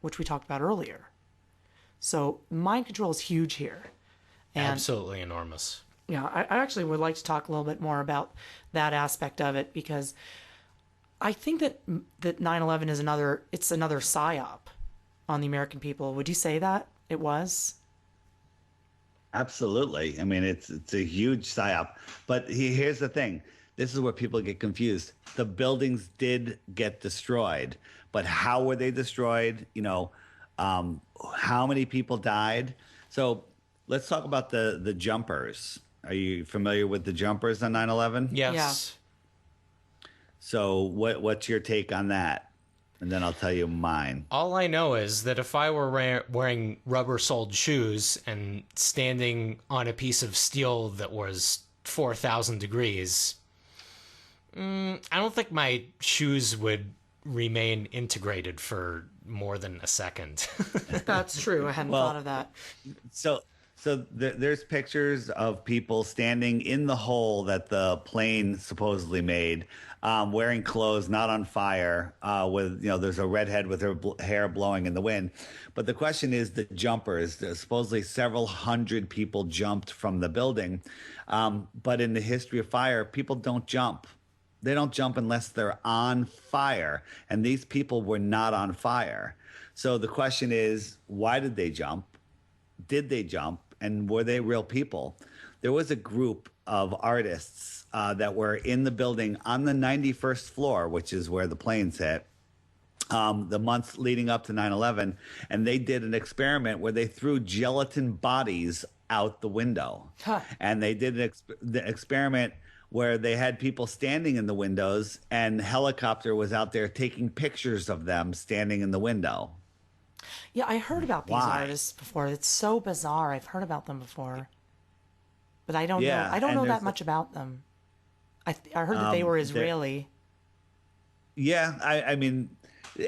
which we talked about earlier. So mind control is huge here. And absolutely enormous. Yeah, I actually would like to talk a little bit more about that aspect of it, because I think that 9/11 is another psyop on the American people. Would you say that it was? Absolutely. I mean, it's a huge psyop. But here's the thing. This is where people get confused. The buildings did get destroyed, but how were they destroyed? How many people died? So let's talk about the jumpers. Are you familiar with the jumpers on 9/11? Yes. Yeah. So what's your take on that? And then I'll tell you mine. All I know is that if I were wearing rubber-soled shoes and standing on a piece of steel that was 4,000 degrees, I don't think my shoes would remain integrated for more than a second. That's true. I hadn't thought of that. So there's pictures of people standing in the hole that the plane supposedly made, wearing clothes not on fire, with there's a redhead with her hair blowing in the wind. But the question is the jumpers. Supposedly several hundred people jumped from the building, but in the history of fire, people don't jump. They don't jump unless they're on fire, and these people were not on fire. So the question is, why did they jump? Did they jump? And were they real people? There was a group of artists that were in the building on the 91st floor, which is where the planes hit, the months leading up to 9/11, and they did an experiment where they threw gelatin bodies out the window. Huh. And they did the experiment where they had people standing in the windows, and helicopter was out there taking pictures of them standing in the window. Yeah, I heard about these artists before. It's so bizarre. I've heard about them before, but I don't know. I don't know that much about them. I heard that they were Israeli. I mean,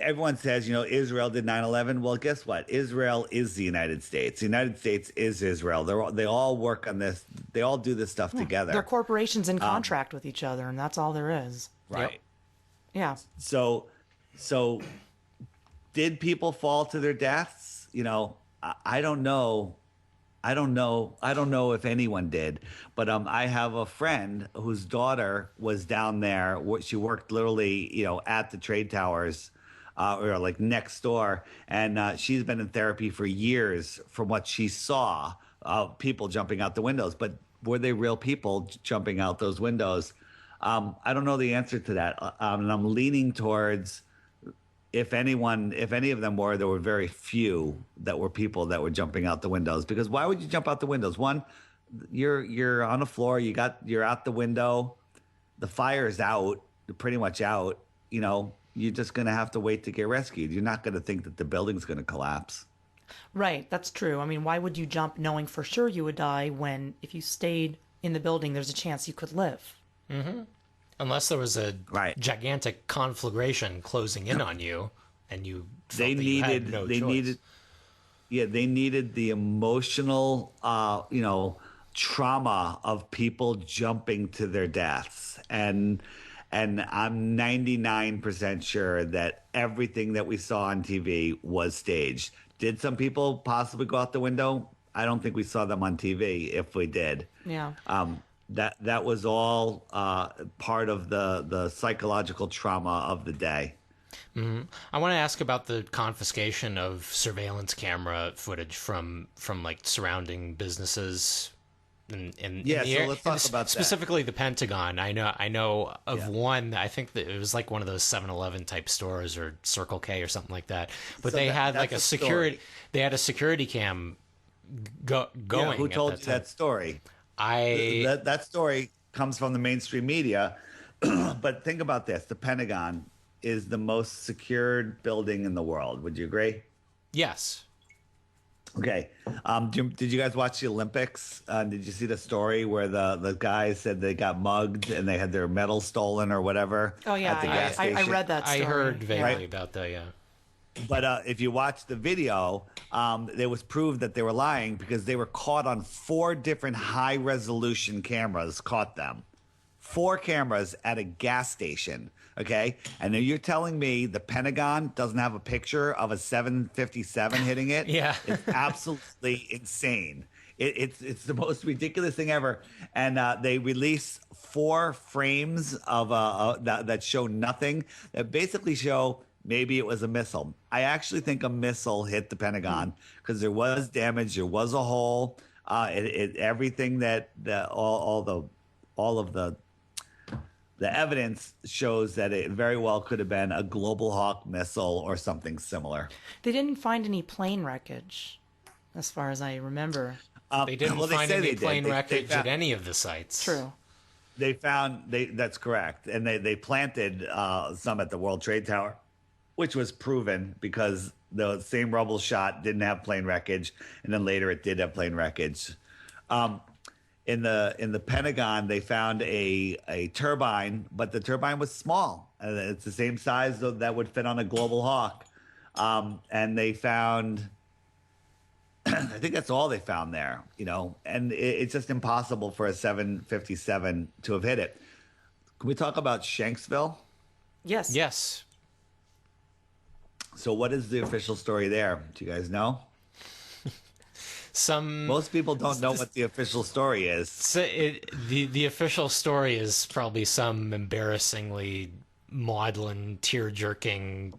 everyone says, Israel did 9/11. Well, guess what? Israel is the United States. The United States is Israel. They all work on this. They all do this stuff together. They're corporations in contract with each other, and that's all there is. Right. Yep. Yeah. So did people fall to their deaths? I don't know. I don't know if anyone did, but I have a friend whose daughter was down there. She worked literally, at the trade towers, or like next door, and she's been in therapy for years. From what she saw, people jumping out the windows, but were they real people jumping out those windows? I don't know the answer to that, and I'm leaning towards. If any of them were, there were very few that were people that were jumping out the windows. Because why would you jump out the windows? One, you're on the floor, you're out the window, the fire's out. pretty much out, you're just going to have to wait to get rescued. You're not going to think that the building's going to collapse. Right, that's true. I mean, why would you jump knowing for sure you would die when if you stayed in the building, there's a chance you could live? Mm-hmm. Unless there was a gigantic conflagration closing in on you, and you felt you had no choice. They needed the emotional, trauma of people jumping to their deaths, and I'm 99% sure that everything that we saw on TV was staged. Did some people possibly go out the window? I don't think we saw them on TV. If we did, yeah. That was all part of the psychological trauma of the day. Mm-hmm. I want to ask about the confiscation of surveillance camera footage from like surrounding businesses. Let's talk about specifically the Pentagon. I know of one. I think that it was like one of those 7-Eleven type stores or Circle K or something like that. But they had like a security. Story. They had a security cam going. Yeah, who told you that story? That story comes from the mainstream media. But think about this: the Pentagon is the most secured building in the world. Would you agree? Yes. Okay. Did you guys watch the Olympics? Did you see the story where the guys said they got mugged and they had their medal stolen or whatever? Oh, yeah. At the gas station? I read that story. I heard vaguely about that, yeah. But if you watch the video, it was proved that they were lying because they were caught on 4 different high-resolution cameras, caught them. 4 cameras at a gas station, okay? And then you're telling me the Pentagon doesn't have a picture of a 757 hitting it? Yeah. It's absolutely insane. It's the most ridiculous thing ever. And they release 4 frames of that show nothing, that basically show maybe it was a missile. I actually think a missile hit the Pentagon because there was damage, there was a hole. Everything that all of the evidence shows that it very well could have been a Global Hawk missile or something similar. They didn't find any plane wreckage, as far as I remember. They didn't find any plane wreckage at any of the sites. True. That's correct. And they planted some at the World Trade Tower, which was proven because the same rubble shot didn't have plane wreckage, and then later it did have plane wreckage. In the Pentagon, they found a turbine, but the turbine was small. It's the same size that would fit on a Global Hawk. And they found, I think that's all they found there, and it's just impossible for a 757 to have hit it. Can we talk about Shanksville? Yes. Yes. So what is the official story there? Do you guys know? Most people don't know what the official story is. So the official story is probably some embarrassingly maudlin, tear-jerking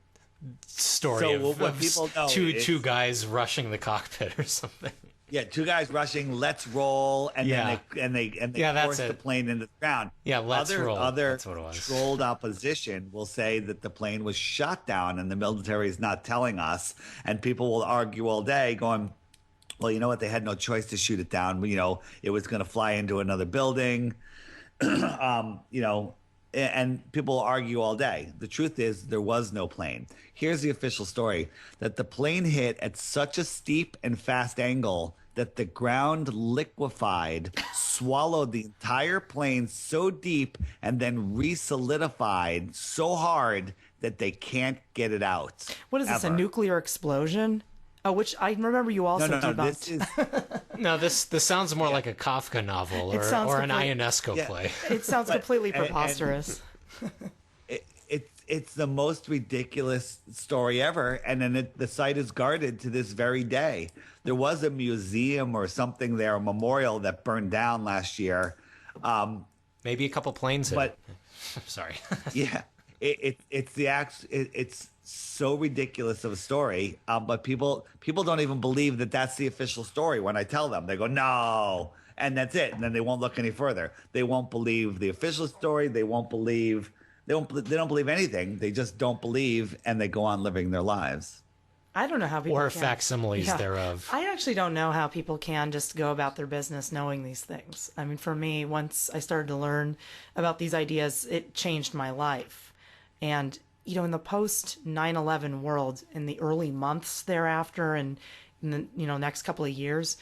story of people know two guys rushing the cockpit or something. Yeah, 2 guys rushing. Let's roll, and then they force the plane into the ground. Yeah, let's roll. Other that's what it was. Trolled opposition will say that the plane was shot down, and the military is not telling us. And people will argue all day, going, well, you know what? They had no choice to shoot it down. It was going to fly into another building, and people will argue all day. The truth is there was no plane. Here's the official story, that the plane hit at such a steep and fast angle that the ground liquefied, swallowed the entire plane so deep, and then re-solidified so hard that they can't get it out. What is this, a nuclear explosion? Oh, which I remember you also debunked. This sounds more like a Kafka novel or an Ionesco play. It sounds completely preposterous. It's the most ridiculous story ever, and then the site is guarded to this very day. There was a museum or something there, a memorial that burned down last year. Maybe a couple planes hit it. Sorry. Yeah, it's so ridiculous of a story, but people don't even believe that that's the official story. When I tell them, they go, no, and that's it, and then they won't look any further. They won't believe the official story. They don't believe anything. They just don't believe, and they go on living their lives. I don't know how people or can. facsimiles thereof. I actually don't know how people can just go about their business knowing these things. I mean, for me, once I started to learn about these ideas, it changed my life. And, in the post 9/11 world, in the early months thereafter and in the, next couple of years,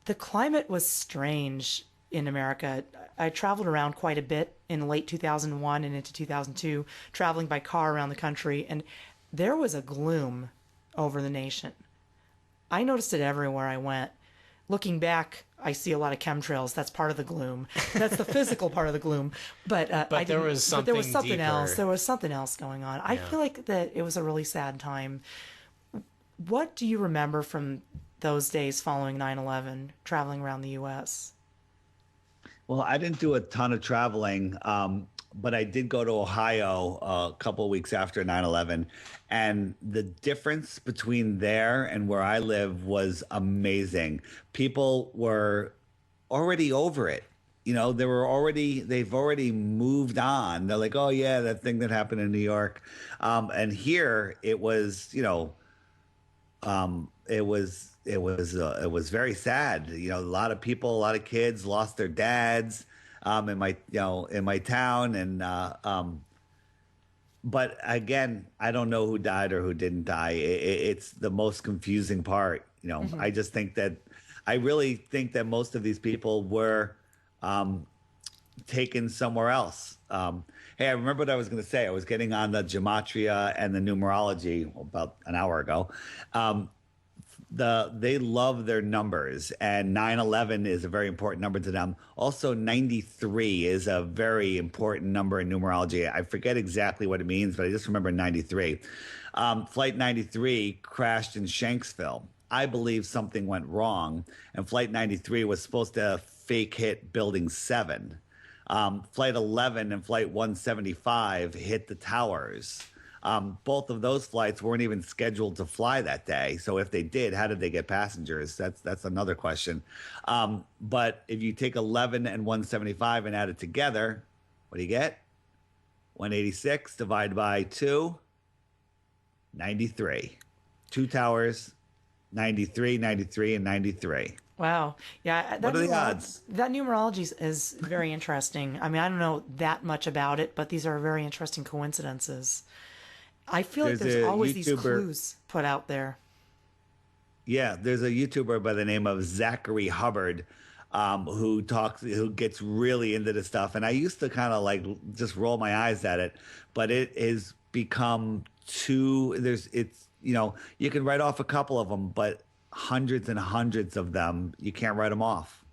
the climate was strange in America. I traveled around quite a bit in late 2001 and into 2002, traveling by car around the country, and there was a gloom over the nation. I noticed it everywhere I went. Looking back, I see a lot of chemtrails. That's part of the gloom. That's the physical part of the gloom. But there was something deeper. else. There was something else going on. I feel like that it was a really sad time. What do you remember from those days following 9/11, traveling around the U.S.? Well, I didn't do a ton of traveling, but I did go to Ohio a couple of weeks after 9/11. And the difference between there and where I live was amazing. People were already over it. They've already moved on. They're like, oh, yeah, that thing that happened in New York. And here it was, it was very sad. A lot of people, a lot of kids lost their dads in my town, and but again, I don't know who died or who didn't die. It's the most confusing part. Mm-hmm. I really think that most of these people were taken somewhere else. Hey, I remember what I was going to say. I was getting on the gematria and the numerology about an hour ago. They love their numbers, and 9/11 is a very important number to them. Also, 93 is a very important number in numerology. I forget exactly what it means, but I just remember 93. Flight 93 crashed in Shanksville. I believe something went wrong, and Flight 93 was supposed to fake hit Building 7. Flight 11 and Flight 175 hit the towers. Both of those flights weren't even scheduled to fly that day. So if they did, how did they get passengers? That's another question. But if you take 11 and 175 and add it together, what do you get? 186 divided by 2, 93. Two towers, 93, 93, and 93. Wow. Yeah. What are the odds? That numerology is very interesting. I mean, I don't know that much about it, but these are very interesting coincidences. I feel like there's always these clues put out there. Yeah, there's a YouTuber by the name of Zachary Hubbard who gets really into this stuff. And I used to kind of like just roll my eyes at it, but it has become you can write off a couple of them, but hundreds and hundreds of them, you can't write them off.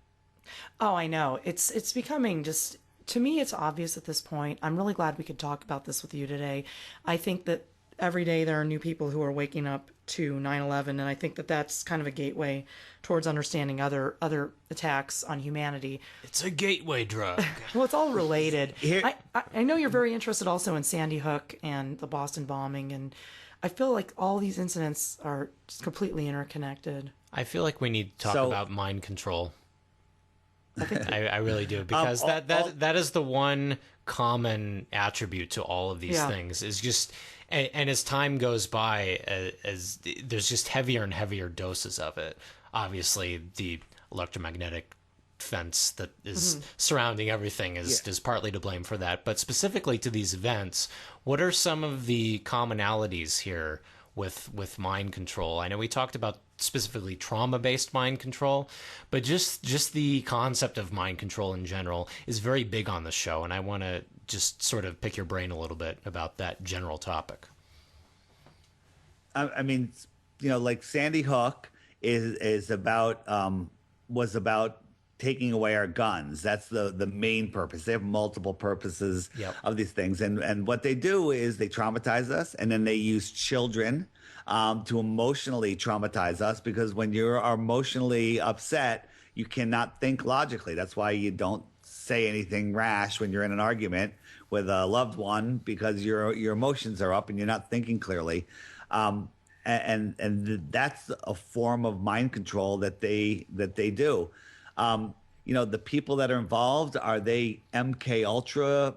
Oh, I know. It's becoming just, to me, it's obvious at this point. I'm really glad we could talk about this with you today. I think that every day there are new people who are waking up to 9/11, and I think that that's kind of a gateway towards understanding other attacks on humanity. It's a gateway drug. Well, it's all related. I know you're very interested also in Sandy Hook and the Boston bombing, and I feel like all these incidents are just completely interconnected. I feel like we need to talk about mind control. I really do, because that is the one common attribute to all of these things, is just, and as time goes by, as there's just heavier and heavier doses of it. Obviously, the electromagnetic fence that is surrounding everything is partly to blame for that. But specifically to these events, what are some of the commonalities here with mind control? I know we talked about specifically trauma-based mind control, but just the concept of mind control in general is very big on the show, and I want to just sort of pick your brain a little bit about that general topic. I mean, like Sandy Hook is about was about taking away our guns. That's the main purpose. They have multiple purposes of these things. And what they do is they traumatize us, and then they use children to emotionally traumatize us, because when you're emotionally upset, you cannot think logically. That's why you don't say anything rash when you're in an argument with a loved one, because your emotions are up and you're not thinking clearly. And that's a form of mind control that they do. The people that are involved, are they MK Ultra,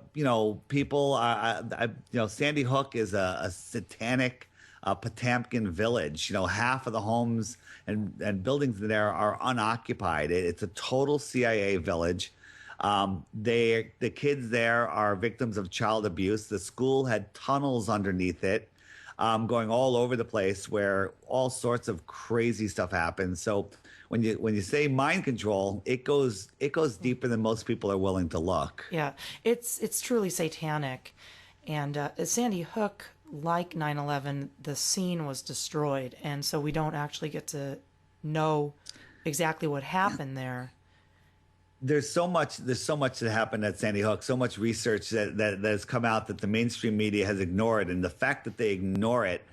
people? Sandy Hook is a satanic Potamkin Village. Half of the homes and buildings there are unoccupied. It's a total CIA village. The kids there are victims of child abuse. The school had tunnels underneath it, going all over the place, where all sorts of crazy stuff happens. So when you say mind control, it goes deeper than most people are willing to look. Yeah, it's truly satanic. And Sandy Hook, like 9/11, the scene was destroyed, and so we don't actually get to know exactly what happened there. There's so much that happened at Sandy Hook, so much research that has come out that the mainstream media has ignored, and the fact that they ignore it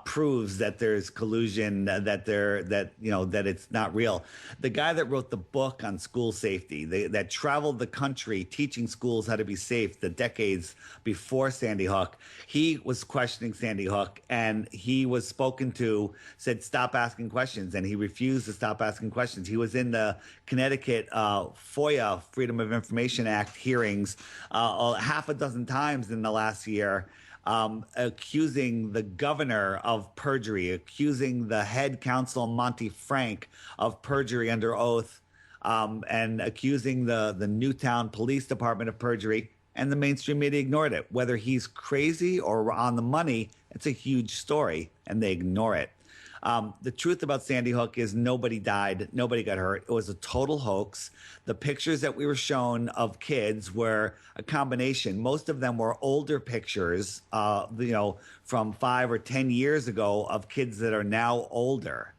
proves that there's collusion, that it's not real. The guy that wrote the book on school safety, that traveled the country teaching schools how to be safe the decades before Sandy Hook, he was questioning Sandy Hook, and he was spoken to, said stop asking questions, and he refused to stop asking questions. He was in the Connecticut FOIA, Freedom of Information Act hearings half a dozen times in the last year, accusing the governor of perjury, accusing the head counsel, Monty Frank, of perjury under oath, and accusing the Newtown Police Department of perjury. And the mainstream media ignored it. Whether he's crazy or on the money, it's a huge story, and they ignore it. The truth about Sandy Hook is nobody died. Nobody got hurt. It was a total hoax. The pictures that we were shown of kids were a combination. Most of them were older pictures, from 5 or 10 years ago of kids that are now older.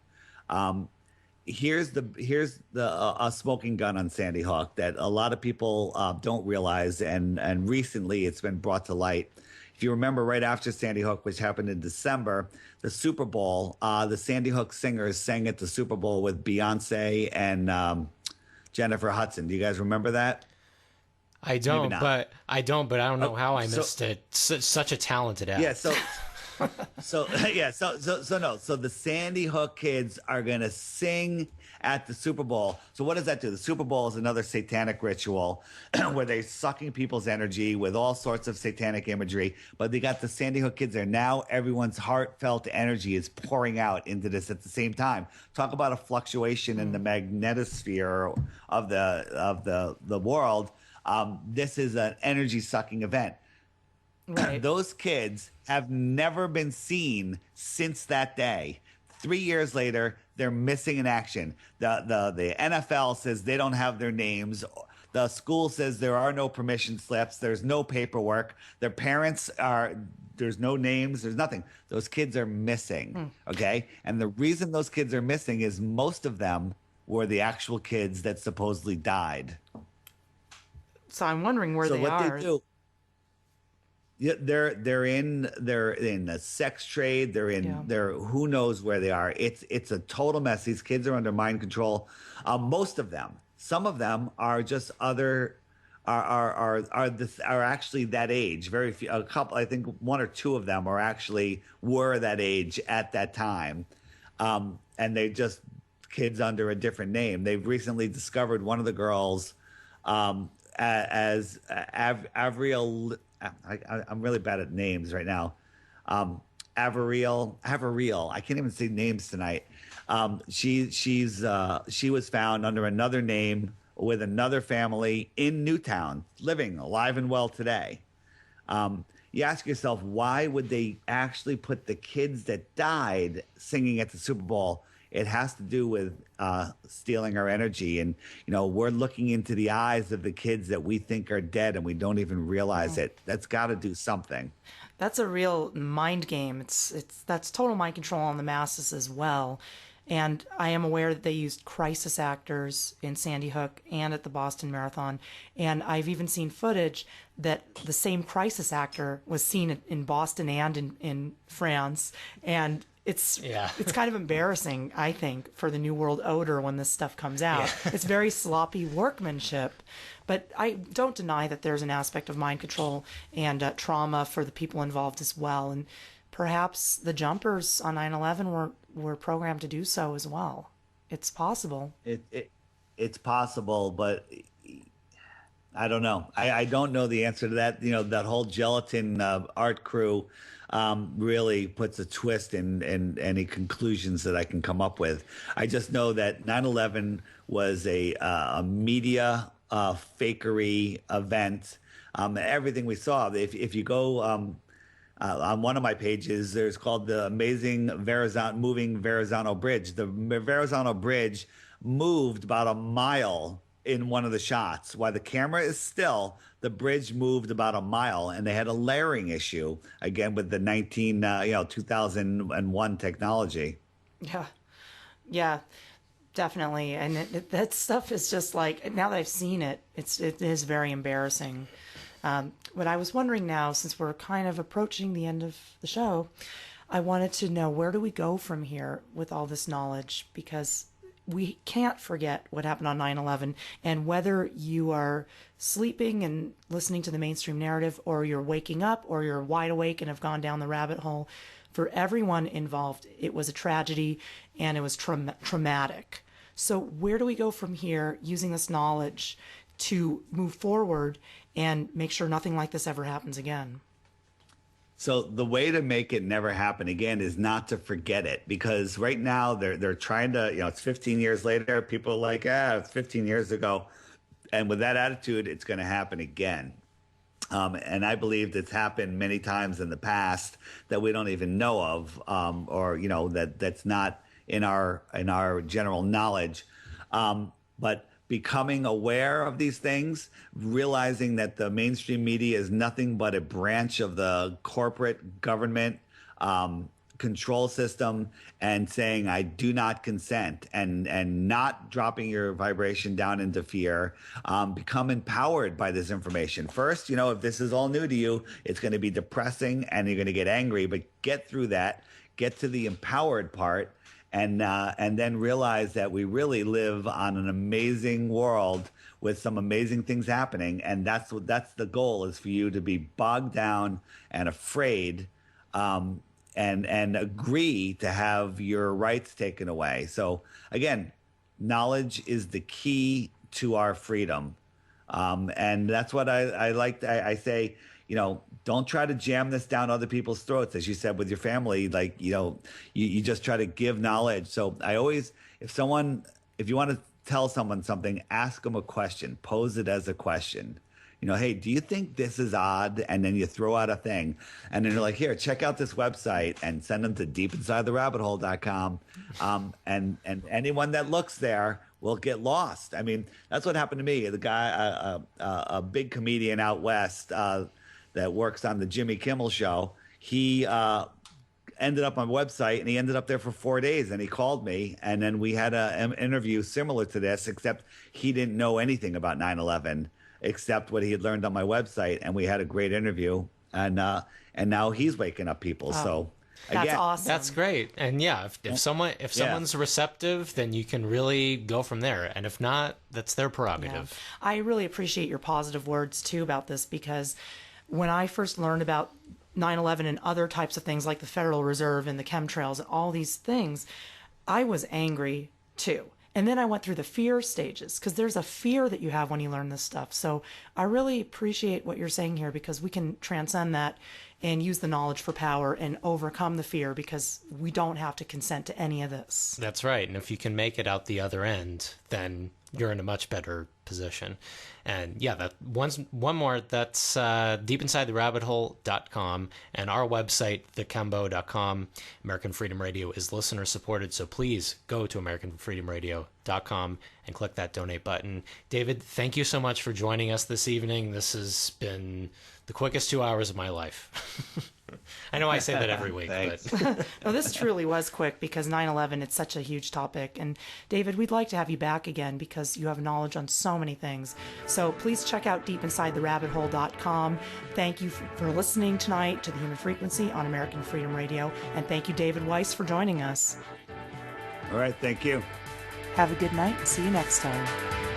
Here's a smoking gun on Sandy Hook that a lot of people don't realize, and recently it's been brought to light. If you remember, right after Sandy Hook, which happened in December, the Super Bowl, the Sandy Hook singers sang at the Super Bowl with Beyonce and Jennifer Hudson. Do you guys remember that? I don't, but I don't know how I missed it. Such a talented act. Yeah. So the Sandy Hook kids are going to sing at the Super Bowl. So what does that do? The Super Bowl is another satanic ritual where they're sucking people's energy with all sorts of satanic imagery. But they got the Sandy Hook kids there. Now everyone's heartfelt energy is pouring out into this at the same time. Talk about a fluctuation in the magnetosphere of the world. This is an energy sucking event. Right. Those kids have never been seen since that day. 3 years later, they're missing in action. The NFL says they don't have their names. The school says there are no permission slips. There's no paperwork. Their parents there's no names. There's nothing. Those kids are missing. Okay. And the reason those kids are missing is most of them were the actual kids that supposedly died. So I'm wondering where they are. So what they do. Yeah, they're in the sex trade. They're who knows where they are. It's a total mess. These kids are under mind control. Most of them. Some of them are just are actually that age. Very few. A couple. I think 1 or 2 of them were that age at that time, and they just kids under a different name. They've recently discovered one of the girls as Avril. I'm really bad at names right now. Averiel. I can't even say names tonight. She was found under another name with another family in Newtown, living alive and well today. You ask yourself, why would they actually put the kids that died singing at the Super Bowl? It has to do with stealing our energy. And, we're looking into the eyes of the kids that we think are dead and we don't even realize it. That's got to do something. That's a real mind game. That's total mind control on the masses as well. And I am aware that they used crisis actors in Sandy Hook and at the Boston Marathon. And I've even seen footage that the same crisis actor was seen in Boston and in France. And it's kind of embarrassing, I think, for the New World Order when this stuff comes out. Yeah. It's very sloppy workmanship. But I don't deny that there's an aspect of mind control and trauma for the people involved as well. And perhaps the jumpers on 9/11 were programmed to do so as well. It's possible. It's possible, but I don't know. I don't know the answer to that. That whole gelatin art crew really puts a twist in any conclusions that I can come up with. I just know that 9/11 was a media fakery event. Everything we saw. If you go on one of my pages, there's called the amazing moving Verrazano Bridge. The Verrazano Bridge moved about a mile in one of the shots. While the camera is still, the bridge moved about a mile, and they had a layering issue again with the 2001 technology. Yeah, yeah, definitely. And that stuff is just like, now that I've seen it, it is very embarrassing. What I was wondering now, since we're kind of approaching the end of the show, I wanted to know, where do we go from here with all this knowledge? Because we can't forget what happened on 9/11, and whether you are sleeping and listening to the mainstream narrative, or you're waking up, or you're wide awake and have gone down the rabbit hole, for everyone involved, it was a tragedy and it was traumatic. So where do we go from here using this knowledge to move forward and make sure nothing like this ever happens again? So the way to make it never happen again is not to forget it, because right now they're trying to, it's 15 years later. People are like, it's 15 years ago. And with that attitude, it's going to happen again. And I believe it's happened many times in the past that we don't even know of, or, that's not in our general knowledge. But becoming aware of these things, realizing that the mainstream media is nothing but a branch of the corporate government control system, and saying, I do not consent, and not dropping your vibration down into fear. Become empowered by this information. First, if this is all new to you, it's going to be depressing and you're going to get angry, but get through that, get to the empowered part, and then realize that we really live on an amazing world with some amazing things happening. And that's the goal, is for you to be bogged down and afraid, and agree to have your rights taken away. So again, knowledge is the key to our freedom. And that's what I like. I say, don't try to jam this down other people's throats, as you said with your family. Like, you just try to give knowledge. So I always, if you want to tell someone something, ask them a question, pose it as a question. Hey, do you think this is odd? And then you throw out a thing, and then you're like, here, check out this website, and send them to deepinsidetherabbithole.com. And anyone that looks there will get lost. I mean, that's what happened to me. The guy, a big comedian out west, that works on the Jimmy Kimmel show, he ended up on my website, and he ended up there for 4 days, and he called me, and then we had an interview similar to this, except he didn't know anything about 9/11 except what he had learned on my website, and we had a great interview, and now he's waking up people. Oh, so again, that's awesome. That's great. And yeah, if someone's receptive, then you can really go from there, and if not, that's their prerogative. Yeah. I really appreciate your positive words too about this, because when I first learned about 9/11 and other types of things like the Federal Reserve and the chemtrails and all these things, I was angry too. And then I went through the fear stages, because there's a fear that you have when you learn this stuff. So I really appreciate what you're saying here, because we can transcend that and use the knowledge for power and overcome the fear, because we don't have to consent to any of this. That's right. And if you can make it out the other end, then you're in a much better position. And yeah, that one more, that's deepinsidetherabbithole.com, and our website, thekembo.com. American Freedom Radio is listener supported, so please go to americanfreedomradio.com and click that donate button. David, thank you so much for joining us this evening. This has been the quickest 2 hours of my life. I know I say that every week, but no, this truly was quick, because 9/11, it's such a huge topic. And David, we'd like to have you back again, because you have knowledge on so many things. So please check out deepinsidetherabbithole.com. Thank you for listening tonight to The Human Frequency on American Freedom Radio. And thank you, David Weiss, for joining us. All right. Thank you. Have a good night. See you next time.